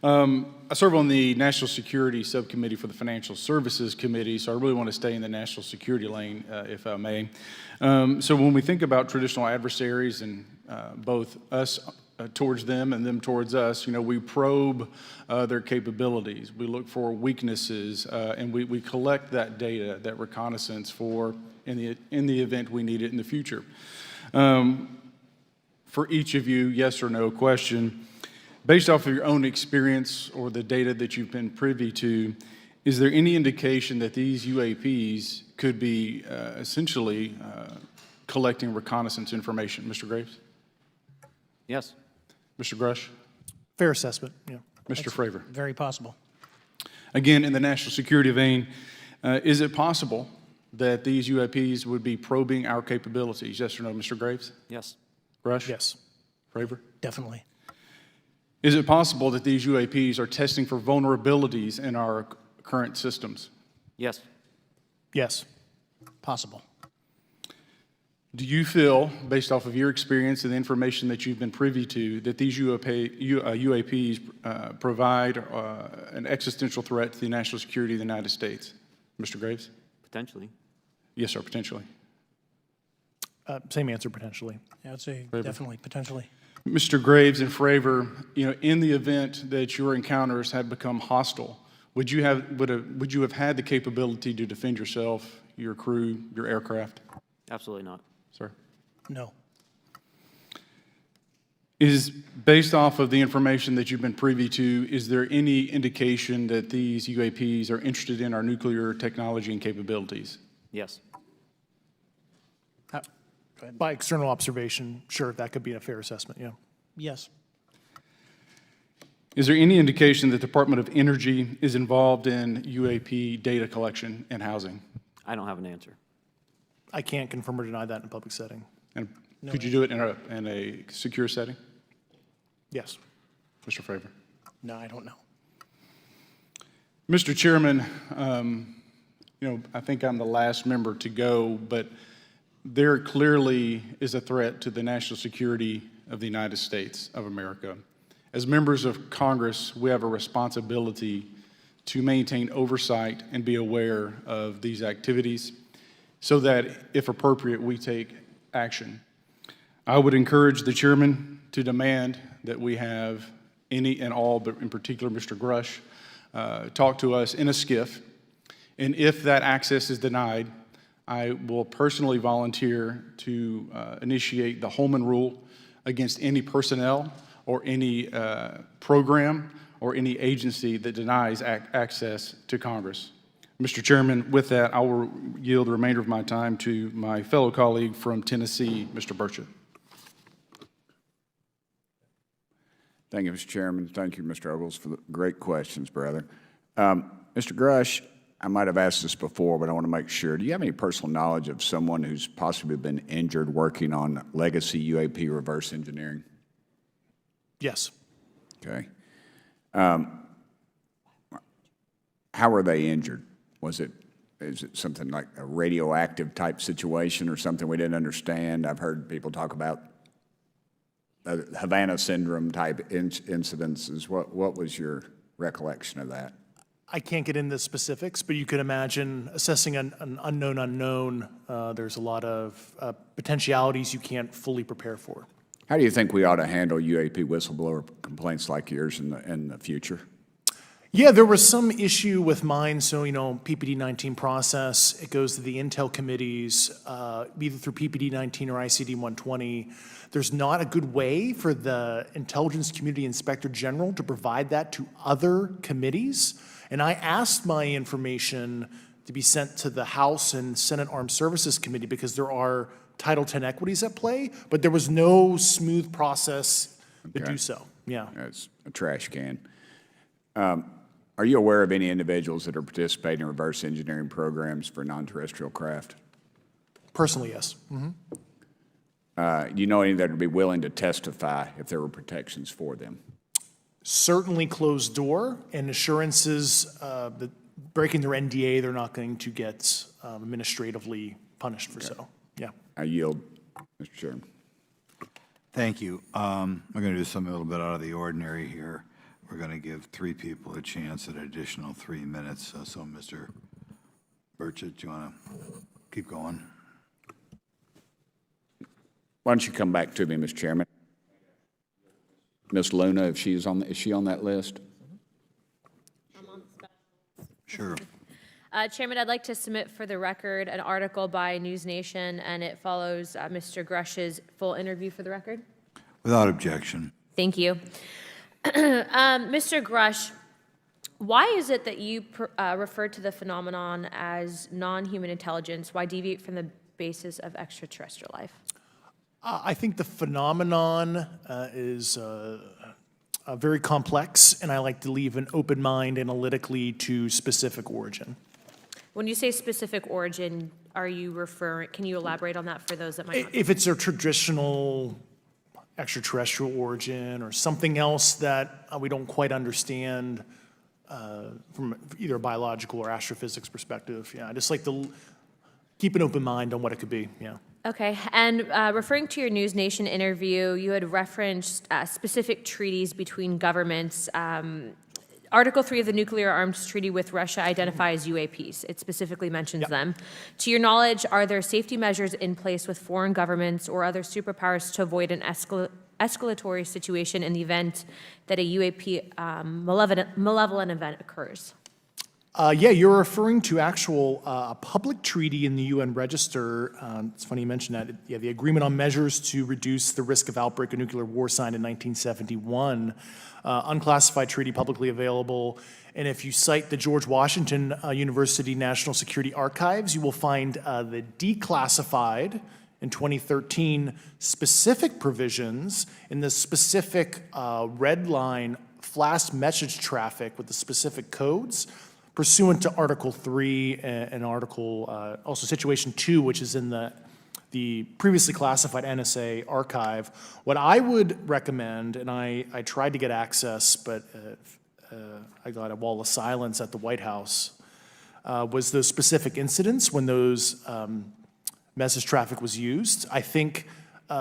I serve on the National Security Subcommittee for the Financial Services Committee, so I really want to stay in the national security lane, if I may. So when we think about traditional adversaries and both us towards them and them towards us, we probe their capabilities. We look for weaknesses, and we collect that data, that reconnaissance for in the event we need it in the future. For each of you, yes or no question, based off of your own experience or the data that you've been privy to, is there any indication that these UAPs could be essentially collecting reconnaissance information? Mr. Graves? Yes. Mr. Grush? Fair assessment, yeah. Mr. Fravor? Very possible. Again, in the national security vein, is it possible that these UAPs would be probing our capabilities? Yes or no, Mr. Graves? Yes. Grush? Yes. Fravor? Definitely. Is it possible that these UAPs are testing for vulnerabilities in our current systems? Yes. Yes. Possible. Do you feel, based off of your experience and the information that you've been privy to, that these UAPs provide an existential threat to the national security of the United States? Mr. Graves? Potentially. Yes, sir, potentially. Same answer, potentially. Yeah, I'd say Fravor. definitely, potentially. Mr. Graves and Fravor, in the event that your encounters had become hostile, would you have had the capability to defend yourself, your crew, your aircraft? Absolutely not. Sir? No. Is based off of the information that you've been privy to, is there any indication that these UAPs are interested in our nuclear technology and capabilities? Yes. By external observation, sure, that could be a fair assessment, yeah. Yes. Is there any indication that the Department of Energy is involved in UAP data collection and housing? I don't have an answer. I can't confirm or deny that in a public setting. And could you do it in a secure setting? Yes. Mr. Fravor? No, I don't know. Mr. Chairman, I think I'm the last member to go, but there clearly is a threat to the national security of the United States of America. As members of Congress, we have a responsibility to maintain oversight and be aware of these activities so that, if appropriate, we take action. I would encourage the chairman to demand that we have any and all, but in particular Mr. Grush, talk to us in a skiff. And if that access is denied, I will personally volunteer to initiate the Holman Rule against any personnel or any program or any agency that denies access to Congress. Mr. Chairman, with that, I will yield the remainder of my time to my fellow colleague from Tennessee, Mr. Burchett. Thank you, Mr. Chairman. Thank you, Mr. Ogles, for the great questions, brother. Mr. Grush, I might have asked this before, but I want to make sure. Do you have any personal knowledge of someone who's possibly been injured working on legacy UAP reverse engineering? Yes. Okay. How were they injured? Is it something like a radioactive type situation or something we didn't understand? I've heard people talk about Havana syndrome type incidences. What was your recollection of that? I can't get into specifics, but you can imagine assessing an unknown unknown. There's a lot of potentialities you can't fully prepare for. How do you think we ought to handle UAP whistleblower complaints like yours in the future? Yeah, there was some issue with mine. So, PPD-19 process, it goes to the Intel committees, either through PPD-19 or ICD-120. There's not a good way for the Intelligence Community Inspector General to provide that to other committees. And I asked my information to be sent to the House and Senate Armed Services Committee because there are Title X equities at play, but there was no smooth process to do so. Yeah. It's a trash can. Are you aware of any individuals that are participating in reverse engineering programs for non-terrestrial craft? Personally, yes. Do you know any that would be willing to testify if there were protections for them? Certainly closed door and assurances that breaking their NDA, they're not going to get administratively punished for so. Yeah. I yield, Mr. Chairman. Thank you. We're going to do something a little bit out of the ordinary here. We're going to give 3 people a chance at an additional 3 minutes. So, Mr. Burchett, do you want to keep going? Why don't you come back to me, Mr. Chairman? Ms. Luna, if is she on that list? Sure. Chairman, I'd like to submit for the record an article by News Nation, and it follows Mr. Grush's full interview for the record. Without objection. Thank you. Mr. Grush, why is it that you refer to the phenomenon as non-human intelligence? Why deviate from the basis of extraterrestrial life? I think the phenomenon is very complex, and I like to leave an open mind analytically to specific origin. When you say specific origin, are you can you elaborate on that for those that might not? If it's a traditional extraterrestrial origin or something else that we don't quite understand from either a biological or astrophysics perspective, I just like to keep an open mind on what it could be, Okay, and referring to your News Nation interview, you had referenced specific treaties between governments. Article 3 of the Nuclear Arms Treaty with Russia identifies UAPs. It specifically mentions them. To your knowledge, are there safety measures in place with foreign governments or other superpowers to avoid an escalatory situation in the event that a UAP malevolent event occurs? Yeah, you're referring to a public treaty in the UN Register. It's funny you mentioned that. Yeah, the Agreement on Measures to Reduce the Risk of Outbreak of Nuclear War signed in 1971. Unclassified treaty, publicly available. And if you cite the George Washington University National Security Archives, you will find the declassified in 2013 specific provisions in the specific red line flash message traffic with the specific codes pursuant to Article 3 and Article, also Situation 2, which is in the previously classified NSA archive. What I would recommend, and I tried to get access, but I got a wall of silence at the White House, was those specific incidents when those message traffic was used. I think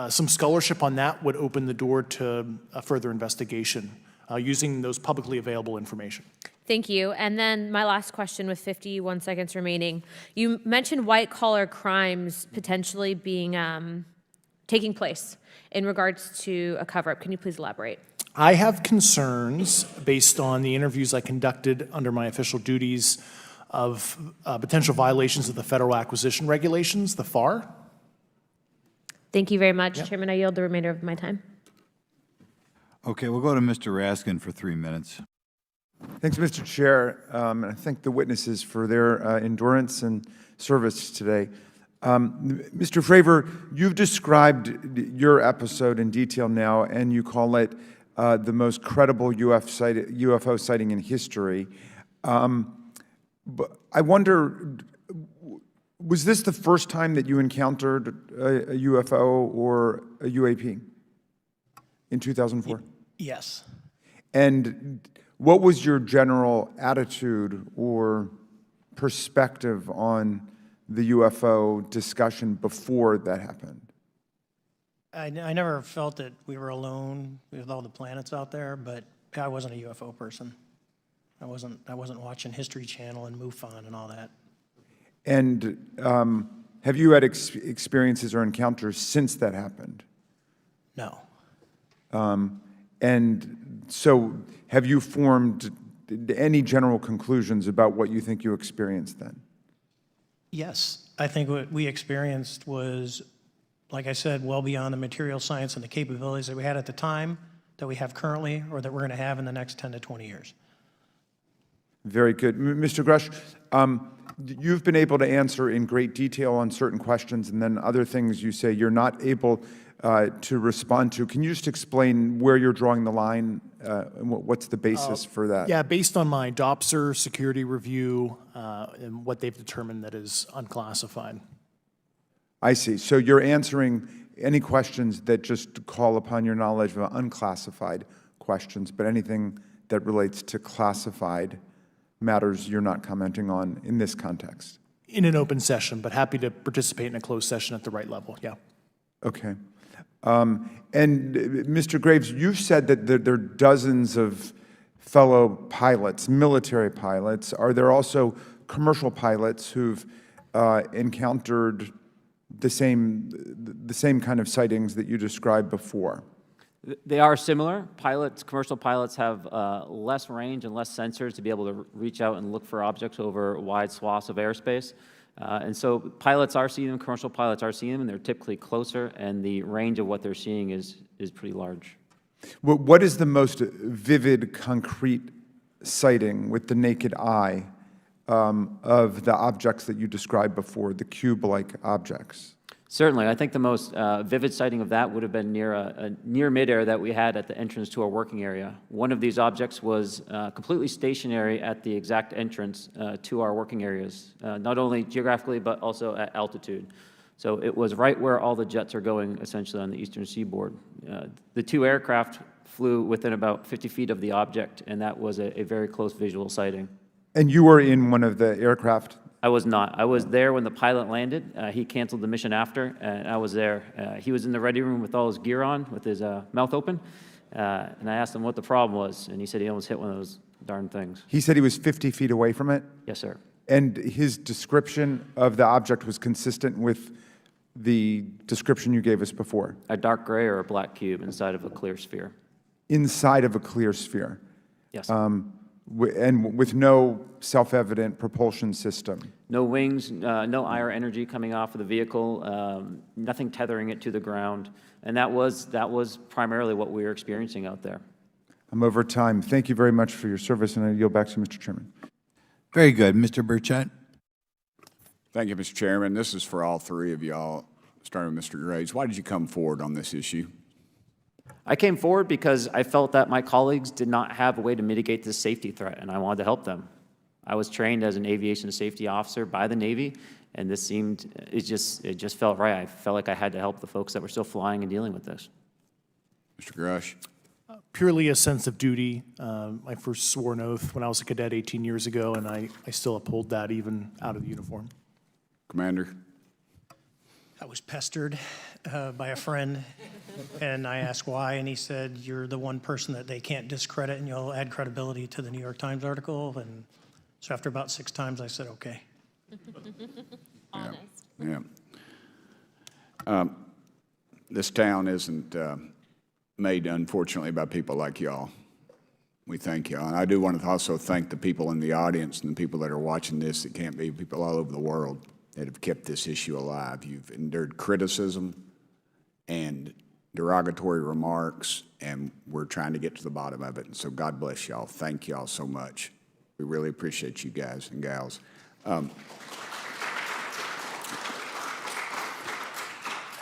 some scholarship on that would open the door to a further investigation using those publicly available information. Thank you. And then my last question with 51 seconds remaining. You mentioned white-collar crimes potentially being taking place in regards to a cover-up. Can you please elaborate? I have concerns based on the interviews I conducted under my official duties of potential violations of the Federal Acquisition Regulations, the FAR. Thank you very much, Chairman. I yield the remainder of my time. Okay, we'll go to Mr. Raskin for 3 minutes. Thanks, Mr. Chair, and I thank the witnesses for their endurance and service today. Mr. Fravor, you've described your episode in detail now, and you call it the most credible UFO sighting in history. But I wonder, was this the first time that you encountered a UFO or a UAP in 2004? Yes. And what was your general attitude or perspective on the UFO discussion before that happened? I never felt that we were alone with all the planets out there, but I wasn't a UFO person. I wasn't watching History Channel and MUFON and all that. And have you had experiences or encounters since that happened? No. And so have you formed any general conclusions about what you think you experienced then? Yes. I think what we experienced was, like I said, well beyond the material science and the capabilities that we had at the time, that we have currently, or that we're going to have in the next 10 to 20 years. Very good. Mr. Grush, you've been able to answer in great detail on certain questions, and then other things you say you're not able to respond to. Can you just explain where you're drawing the line and what's the basis for that? Yeah, based on my DOPSR security review and what they've determined that is unclassified. I see. So you're answering any questions that just call upon your knowledge of unclassified questions, but anything that relates to classified matters you're not commenting on in this context? In an open session, but happy to participate in a closed session at the right level, yeah. Okay. And Mr. Graves, you've said that there are dozens of fellow pilots, military pilots. Are there also commercial pilots who've encountered the same kind of sightings that you described before? They are similar. Commercial pilots have less range and less sensors to be able to reach out and look for objects over wide swaths of airspace. And so pilots are seeing them, commercial pilots are seeing them, and they're typically closer, and the range of what they're seeing is pretty large. What is the most vivid, concrete sighting with the naked eye of the objects that you described before, the cube-like objects? Certainly. I think the most vivid sighting of that would have been near midair that we had at the entrance to our working area. One of these objects was completely stationary at the exact entrance to our working areas, not only geographically, but also at altitude. So it was right where all the jets are going, essentially, on the eastern seaboard. The two aircraft flew within about 50 feet of the object, and that was a very close visual sighting. And you were in one of the aircraft? I was not. I was there when the pilot landed. He canceled the mission after, and I was there. He was in the ready room with all his gear on, with his mouth open, and I asked him what the problem was, and he said he almost hit one of those darn things. He said he was 50 feet away from it? Yes, sir. And his description of the object was consistent with the description you gave us before? A dark gray or a black cube inside of a clear sphere. Inside of a clear sphere? Yes. And with no self-evident propulsion system? No wings, no IR energy coming off of the vehicle, nothing tethering it to the ground. And that was primarily what we were experiencing out there. I'm over time. Thank you very much for your service, and I yield back to Mr. Chairman. Very good. Mr. Burchett? Thank you, Mr. Chairman. This is for all three of y'all, starting with Mr. Graves. Why did you come forward on this issue? I came forward because I felt that my colleagues did not have a way to mitigate this safety threat, and I wanted to help them. I was trained as an aviation safety officer by the Navy, and this it just felt right. I felt like I had to help the folks that were still flying and dealing with this. Mr. Grush? Purely a sense of duty. I first swore an oath when I was a cadet 18 years ago, and I still uphold that even out of the uniform. Commander? I was pestered by a friend, and I asked why, and he said, "You're the one person that they can't discredit, and you'll add credibility to the New York Times article." And so after about 6 times, I said, "Okay." Honest. Yeah. This town isn't made, unfortunately, by people like y'all. We thank y'all. And I do want to also thank the people in the audience and the people that are watching this that can't be, people all over the world that have kept this issue alive. You've endured criticism and derogatory remarks, and we're trying to get to the bottom of it. And so God bless y'all. Thank y'all so much. We really appreciate you guys and gals.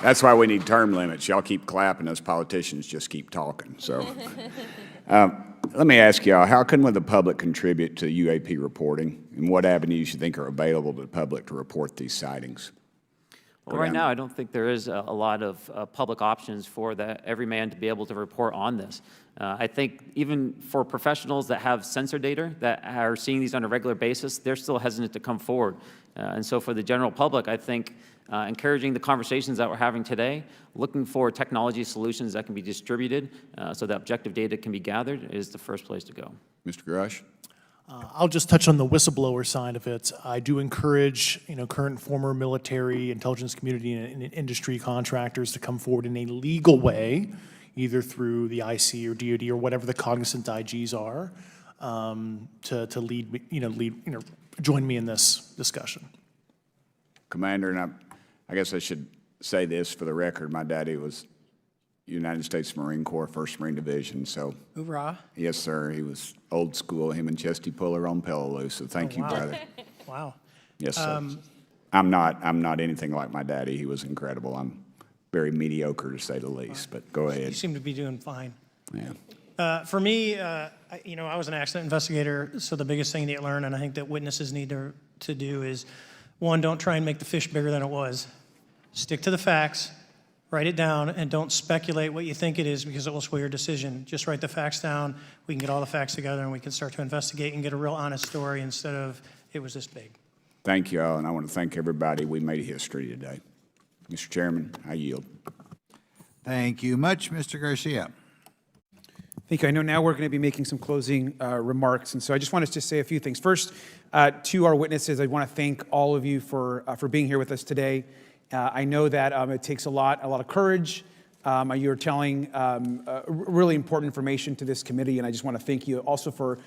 That's why we need term limits. Y'all keep clapping, us politicians just keep talking. So let me ask y'all, how can the public contribute to UAP reporting, and what avenues you think are available to the public to report these sightings? Well, right now, I don't think there is a lot of public options for every man to be able to report on this. I think even for professionals that have sensor data that are seeing these on a regular basis, they're still hesitant to come forward. And so for the general public, I think encouraging the conversations that we're having today, looking for technology solutions that can be distributed so that objective data can be gathered is the first place to go. Mr. Grush? I'll just touch on the whistleblower side of it. I do encourage, current and former military, intelligence community, and industry contractors to come forward in a legal way, either through the IC or DoD or whatever the cognizant IGs are, to lead, join me in this discussion. Commander, and I guess I should say this for the record. My daddy was United States Marine Corps, 1st Marine Division, so. Hoorah. Yes, sir. He was old school, him and Chesty Puller on Peleliu, so thank you, wow. brother. Wow. Yes, sir. I'm not anything like my daddy. He was incredible. I'm very mediocre, to say the least, but go ahead. You seem to be doing fine. Yeah. For me, I was an accident investigator, so the biggest thing that you learn, and I think that witnesses need to do is, one, don't try and make the fish bigger than it was. Stick to the facts, write it down, and don't speculate what you think it is because it will sway your decision. Just write the facts down. We can get all the facts together, and we can start to investigate and get a real honest story instead of it was this big. Thank you all, and I want to thank everybody. We made history today. Mr. Chairman, I yield. Thank you much, Mr. Garcia. Thank you. I know now we're going to be making some closing remarks, and so I just wanted to say a few things. First, to our witnesses, I want to thank all of you for being here with us today. I know that it takes a lot of courage. You're telling really important information to this committee, and I just want to thank you also for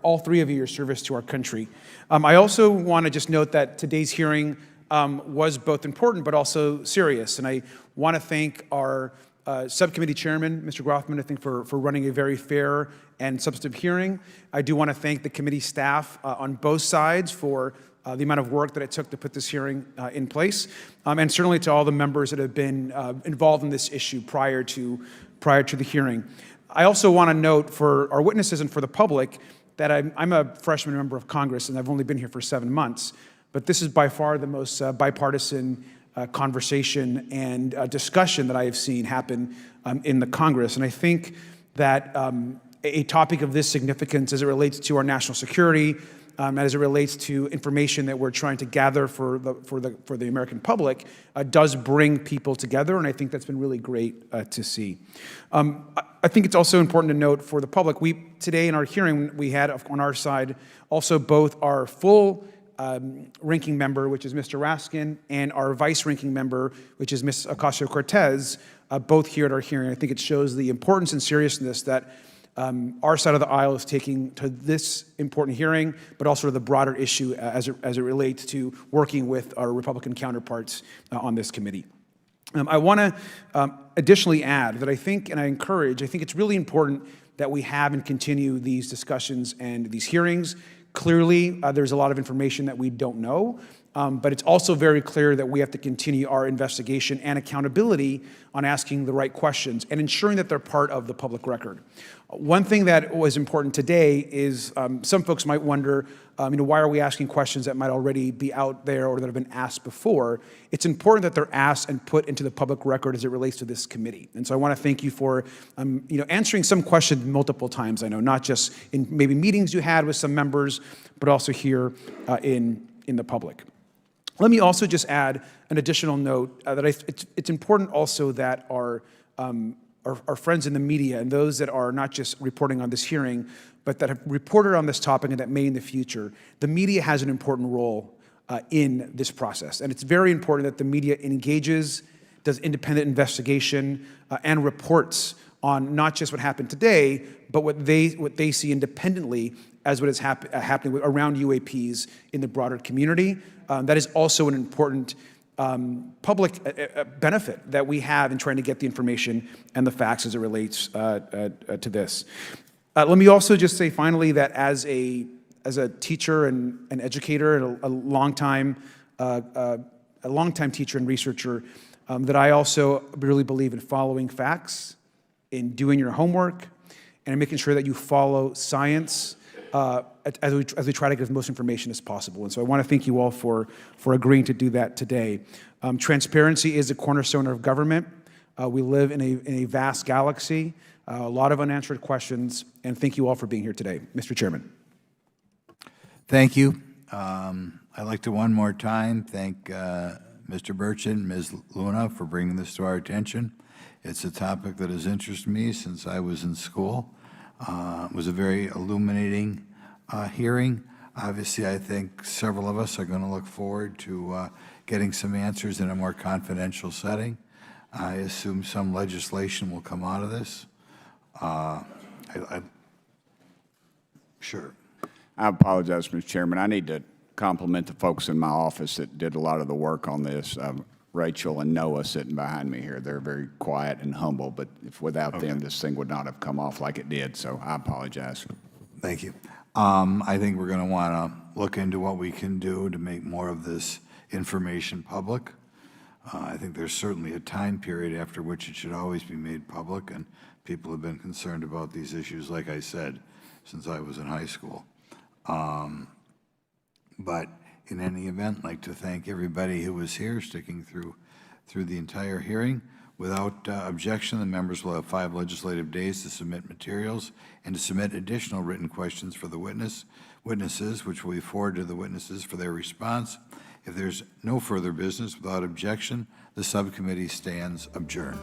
all three of you, your service to our country. I also want to just note that today's hearing was both important but also serious, and I want to thank our subcommittee chairman, Mr. Grothman, I think for running a very fair and substantive hearing. I do want to thank the committee staff on both sides for the amount of work that it took to put this hearing in place, and certainly to all the members that have been involved in this issue prior to the hearing. I also want to note for our witnesses and for the public that I'm a freshman member of Congress, and I've only been here for 7 months, but this is by far the most bipartisan conversation and discussion that I have seen happen in the Congress. And I think that a topic of this significance as it relates to our national security, as it relates to information that we're trying to gather for the American public, does bring people together, and I think that's been really great to see. I think it's also important to note for the public, today in our hearing, we had on our side also both our full ranking member, which is Mr. Raskin, and our vice ranking member, which is Ms. Ocasio-Cortez, both here at our hearing. I think it shows the importance and seriousness that our side of the aisle is taking to this important hearing, but also to the broader issue as it relates to working with our Republican counterparts on this committee. I want to additionally add that I think it's really important that we have and continue these discussions and these hearings. Clearly, there's a lot of information that we don't know, but it's also very clear that we have to continue our investigation and accountability on asking the right questions and ensuring that they're part of the public record. One thing that was important today is some folks might wonder, why are we asking questions that might already be out there or that have been asked before? It's important that they're asked and put into the public record as it relates to this committee. And so I want to thank you for, answering some questions multiple times. I know, not just in maybe meetings you had with some members, but also here in the public. Let me also just add an additional note that it's important also that our friends in the media and those that are not just reporting on this hearing, but that have reported on this topic and that may in the future, the media has an important role in this process. And it's very important that the media engages, does independent investigation, and reports on not just what happened today, but what they see independently as what is happening around UAPs in the broader community. That is also an important public benefit that we have in trying to get the information and the facts as it relates to this. Let me also just say finally that as a teacher and an educator and a longtime teacher and researcher, that I also really believe in following facts, in doing your homework, and in making sure that you follow science as we try to get as most information as possible. And so I want to thank you all for agreeing to do that today. Transparency is a cornerstone of government. We live in a vast galaxy, a lot of unanswered questions, and thank you all for being here today. Mr. Chairman. Thank you. I'd like to one more time thank Mr. Burchett and Ms. Luna for bringing this to our attention. It's a topic that has interested me since I was in school. It was a very illuminating hearing. Obviously, I think several of us are going to look forward to getting some answers in a more confidential setting. I assume some legislation will come out of this. Sure. I apologize, Mr. Chairman. I need to compliment the folks in my office that did a lot of the work on this. Rachel and Noah sitting behind me here. They're very quiet and humble, but if without them, this thing would not have come off like it did, so I apologize. Thank you. I think we're going to want to look into what we can do to make more of this information public. I think there's certainly a time period after which it should always be made public, and people have been concerned about these issues, like I said, since I was in high school. But in any event, I'd like to thank everybody who was here, sticking through the entire hearing. Without objection, the members will have 5 legislative days to submit materials and to submit additional written questions for the witnesses, which will be forwarded to the witnesses for their response. If there's no further business, without objection, the subcommittee stands adjourned.